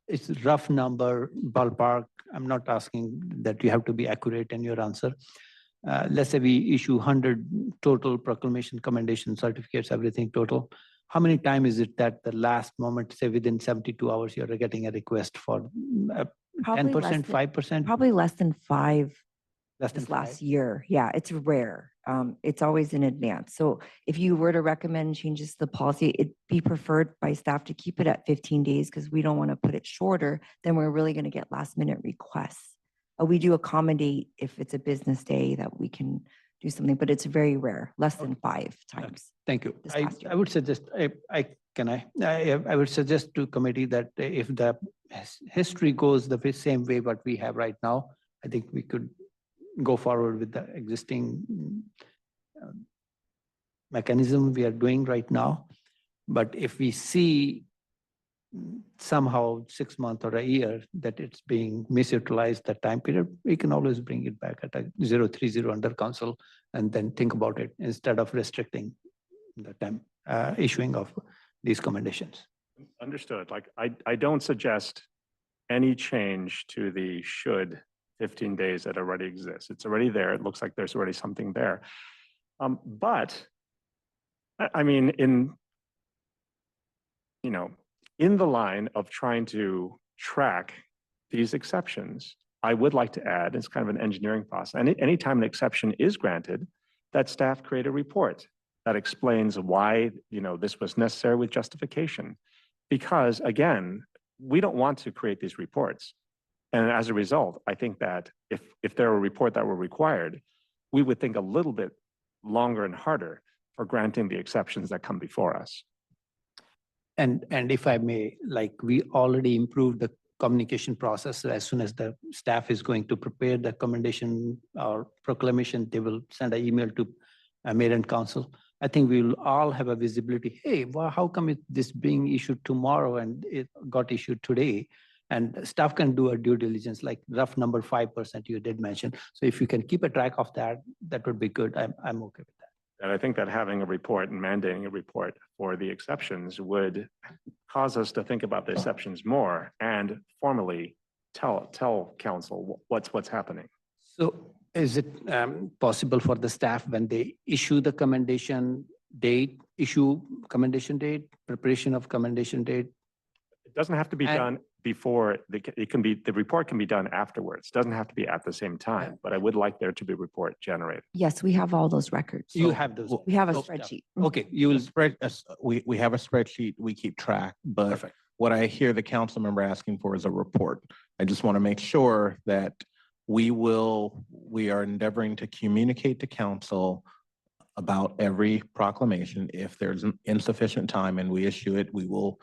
it's a rough number, ballpark. I'm not asking that you have to be accurate in your answer. Let's say we issue 100 total proclamation, commendation certificates, everything total. How many times is it that the last moment, say within 72 hours, you're getting a request for 10%, 5%? Probably less than 5 Less than this last 5? year. Yeah, it's rare. It's always in advance. So if you were to recommend changes to the policy, it'd be preferred by staff to keep it at 15 days because we don't want to put it shorter. Then we're really going to get last minute requests. We do accommodate if it's a business day that we can do something, but it's very rare, less than 5 times. Thank you. This past year. I would suggest, I would suggest to committee that if the history goes the same way what we have right now, I think we could go forward with the existing mechanism we are doing right now. But if we see somehow 6 months or a year that it's being misutilized, that time period, we can always bring it back at a 030 under council and then think about it instead of restricting the time issuing of these commendations. Understood. Like, I don't suggest any change to the should 15 days that already exists. It's already there. It looks like there's already something there. But I mean, in the line of trying to track these exceptions, I would like to add, it's kind of an engineering process. Anytime an exception is granted, that staff create a report that explains why, this was necessary with justification. Because again, we don't want to create these reports. And as a result, I think that if there were a report that were required, we would think a little bit longer and harder for granting the exceptions that come before us. And if I may, like we already improved the communication process. As soon as the staff is going to prepare the commendation or proclamation, they will send an email to mayor and council. I think we will all have a visibility. Hey, well, how come this being issued tomorrow and it got issued today? And staff can do a due diligence, like rough number 5% you did mention. So if you can keep a track of that, that would be good. I'm okay with that. And I think that having a report and mandating a report for the exceptions would cause us to think about the exceptions more and formally tell council what's happening. So is it possible for the staff when they issue the commendation date, preparation of commendation date? It doesn't have to be And- done before, the report can be done afterwards. Doesn't have to be at the same time, but I would like there to be a report generated. Yes, we have all those records. You have those. We have a those stuff. spreadsheet. Okay, you will, We have a spreadsheet, we keep track, but perfect. what I hear the council member asking for is a report. I just want to make sure that we are endeavoring to communicate to council about every proclamation. If there's insufficient time and we issue it, we will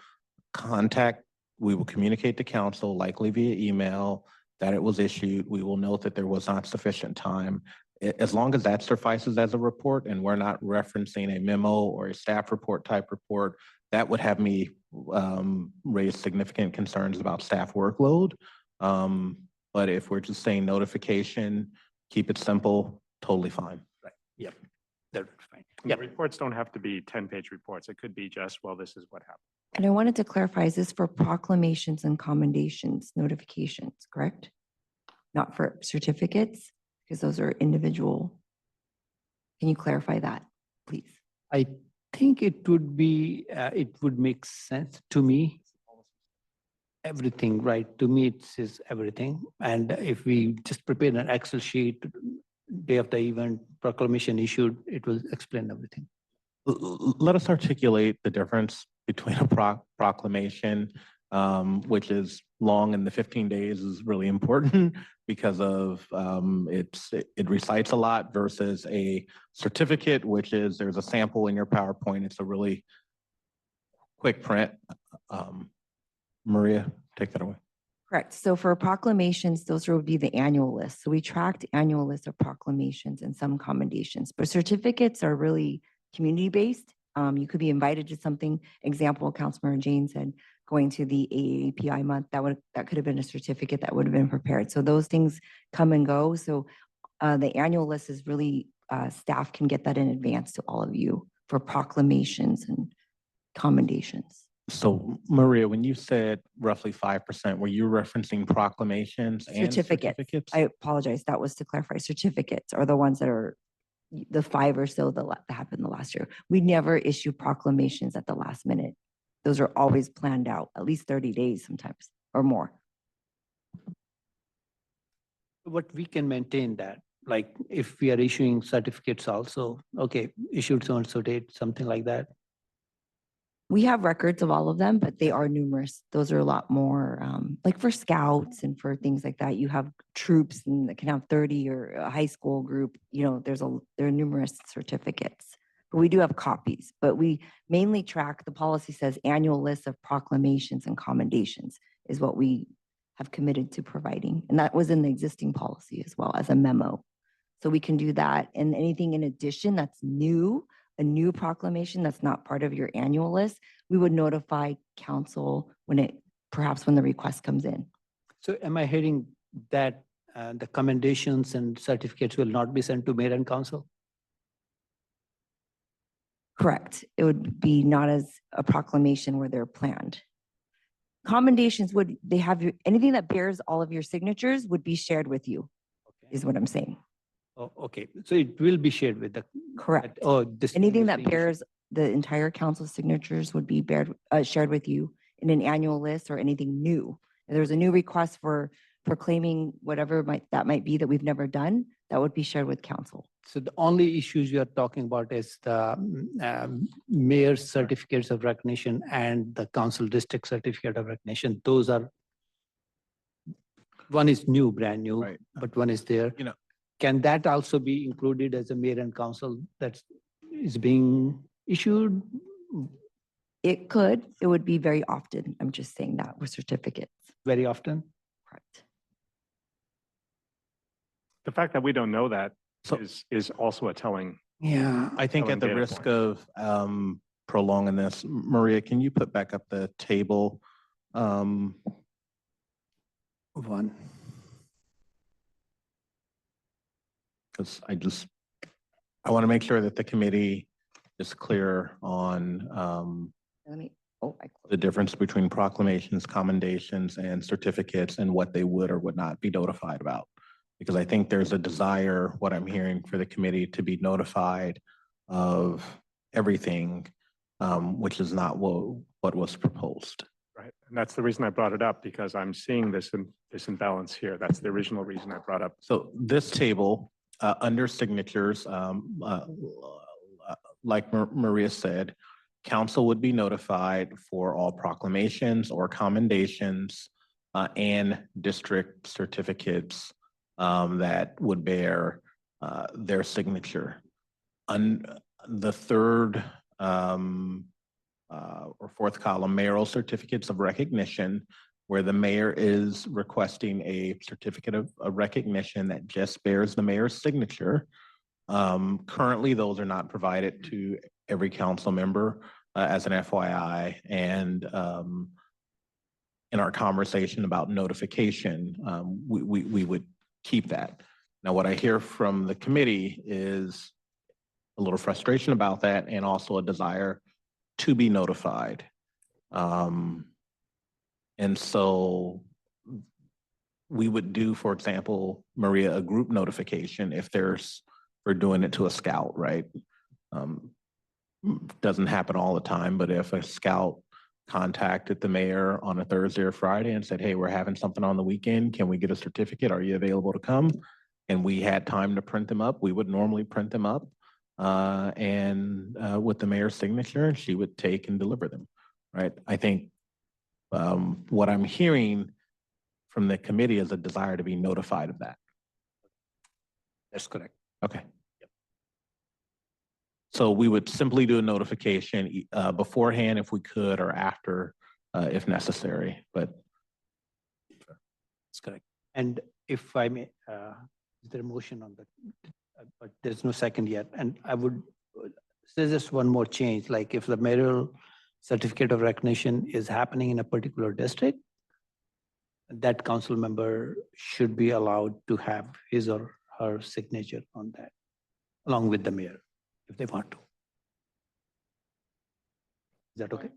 communicate to council, likely via email, that it was issued. We will note that there was not sufficient time. As long as that suffices as a report and we're not referencing a memo or a staff report type report, that would have me raise significant concerns about staff workload. But if we're just saying notification, keep it simple, totally fine. That's fine. And Yep. the reports don't have to be 10-page reports. It could be just, well, this is what happened. And I wanted to clarify, is this for proclamations and commendations notifications, correct? Not for certificates, because those are individual. Can you clarify that, please? I think it would make sense to me. Everything, right? To me, it says everything. And if we just prepare an Excel sheet, day of the event, proclamation issued, it will explain everything. Let us articulate the difference between a proclamation, which is long, and the 15 days is really important because of it recites a lot, versus a certificate, which is there's a sample in your PowerPoint. It's a really quick print. Maria, take that away. Correct. So for proclamations, those would be the annual list. So we tracked annual lists of proclamations and some commendations, but certificates are really community-based. You could be invited to something. Example, Councilmember Jane said, going to the AAPI month, that could have been a certificate that would have been prepared. So those things come and go. So the annual list is really, staff can get that in advance to all of you for proclamations and commendations. So Maria, when you said roughly 5%, were you referencing proclamations and certificates? I apologize. That was to clarify. Certificates are the ones that are the 5 or so that happened the last year. We never issue proclamations at the last minute. Those are always planned out, at least 30 days sometimes or more. But we can maintain that, like if we are issuing certificates also, okay, issued so-and-so date, something like that. We have records of all of them, but they are numerous. Those are a lot more, like for scouts and for things like that. You have troops and that can have 30, or a high school group, there are numerous certificates. But we do have copies, but we mainly track, the policy says annual list of proclamations and commendations is what we have committed to providing. And that was in the existing policy as well as a memo. So we can do that. And anything in addition that's new, a new proclamation that's not part of your annual list, we would notify council perhaps when the request comes in. So am I hearing that the commendations and certificates will not be sent to mayor and council? Correct. It would be not as a proclamation where they're planned. Commendations anything that bears all of your signatures would be shared with you, Okay. is what I'm saying. Oh, okay, so it will be shared with the. Correct. Oh, this. Anything is that being issued. bears the entire council's signatures would be shared with you in an annual list, or anything new. If there's a new request for proclaiming whatever that might be that we've never done, that would be shared with council. So the only issues you are talking about is the mayor's certificates of recognition and the council district certificate of recognition. Those are, one is new, brand new, Right. but one is there. You know- Can that also be included as a mayor and council that is being issued? It would be very often. I'm just saying that with certificates. Very often? Correct. The fact that we don't know that So- is also a telling. Yeah. I think at the Data risk point. of prolonging this, Maria, can you put back up the table? One. Because I want to make sure that the committee is clear on Let me, oh, I the closed. difference between proclamations, commendations, and certificates and what they would or would not be notified about. Because I think there's a desire, what I'm hearing, for the committee to be notified of everything, which is not what was proposed. Right. And that's the reason I brought it up, because I'm seeing this imbalance here. That's the original reason I brought up. So this table, under signatures, like Maria said, council would be notified for all proclamations or commendations and district certificates that would bear their signature. The third or fourth column, mayoral certificates of recognition, where the mayor is requesting a certificate of recognition that just bears the mayor's signature. Currently, those are not provided to every council member as an FYI. And in our conversation about notification, we would keep that. Now, what I hear from the committee is a little frustration about that and also a desire to be notified. And so we would do, for example, Maria, a group notification if we're doing it to a scout, right? Doesn't happen all the time, but if a scout contacted the mayor on a Thursday or Friday and said, hey, we're having something on the weekend, can we get a certificate? Are you available to come? And we had time to print them up, we would normally print them up and with the mayor's signature, she would take and deliver them, right? I think what I'm hearing from the committee is a desire to be notified of that. That's correct. Okay. So we would simply do a notification beforehand if we could, or after if necessary, but. That's correct. And if I may, is there a motion on that? But there's no second yet. And I would say just one more change, like if the mayoral certificate of recognition is happening in a particular district, that council member should be allowed to have his or her signature on that, along with the mayor, if they want to. Is that okay?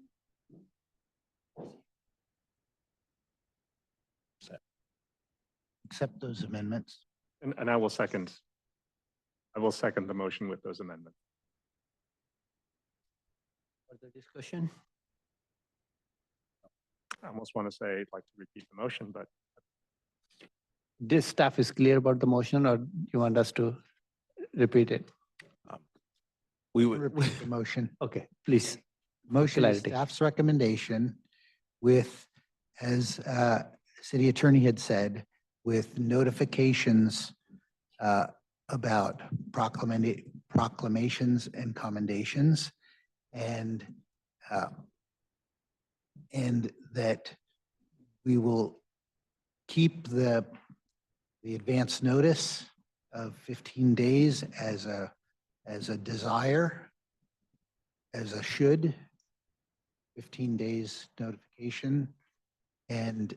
Accept those amendments. And I will second the motion with those amendments. Further discussion? I almost want to say I'd like to repeat the motion, but This staff is clear about the motion, or you want us to repeat it? We would, Repeat the motion. Okay, please. Motion is Clarity. staff's recommendation with, as city attorney had said, with notifications about proclamations and commendations, and that we will keep the advance notice of 15 days as a desire, as a should, 15 days notification. And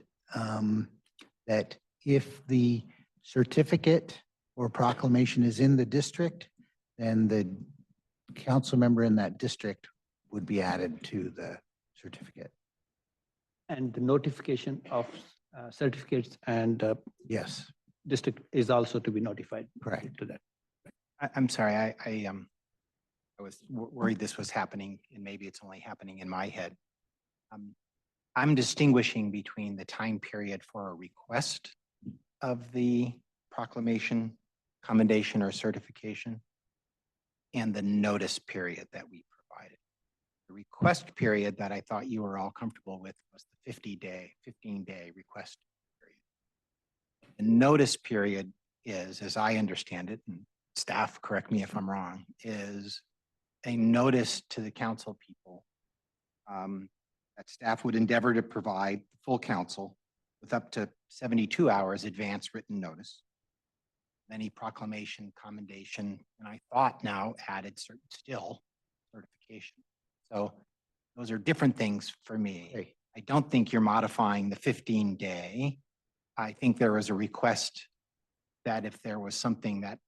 that if the certificate or proclamation is in the district, then the council member in that district would be added to the certificate. And the notification of certificates and Yes, district is also to be notified. Correct. To that. I'm sorry, I was worried this was happening, and maybe it's only happening in my head. I'm distinguishing between the time period for a request of the proclamation, commendation, or certification, and the notice period that we provided. The request period that I thought you were all comfortable with was the 15-day request period. The notice period is, as I understand it, and staff, correct me if I'm wrong, is a notice to the council people that staff would endeavor to provide the full council with up to 72 hours advance written notice. Any proclamation, commendation, and I thought now added still certification. So those are different things for me. Okay. I don't think you're modifying the 15-day. I think there was a request that if there was something that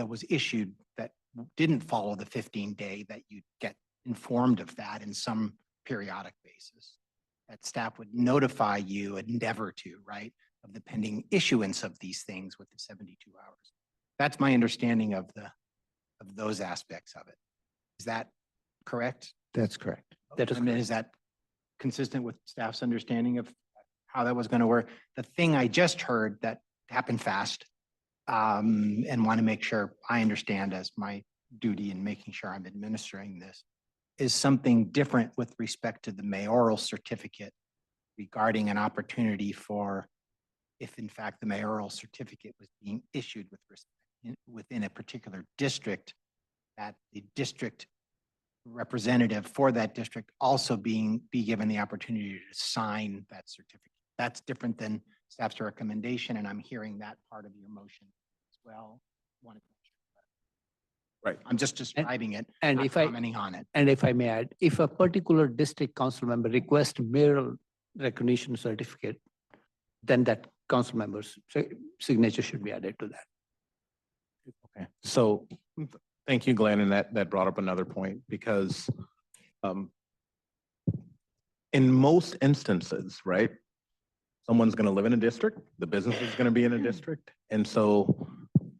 was issued that didn't follow the 15-day, that you get informed of that in some periodic basis. That staff would notify you, endeavor to, right, of the pending issuance of these things within 72 hours. That's my understanding of those aspects of it. Is that correct? That's correct. That is I mean, is that consistent with staff's understanding of how that was going to work? The thing I just heard that happened fast, and want to make sure I understand as my duty in making sure I'm administering this, is something different with respect to the mayoral certificate regarding an opportunity for, if in fact the mayoral certificate was being issued within a particular district, that the district representative for that district also be given the opportunity to sign that certificate. That's different than staff's recommendation, and I'm hearing that part of your motion as well. Wanted to make sure. Right. I'm just describing it, and not if I, commenting on it. and if I may add, if a particular district council member requests mayoral recognition certificate, then that council member's signature should be added to that. Okay, so thank you, Glenn, and that brought up another point because in most instances, right, someone's going to live in a district, the business is going to be in a district, and so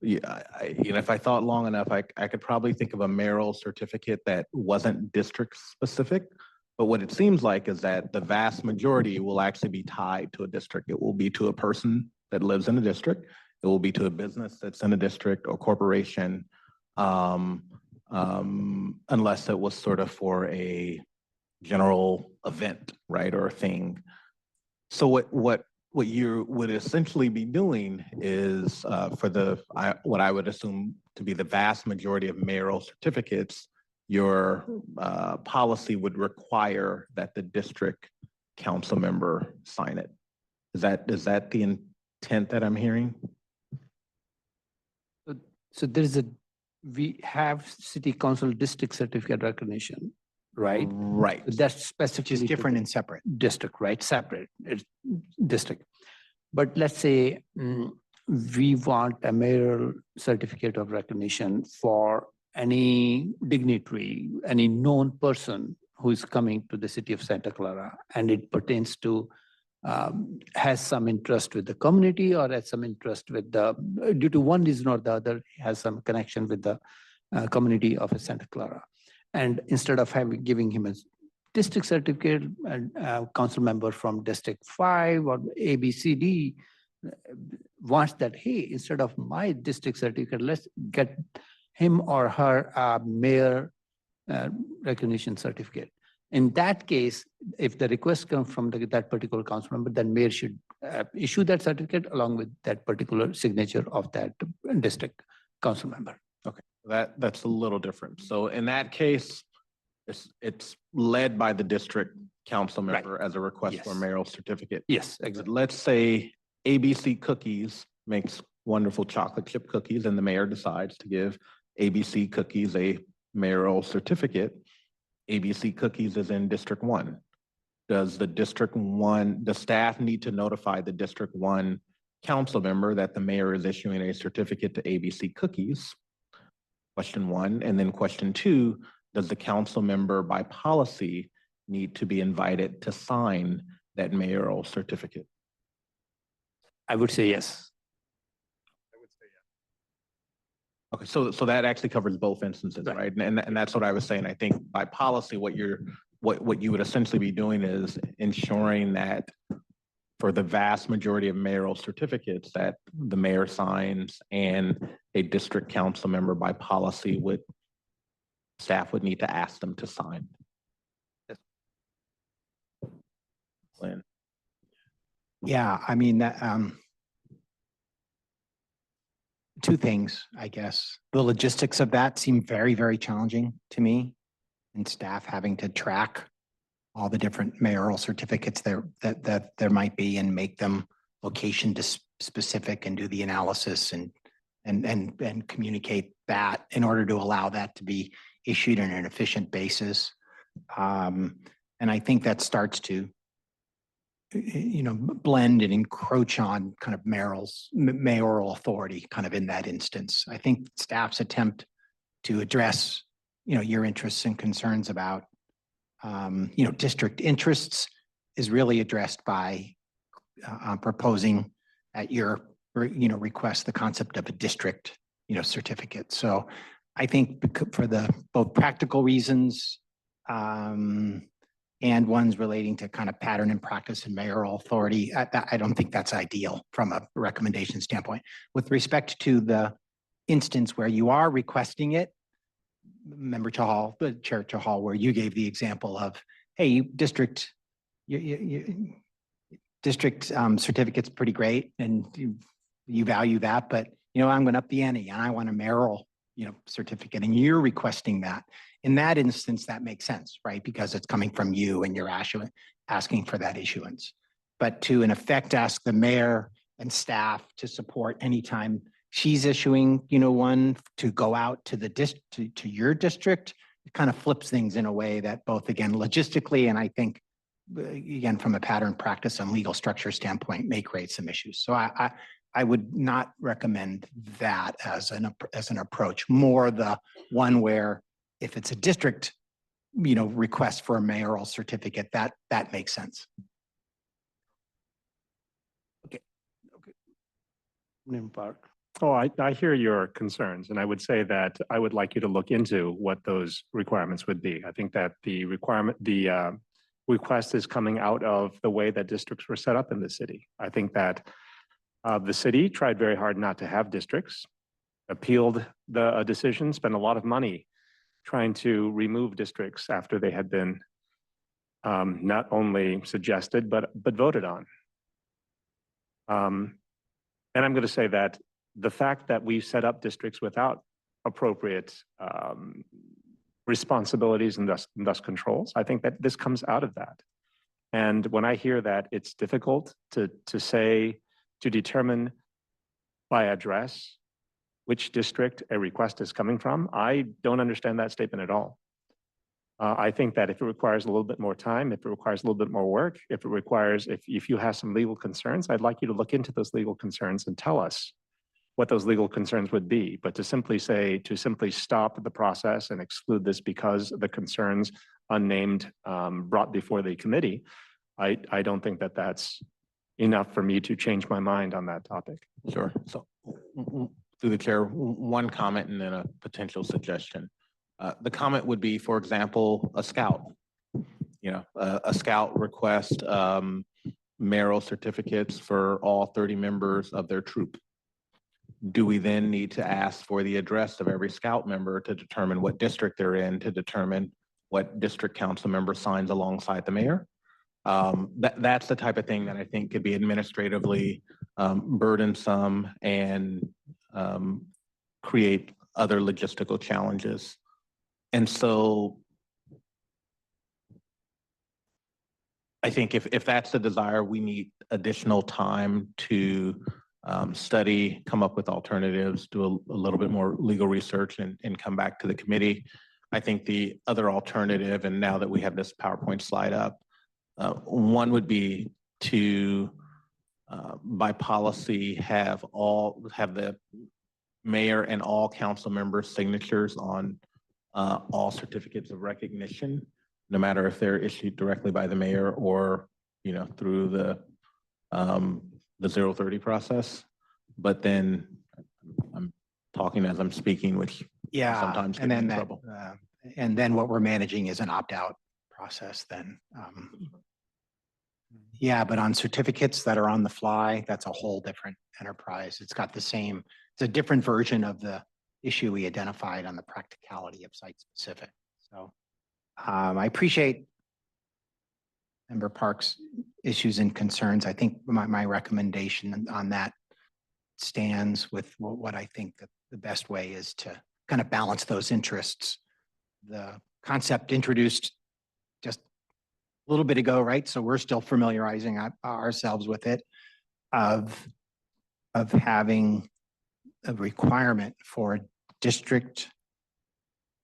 yeah, if I thought long enough, I could probably think of a mayoral certificate that wasn't district specific. But what it seems like is that the vast majority will actually be tied to a district. It will be to a person that lives in a district. It will be to a business that's in a district or corporation, unless it was sort of for a general event, right, or a thing. So what you would essentially be doing is for what I would assume to be the vast majority of mayoral certificates, your policy would require that the district council member sign it. Is that the intent that I'm hearing? So we have city council district certificate recognition, right? Right. That's specific. Which is different and separate. District, right? Separate, it's district. But let's say we want a mayoral certificate of recognition for any dignitary, any known person who is coming to the city of Santa Clara, and it pertains to, has some interest with the community or has some interest with due to one reason or the other, has some connection with the community of Santa Clara. And instead of giving him a district certificate, and council member from District 5 or ABCD wants that, hey, instead of my district certificate, let's get him or her mayor recognition certificate. In that case, if the request comes from that particular council member, then mayor should issue that certificate along with that particular signature of that district council member. Okay, that's a little different. So in that case, it's led by the district council Right. member as a request for a Yes. mayoral certificate. Yes, But exactly. let's say ABC Cookies makes wonderful chocolate chip cookies and the mayor decides to give ABC Cookies a mayoral certificate. ABC Cookies is in District 1. Does the staff need to notify the District 1 council member that the mayor is issuing a certificate to ABC Cookies? Question one. And then question two, does the council member by policy need to be invited to sign that mayoral certificate? I would say yes. Okay, so that actually covers both instances, Right. right? And that's what I was saying. I think by policy, what you would essentially be doing is ensuring that for the vast majority of mayoral certificates that the mayor signs and a district council member by policy staff would need to ask them to sign. Lynn. Yeah, I mean, that, two things, I guess. The logistics of that seem very, very challenging to me, and staff having to track all the different mayoral certificates that there might be and make them location specific and do the analysis and communicate that in order to allow that to be issued on an efficient basis. And I think that starts to blend and encroach on kind of mayoral authority kind of in that instance. I think staff's attempt to address, your interests and concerns about, district interests is really addressed by proposing at your, request, the concept of a district, certificate. So I think for the both practical reasons and ones relating to kind of pattern and practice and mayoral authority, I don't think that's ideal from a recommendation standpoint. With respect to the instance where you are requesting it, Member Chahal, Chair Chahal, where you gave the example of, hey, district certificate's pretty great and you value that, but I'm going to up the ante and I want a mayoral, certificate, and you're requesting that. In that instance, that makes sense, right? Because it's coming from you and you're asking for that issuance. But to in effect ask the mayor and staff to support anytime she's issuing, one to go out to the to your district, it kind of flips things in a way that both, again, logistically, and I think, again, from a pattern, practice, and legal structure standpoint, may create some issues. So I would not recommend that as an approach. More the one where if it's a district, request for a mayoral certificate, that makes sense. Member Park. Oh, I hear your concerns, and I would say that I would like you to look into what those requirements would be. I think that the request is coming out of the way that districts were set up in the city. I think that the city tried very hard not to have districts, appealed the decision, spent a lot of money trying to remove districts after they had been not only suggested, but voted on. And I'm going to say that the fact that we set up districts without appropriate responsibilities and thus controls, I think that this comes out of that. And when I hear that it's difficult to determine by address which district a request is coming from, I don't understand that statement at all. I think that if it requires a little bit more time, if it requires a little bit more work, if you have some legal concerns, I'd like you to look into those legal concerns and tell us what those legal concerns would be. But to simply stop the process and exclude this because the concerns unnamed brought before the committee, I don't think that that's enough for me to change my mind on that topic. Sure. So through the chair, one comment and then a potential suggestion. The comment would be, for example, a scout. A scout request mayoral certificates for all 30 members of their troop. Do we then need to ask for the address of every scout member to determine what district they're in, to determine what district council member signs alongside the mayor? That's the type of thing that I think could be administratively burdensome and create other logistical challenges. And so I think if that's the desire, we need additional time to study, come up with alternatives, do a little bit more legal research and come back to the committee. I think the other alternative, and now that we have this PowerPoint slide up, one would be to, by policy, have the mayor and all council members' signatures on all certificates of recognition, no matter if they're issued directly by the mayor or, through the 030 process. But then I'm talking as I'm speaking, which sometimes and gets then in trouble. And then what we're managing is an opt-out process then. Yeah, but on certificates that are on the fly, that's a whole different enterprise. It's got it's a different version of the issue we identified on the practicality of site specific. So I appreciate Member Park's issues and concerns. I think my recommendation on that stands with what I think that the best way is to kind of balance those interests. The concept introduced just a little bit ago, right? So we're still familiarizing ourselves with it, of having a requirement for district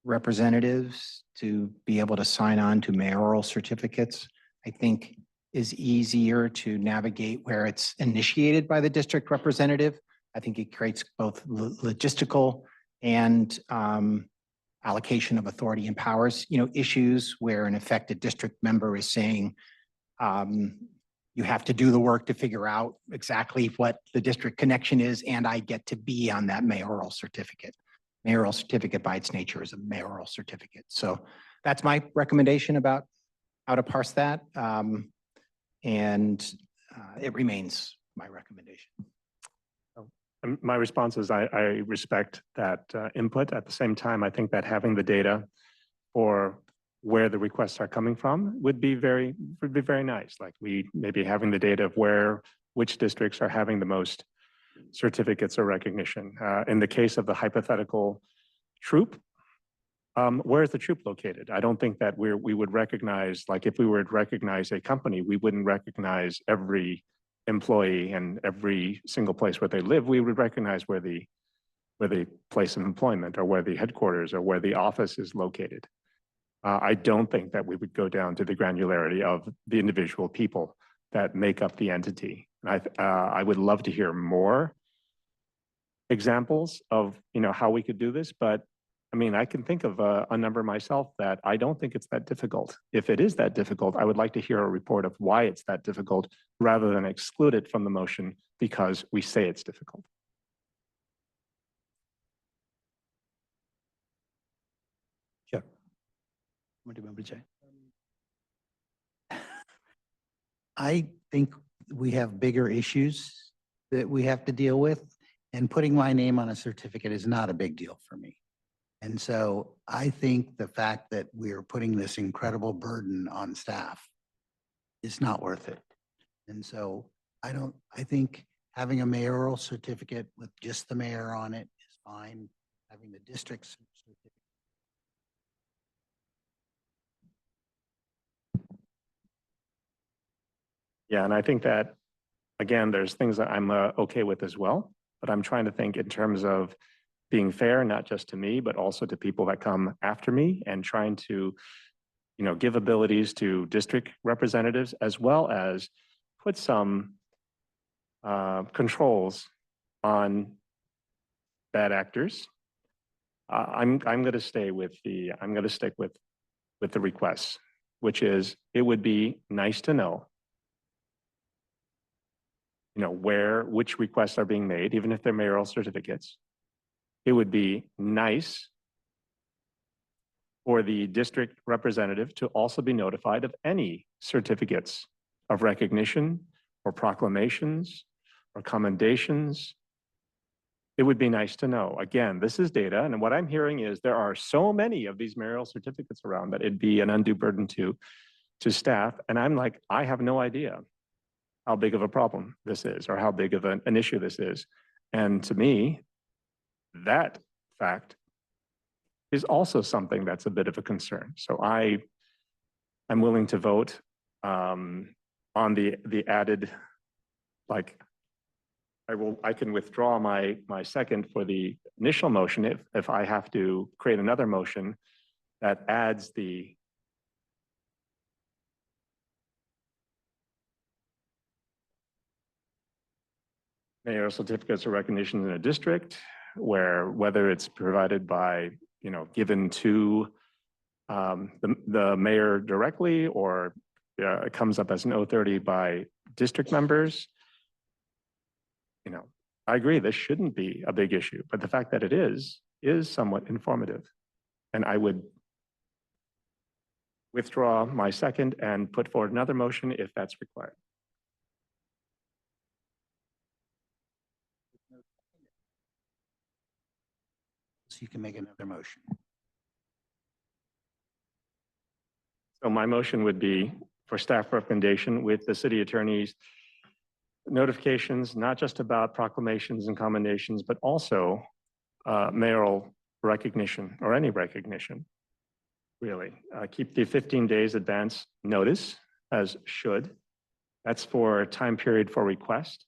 representatives to be able to sign on to mayoral certificates, I think is easier to navigate where it's initiated by the district representative. I think it creates both logistical and allocation of authority and powers, issues where an affected district member is saying, you have to do the work to figure out exactly what the district connection is, and I get to be on that mayoral certificate. Mayoral certificate by its nature is a mayoral certificate. So that's my recommendation about how to parse that. And it remains my recommendation. My response is I respect that input. At the same time, I think that having the data for where the requests are coming from would be very nice. Like we maybe having the data of which districts are having the most certificates of recognition. In the case of the hypothetical troop, where is the troop located? I don't think that we would recognize, like if we were to recognize a company, we wouldn't recognize every employee and every single place where they live. We would recognize where the place of employment or where the headquarters or where the office is located. I don't think that we would go down to the granularity of the individual people that make up the entity. I would love to hear more examples of how we could do this, but I mean, I can think of a number myself that I don't think it's that difficult. If it is that difficult, I would like to hear a report of why it's that difficult rather than exclude it from the motion because we say it's difficult. Sure. Member Chai. I think we have bigger issues that we have to deal with, and putting my name on a certificate is not a big deal for me. And so I think the fact that we are putting this incredible burden on staff is not worth it. And so I think having a mayoral certificate with just the mayor on it is fine. Having the district certificate. Yeah, and I think that, again, there's things that I'm okay with as well, but I'm trying to think in terms of being fair, not just to me, but also to people that come after me and trying to, give abilities to district representatives as well as put some controls on bad actors. I'm going to stick with the requests, which is it would be nice to know which requests are being made, even if they're mayoral certificates. It would be nice for the district representative to also be notified of any certificates of recognition or proclamations or commendations. It would be nice to know. Again, this is data, and what I'm hearing is there are so many of these mayoral certificates around that it'd be an undue burden to staff. And I'm like, I have no idea how big of a problem this is or how big of an issue this is. And to me, that fact is also something that's a bit of a concern. So I'm willing to vote on the added, like, I can withdraw my second for the initial motion if I have to create another motion that adds the mayoral certificates of recognition in a district, where whether it's provided by, given to the mayor directly or it comes up as an 030 by district members. I agree, this shouldn't be a big issue, but the fact that it is somewhat informative. And I would withdraw my second and put forward another motion if that's required. So you can make another motion. So my motion would be for staff recommendation with the city attorney's notifications, not just about proclamations and commendations, but also mayoral recognition or any recognition, really. Keep the 15 days advance notice as should. That's for time period for request.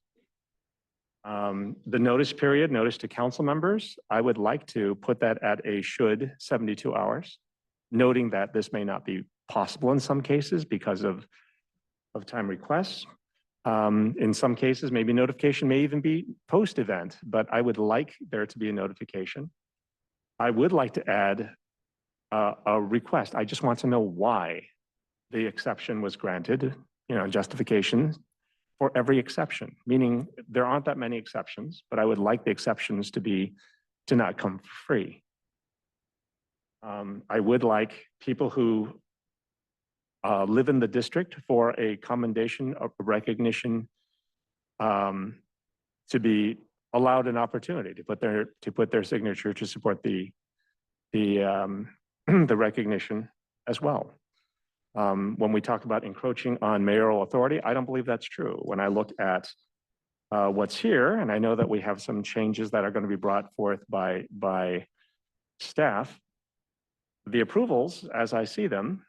The notice period, notice to council members, I would like to put that at a should 72 hours, noting that this may not be possible in some cases because of time requests. In some cases, maybe notification may even be post-event, but I would like there to be a notification. I would like to add a request. I just want to know why the exception was granted, justification for every exception, meaning there aren't that many exceptions, but I would like the exceptions to not come for free. I would like people who live in the district for a commendation or recognition to be allowed an opportunity to put their signature to support the the recognition as well. When we talk about encroaching on mayoral authority, I don't believe that's true. When I look at what's here, and I know that we have some changes that are going to be brought forth by staff, the approvals, as I see them,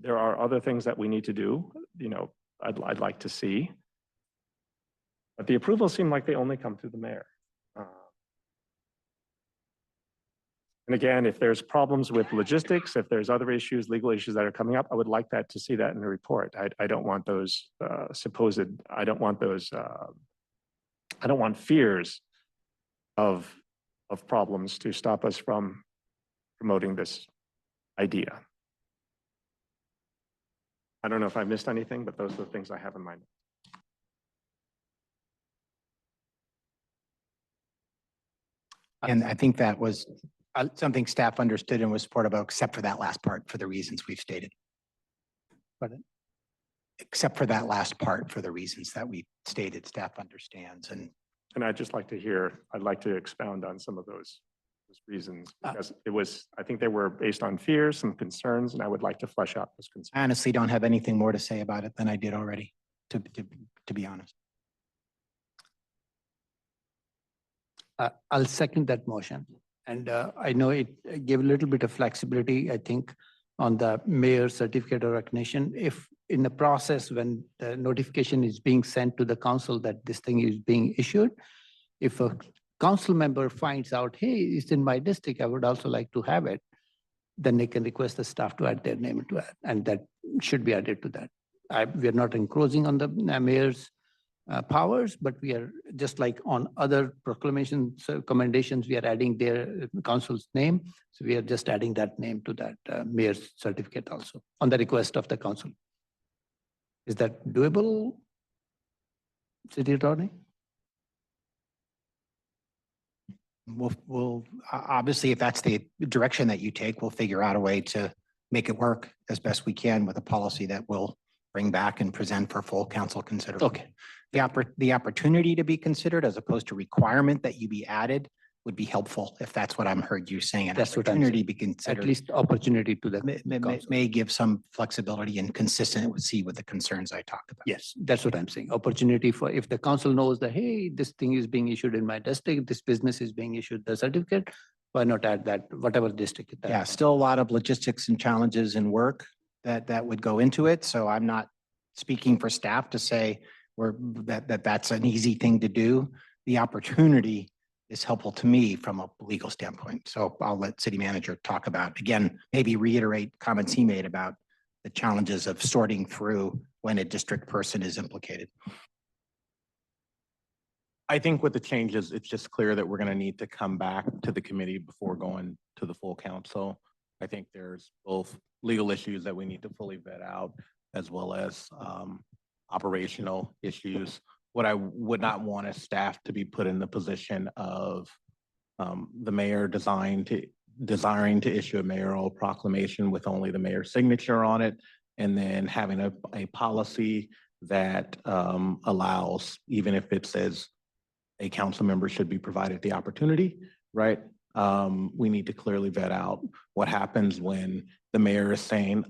there are other things that we need to do, I'd like to see. But the approvals seem like they only come through the mayor. And again, if there's problems with logistics, if there's other issues, legal issues that are coming up, I would like that to see that in the report. I don't want those I don't want fears of problems to stop us from promoting this idea. I don't know if I missed anything, but those are the things I have in mind. And I think that was something staff understood and was supportive of, except for that last part for the reasons we've stated. Pardon? Except for that last part for the reasons that we stated, staff understands. And I'd just like to hear, I'd like to expound on some of those reasons, because I think they were based on fears, some concerns, and I would like to flesh out those concerns. I honestly don't have anything more to say about it than I did already, to be honest. I'll second that motion. And I know it gave a little bit of flexibility, I think, on the mayor's certificate of recognition. If in the process, when the notification is being sent to the council that this thing is being issued, if a council member finds out, hey, it's in my district, I would also like to have it, then they can request the staff to add their name to it, and that should be added to that. We are not encroaching on the mayor's powers, but we are just like on other proclamations, commendations, we are adding their council's name. So we are just adding that name to that mayor's certificate also on the request of the council. Is that doable, city attorney? We'll obviously, if that's the direction that you take, we'll figure out a way to make it work as best we can with a policy that we'll bring back and present for full council consideration. Okay. The opportunity to be considered as opposed to requirement that you be added would be helpful, if that's what I'm heard you saying. An That's what I'm opportunity saying. be considered. At least opportunity to the council. May give some flexibility and consistency with the concerns I talked about. Yes, that's what I'm saying. Opportunity for, if the council knows that, hey, this thing is being issued in my district, this business is being issued the certificate, why not add that, whatever district? Yeah, still a lot of logistics and challenges and work that would go into it. So I'm not speaking for staff to say that's an easy thing to do. The opportunity is helpful to me from a legal standpoint. So I'll let city manager talk about, again, maybe reiterate comments he made about the challenges of sorting through when a district person is implicated. I think with the changes, it's just clear that we're going to need to come back to the committee before going to the full council. I think there's both legal issues that we need to fully vet out, as well as operational issues. What I would not want is staff to be put in the position of the mayor desiring to issue a mayoral proclamation with only the mayor's signature on it, and then having a policy that allows, even if it says a council member should be provided the opportunity, right? We need to clearly vet out what happens when the mayor is saying,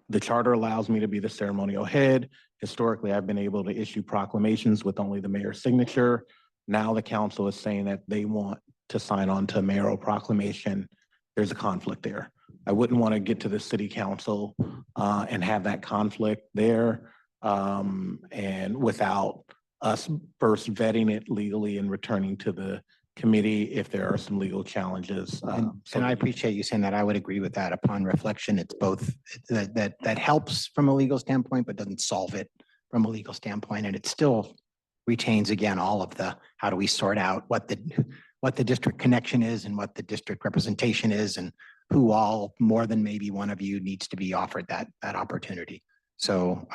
the charter allows me to be the ceremonial head. Historically, I've been able to issue proclamations with only the mayor's signature. Now the council is saying that they want to sign on to a mayoral proclamation. There's a conflict there. I wouldn't want to get to the city council and have that conflict there and without us first vetting it legally and returning to the committee if there are some legal challenges. And I appreciate you saying that. I would agree with that. Upon reflection, it's both that helps from a legal standpoint, but doesn't solve it from a legal standpoint. And it still retains, again, all of the, how do we sort out what what the district connection is and what the district representation is and who all, more than maybe one of you, needs to be offered that opportunity. So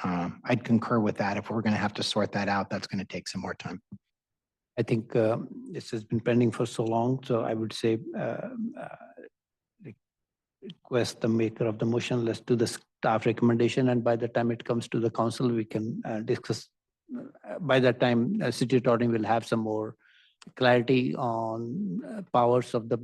I'd concur with that. If we're going to have to sort that out, that's going to take some more time. I think this has been pending for so long, so I would say request the maker of the motion, let's do the staff recommendation, and by the time it comes to the council, we can discuss. By that time, city attorney will have some more clarity on powers of the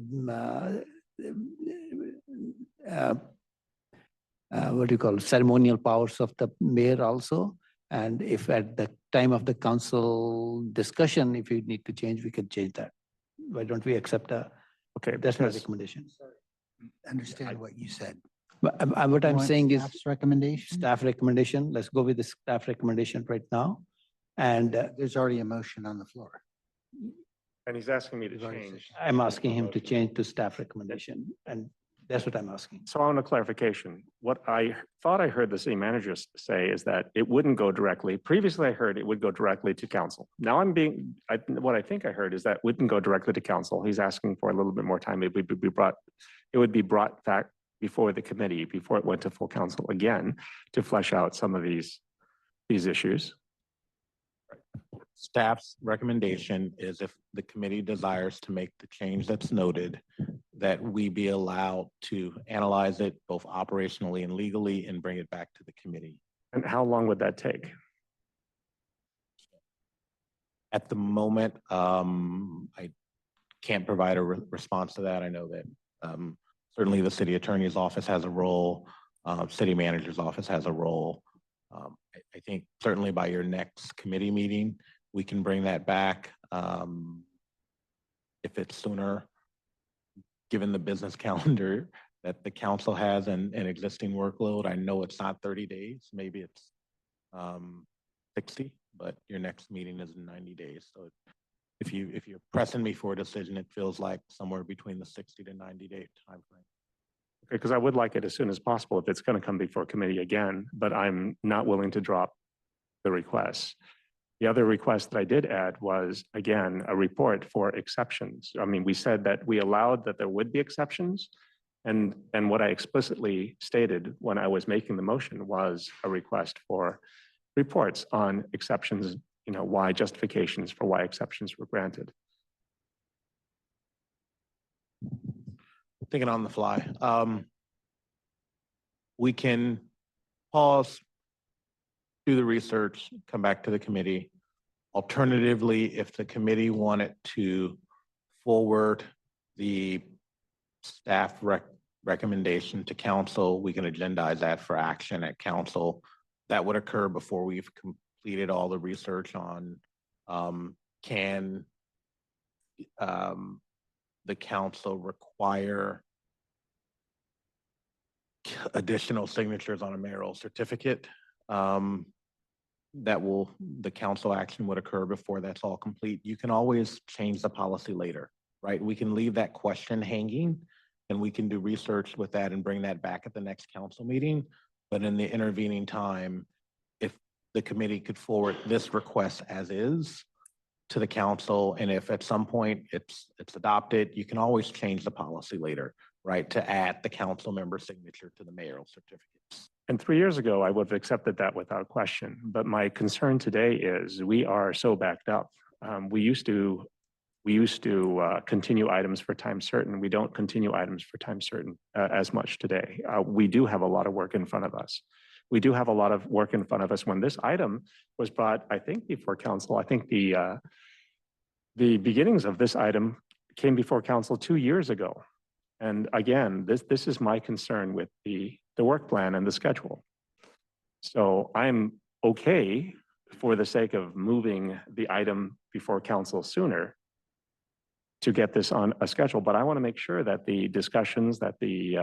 what do you call, ceremonial powers of the mayor also. And if at the time of the council discussion, if we need to change, we can change that. Why don't we accept Okay, that's my because recommendation. Understand what you said. But what I'm Want saying is staff's recommendation? staff recommendation, let's go with the staff recommendation right now. And There's already a motion on the floor. and he's asking me to We've already change. I'm asking him to change to staff recommendation, and that's what I'm asking. So I want a clarification. What I thought I heard the city manager say is that it wouldn't go directly. Previously, I heard it would go directly to council. Now what I think I heard is that wouldn't go directly to council. He's asking for a little bit more time. It would be brought back before the committee, before it went to full council again, to flesh out some of these issues. Staff's recommendation is if the committee desires to make the change that's noted, that we be allowed to analyze it both operationally and legally and bring it back to the committee. And how long would that take? At the moment, I can't provide a response to that. I know that certainly the city attorney's office has a role, city manager's office has a role. I think certainly by your next committee meeting, we can bring that back. If it's sooner, given the business calendar that the council has and existing workload, I know it's not 30 days, maybe it's 60, but your next meeting is in 90 days. So if you're pressing me for a decision, it feels like somewhere between the 60 to 90 day timeframe. Because I would like it as soon as possible if it's going to come before committee again, but I'm not willing to drop the request. The other request that I did add was, again, a report for exceptions. I mean, we said that we allowed that there would be exceptions. And what I explicitly stated when I was making the motion was a request for reports on exceptions, why justifications for why exceptions were granted. Thinking on the fly. We can pause, do the research, come back to the committee. Alternatively, if the committee wanted to forward the staff recommendation to council, we can agendize that for action at council. That would occur before we've completed all the research on can the council require additional signatures on a mayoral certificate. The council action would occur before that's all complete. You can always change the policy later, right? We can leave that question hanging and we can do research with that and bring that back at the next council meeting. But in the intervening time, if the committee could forward this request as is to the council, and if at some point it's adopted, you can always change the policy later, right? To add the council member signature to the mayoral certificates. And 3 years ago, I would have accepted that without question. But my concern today is we are so backed up. We used to continue items for time certain. We don't continue items for time certain as much today. We do have a lot of work in front of us. We do have a lot of work in front of us. When this item was brought, I think before council, I think the beginnings of this item came before council 2 years ago. And again, this is my concern with the work plan and the schedule. So I'm okay for the sake of moving the item before council sooner to get this on a schedule, but I want to make sure that the discussions, that the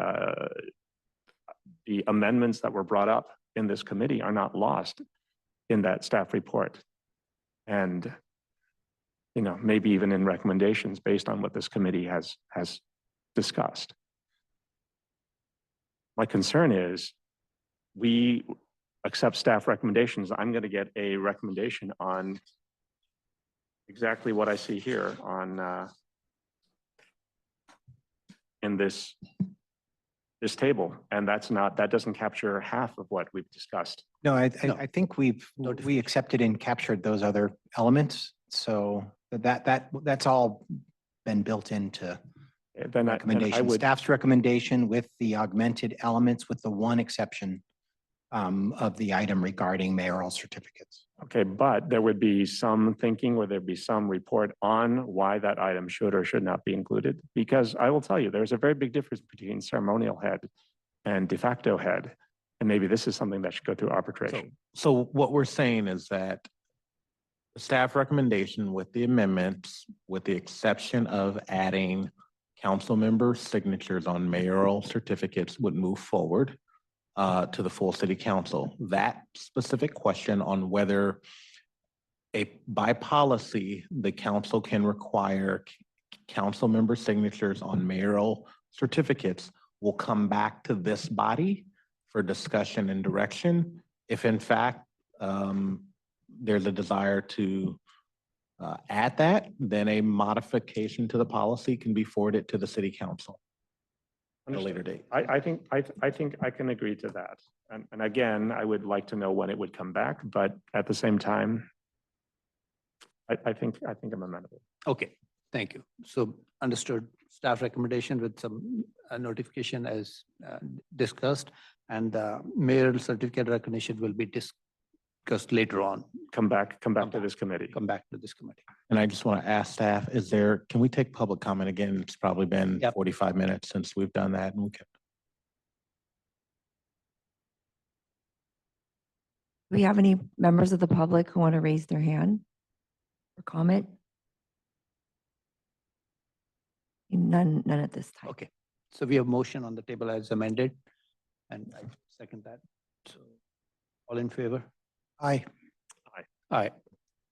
amendments that were brought up in this committee are not lost in that staff report. And, maybe even in recommendations based on what this committee has discussed. My concern is we accept staff recommendations. I'm going to get a recommendation on exactly what I see here on in this table. And that doesn't capture half of what we've discussed. No, No. I think we Notification. accepted and captured those other elements. So that's all been built into Then I recommendation, would, staff's recommendation with the augmented elements with the one exception of the item regarding mayoral certificates. okay, but there would be some thinking, or there'd be some report on why that item should or should not be included. Because I will tell you, there's a very big difference between ceremonial head and de facto head. And maybe this is something that should go through arbitration. So what we're saying is that the staff recommendation with the amendments, with the exception of adding council member signatures on mayoral certificates, would move forward to the full city council. That specific question on whether by policy, the council can require council member signatures on mayoral certificates will come back to this body for discussion and direction. If in fact, there's a desire to add that, then a modification to the policy can be forwarded to the city council at a later date. I think I can agree to that. And again, I would like to know when it would come back, but at the same time, I think I'm amenable. Okay, thank you. So understood, staff recommendation with some notification as discussed, and mayoral certificate recognition will be discussed later on, Come back to this committee. come back to this committee. And I just want to ask staff, can we take public comment again? It's probably been Yep. 45 minutes since we've done that, and we can. Do we have any members of the public who want to raise their hand or comment? None at this time. Okay, so we have motion on the table as amended, and I second that. So all in favor? Aye. Aye.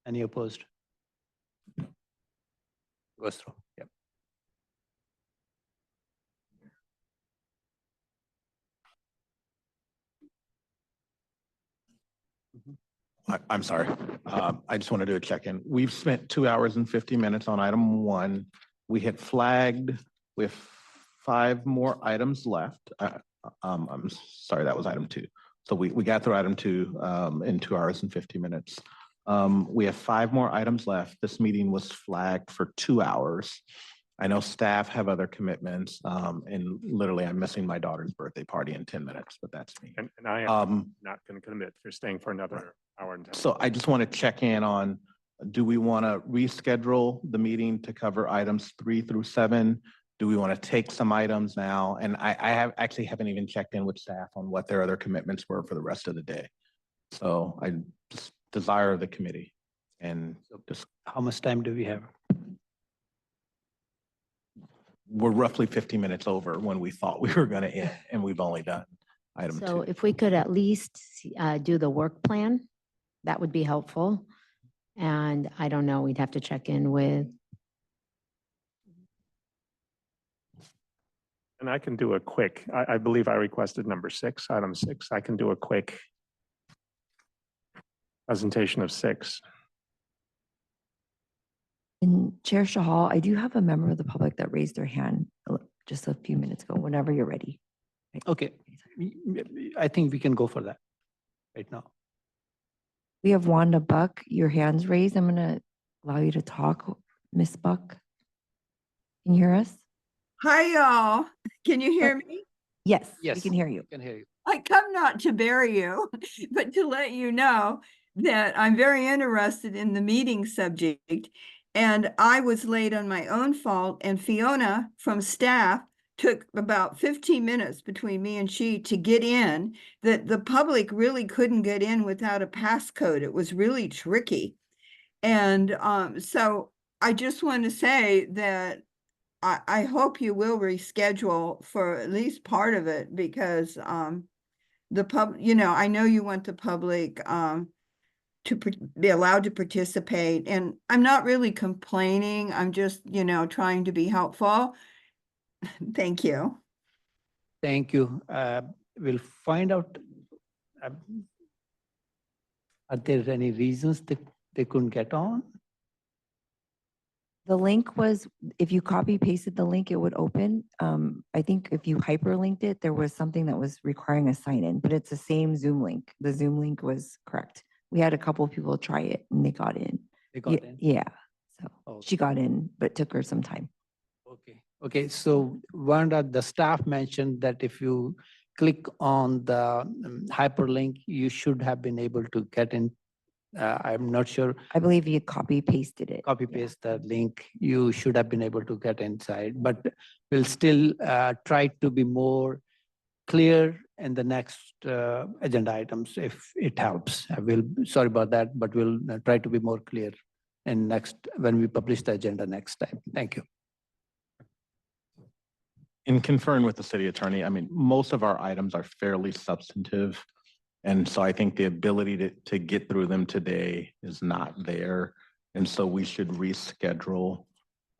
Any opposed? Goes through, yep. I'm sorry. I just want to do a check-in. We've spent 2 hours and 50 minutes on item 1. We had flagged with 5 more items left. I'm sorry, that was item 2. So we got through item 2 in 2 hours and 50 minutes. We have 5 more items left. This meeting was flagged for 2 hours. I know staff have other commitments, and literally I'm missing my daughter's birthday party in 10 minutes, but that's me. And I am not going to commit to staying for another hour and 10. So I just want to check in on, do we want to reschedule the meeting to cover items 3 through 7? Do we want to take some items now? And I haven't even checked in with staff on what their other commitments were for the rest of the day. So I just desire the committee and just, How much time do we have? we're roughly 50 minutes over when we thought we were going to end, and we've only done item 2. So if we could at least do the work plan, that would be helpful. And I don't know, we'd have to check in with, And I can do a quick, I believe I requested number 6, item 6. I can do a quick presentation of 6. And Chair Shahal, I do have a member of the public that raised their hand just a few minutes ago, whenever you're ready. Okay, I think we can go for that right now. We have Wanda Buck, your hand's raised. I'm gonna allow you to talk, Miss Buck. Can you hear us? Hi, y'all. Can you hear me? Yes, we Yes. can hear you. Can hear you. I come not to bury you, but to let you know that I'm very interested in the meeting subject. And I was late on my own fault, and Fiona from staff took about 15 minutes between me and she to get in, that the public really couldn't get in without a passcode. It was really tricky. And so I just want to say that I hope you will reschedule for at least part of it, because the I know you want the public to be allowed to participate, and I'm not really complaining. I'm just, trying to be helpful. Thank you. Thank you. We'll find out. Are there any reasons that they couldn't get on? The link was, if you copy pasted the link, it would open. I think if you hyperlinked it, there was something that was requiring a sign in, but it's the same Zoom link. The Zoom link was correct. We had a couple of people try it and they got in. They got in? Yeah, so Oh, she got in, but it took her some time. Okay, okay, so Wanda, the staff mentioned that if you click on the hyperlink, you should have been able to get in. I'm not sure, I believe you copy pasted it. copy Yeah. paste the link, you should have been able to get inside, but we'll still try to be more clear in the next agenda items if it helps. I will, sorry about that, but we'll try to be more clear in next, when we publish the agenda next time. Thank you. In conferring with the city attorney, I mean, most of our items are fairly substantive. And so I think the ability to get through them today is not there. And so we should reschedule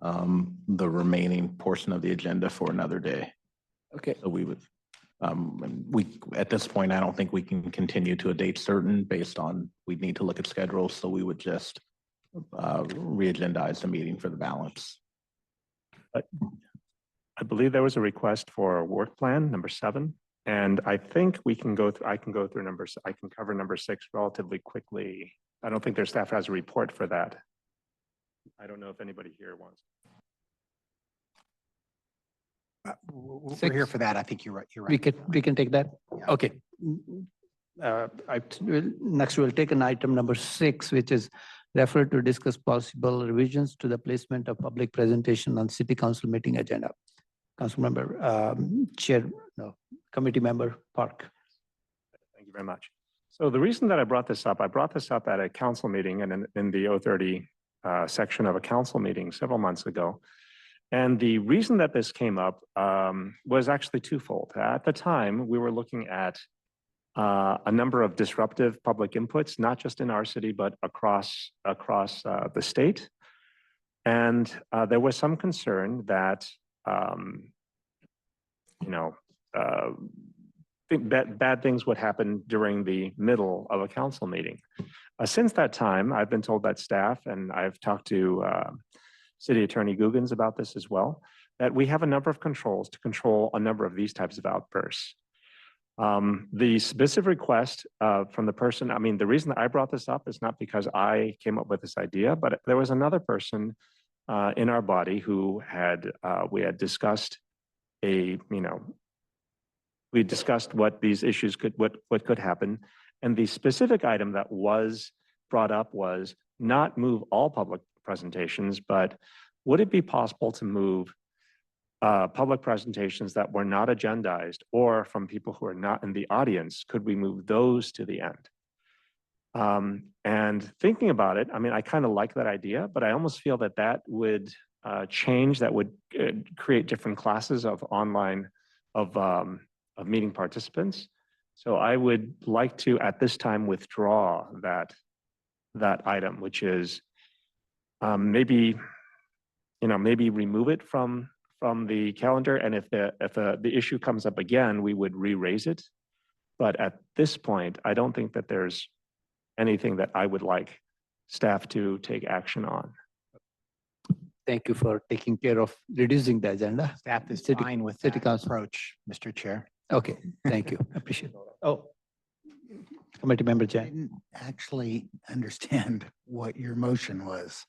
the remaining portion of the agenda for another day. Okay. So we would, and at this point, I don't think we can continue to a date certain based on, we'd need to look at schedules. So we would just re-agendize the meeting for the balance. I believe there was a request for a work plan, number 7. And I think we can go through, I can go through I can cover number 6 relatively quickly. I don't think their staff has a report for that. I don't know if anybody here wants. We're here for that. I think you're right. You're We right. we can take that? Yeah. Okay. Next, we'll take an item number 6, which is refer to discuss possible revisions to the placement of public presentation on city council meeting agenda. Council member, committee member Park. Thank you very much. So the reason that I brought this up at a council meeting and in the 030 section of a council meeting several months ago. And the reason that this came up was actually twofold. At the time, we were looking at a number of disruptive public inputs, not just in our city, but across the state. And there was some concern that, bad things would happen during the middle of a council meeting. Since that time, I've been told by staff, and I've talked to City Attorney Googans about this as well, that we have a number of controls to control a number of these types of outbursts. The specific request from the person, I mean, the reason that I brought this up is not because I came up with this idea, but there was another person in our body who we had discussed we discussed what these issues what could happen. And the specific item that was brought up was not move all public presentations, but would it be possible to move public presentations that were not agendized or from people who are not in the audience? Could we move those to the end? And thinking about it, I mean, I kind of like that idea, but I almost feel that that would change, that would create different classes of online, of meeting participants. So I would like to, at this time, withdraw that item, which is maybe remove it from the calendar. And if the issue comes up again, we would re-raise it. But at this point, I don't think that there's anything that I would like staff to take action on. Thank you for taking care of reducing the agenda. Staff is City- fine with City that Council. approach, Mr. Chair. Okay, thank you. Appreciate it. Oh, committee member I Jen. didn't actually understand what your motion was.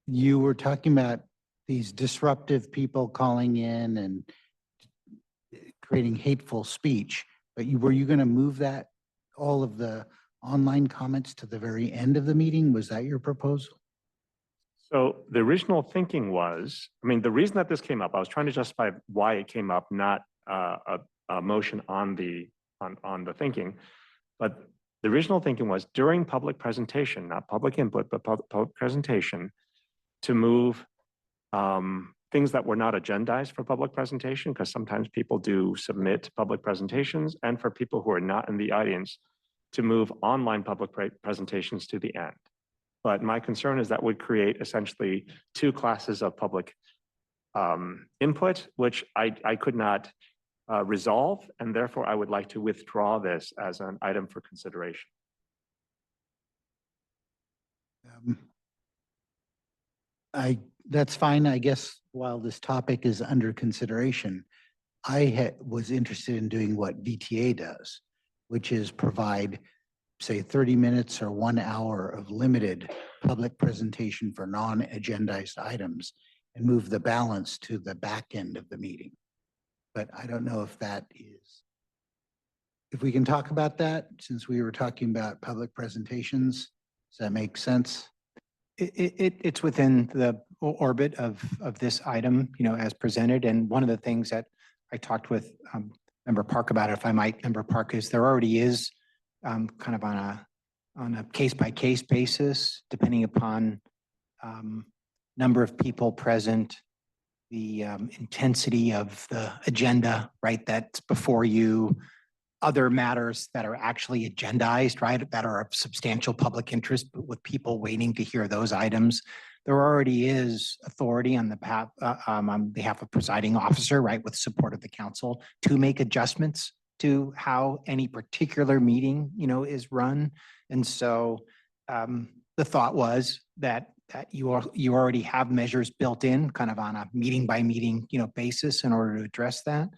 You were talking about these disruptive people calling in and creating hateful speech, but were you going to move that, all of the online comments to the very end of the meeting? Was that your proposal? So the original thinking was, I mean, the reason that this came up, I was trying to justify why it came up, not a motion on the thinking. But the original thinking was during public presentation, not public input, but public presentation, to move things that were not agendized for public presentation, because sometimes people do submit public presentations, and for people who are not in the audience, to move online public presentations to the end. But my concern is that would create essentially 2 classes of public input, which I could not resolve, and therefore I would like to withdraw this as an item for consideration. That's fine. I guess while this topic is under consideration, I was interested in doing what VTA does, which is provide, say, 30 minutes or 1 hour of limited public presentation for non-agendized items and move the balance to the back end of the meeting. But I don't know if that is, if we can talk about that, since we were talking about public presentations, does that make sense? It's within the orbit of this item, as presented. And one of the things that I talked with Member Park about, if I might, Member Park, is there already is kind of on a case-by-case basis, depending upon number of people present, the intensity of the agenda, right, that's before you, other matters that are actually agendized, right, that are of substantial public interest, but with people waiting to hear those items. There already is authority on behalf of presiding officer, right, with support of the council to make adjustments to how any particular meeting, is run. And so the thought was that you already have measures built in kind of on a meeting by meeting, basis in order to address that.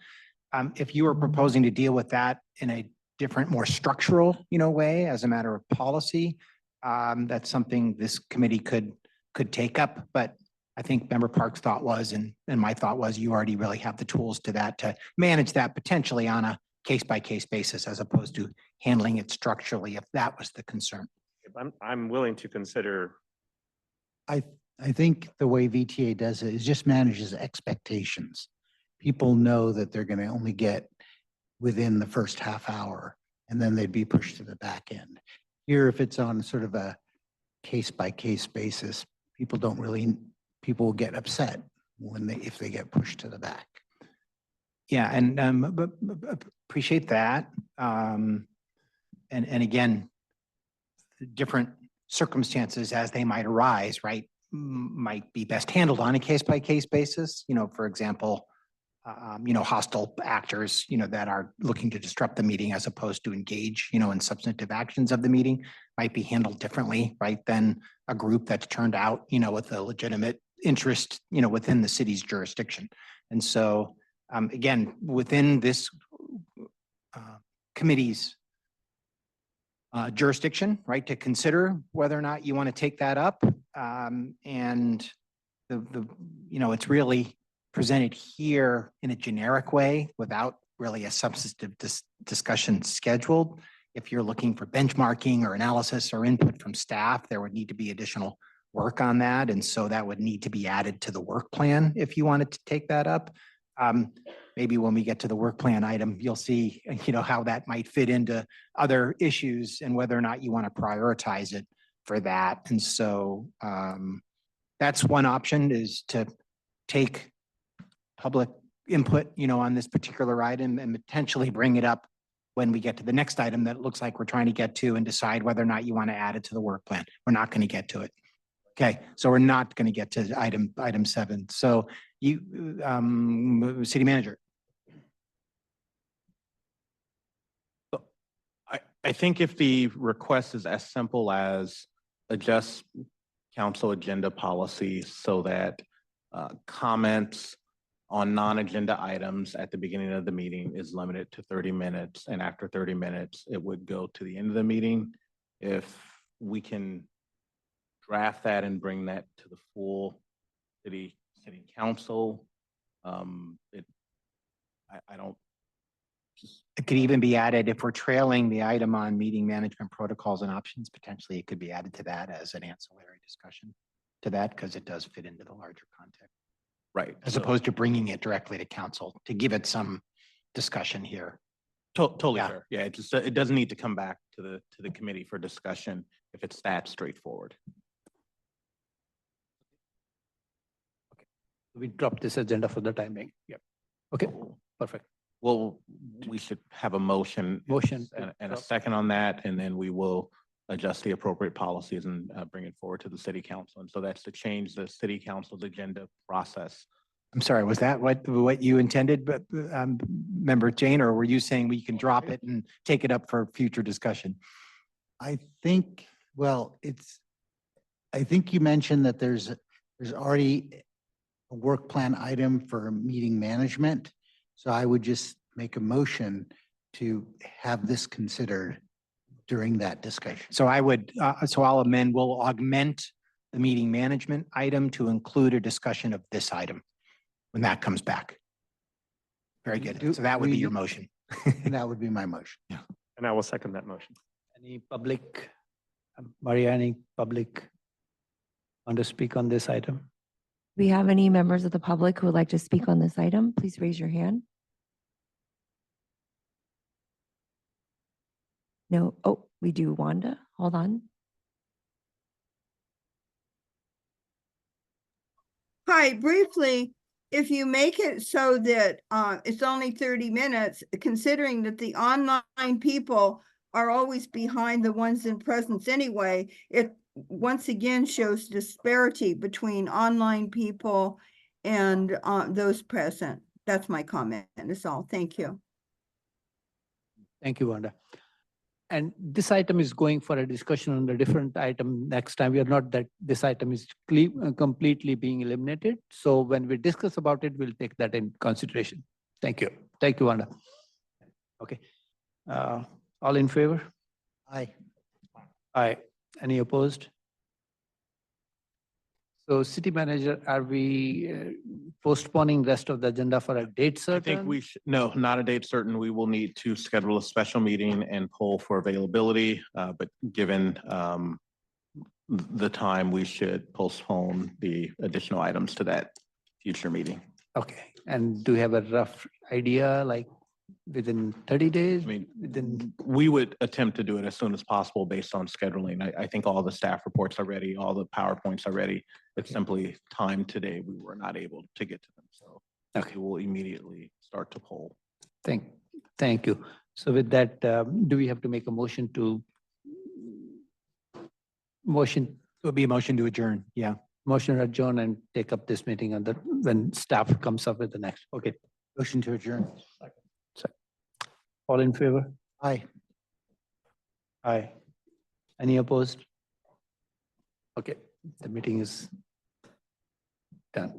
If you were proposing to deal with that in a different, more structural, way as a matter of policy, that's something this committee could take up. But I think Member Park's thought was, and my thought was, you already really have the tools to manage that potentially on a case-by-case basis, as opposed to handling it structurally, if that was the concern. I'm willing to consider. I think the way VTA does it is just manages expectations. People know that they're going to only get within the first half hour, and then they'd be pushed to the back end. Here, if it's on sort of a case-by-case basis, people will get upset if they get pushed to the back. Yeah, and appreciate that. And again, different circumstances as they might arise, right, might be best handled on a case-by-case basis. For example, hostile actors, that are looking to disrupt the meeting as opposed to engage, in substantive actions of the meeting might be handled differently, right, than a group that's turned out, with a legitimate interest, within the city's jurisdiction. And so, again, within this committee's jurisdiction, right, to consider whether or not you want to take that up. And it's really presented here in a generic way without really a substantive discussion scheduled. If you're looking for benchmarking or analysis or input from staff, there would need to be additional work on that. And so that would need to be added to the work plan if you wanted to take that up. Maybe when we get to the work plan item, you'll see, how that might fit into other issues and whether or not you want to prioritize it for that. And so that's one option, is to take public input, on this particular item and potentially bring it up when we get to the next item that looks like we're trying to get to, and decide whether or not you want to add it to the work plan. We're not going to get to it. Okay, so we're not going to get to item 7. So you, city manager. I think if the request is as simple as adjust council agenda policy so that comments on non-agenda items at the beginning of the meeting is limited to 30 minutes, and after 30 minutes, it would go to the end of the meeting. If we can draft that and bring that to the full city council, I don't. It could even be added if we're trailing the item on meeting management protocols and options. Potentially, it could be added to that as an ancillary discussion to that, because it does fit into the larger context. Right. As opposed to bringing it directly to council to give it some discussion here. Totally Yeah. fair. Yeah, it doesn't need to come back to the committee for discussion if it's that straightforward. We drop this agenda for the timing. Yep. Okay, perfect. Well, we should have a motion. Motion. And a second on that, and then we will adjust the appropriate policies and bring it forward to the city council. And so that's to change the city council's agenda process. I'm sorry, was that what you intended, but Member Jane, or were you saying we can drop it and take it up for future discussion? I think, well, I think you mentioned that there's There's already a work plan item for meeting management. So I would just make a motion to have this considered during that discussion. So I would, so I'll amend, we'll augment the meeting management item to include a discussion of this item when that comes back. Very Do good. So that would be your we- motion. And that would be my motion. And I will second that motion. Any public, Maria, any public want to speak on this item? Do we have any members of the public who would like to speak on this item? Please raise your hand. No, oh, we do. Wanda, hold on. Hi, briefly, if you make it so that it's only 30 minutes, considering that the online people are always behind the ones in presence anyway, it once again shows disparity between online people and those present. That's my comment. That's all. Thank you. Thank you, Wanda. And this item is going for a discussion on a different item next time. We are not that this item is completely being eliminated. So when we discuss about it, we'll take that in consideration. Thank you. Thank you, Wanda. Okay. All in favor? Aye. Aye. Any opposed? So city manager, are we postponing rest of the agenda for a date I certain? think we should, no, not a date certain. We will need to schedule a special meeting and poll for availability. But given the time, we should postpone the additional items to that future meeting. Okay, and do you have a rough idea, like within 30 days? I mean, Within, we would attempt to do it as soon as possible based on scheduling. I think all the staff reports are ready, all the PowerPoints are ready. It's simply time today. We were not able to get to them. So Okay. we will immediately start to poll. thank you. So with that, do we have to make a motion to motion It would be a motion to adjourn. Yeah. motion adjourn and take up this meeting on the, when staff comes up with the next? Okay, Motion to adjourn. all in favor? Aye. Aye. Any opposed? Okay, the meeting is done.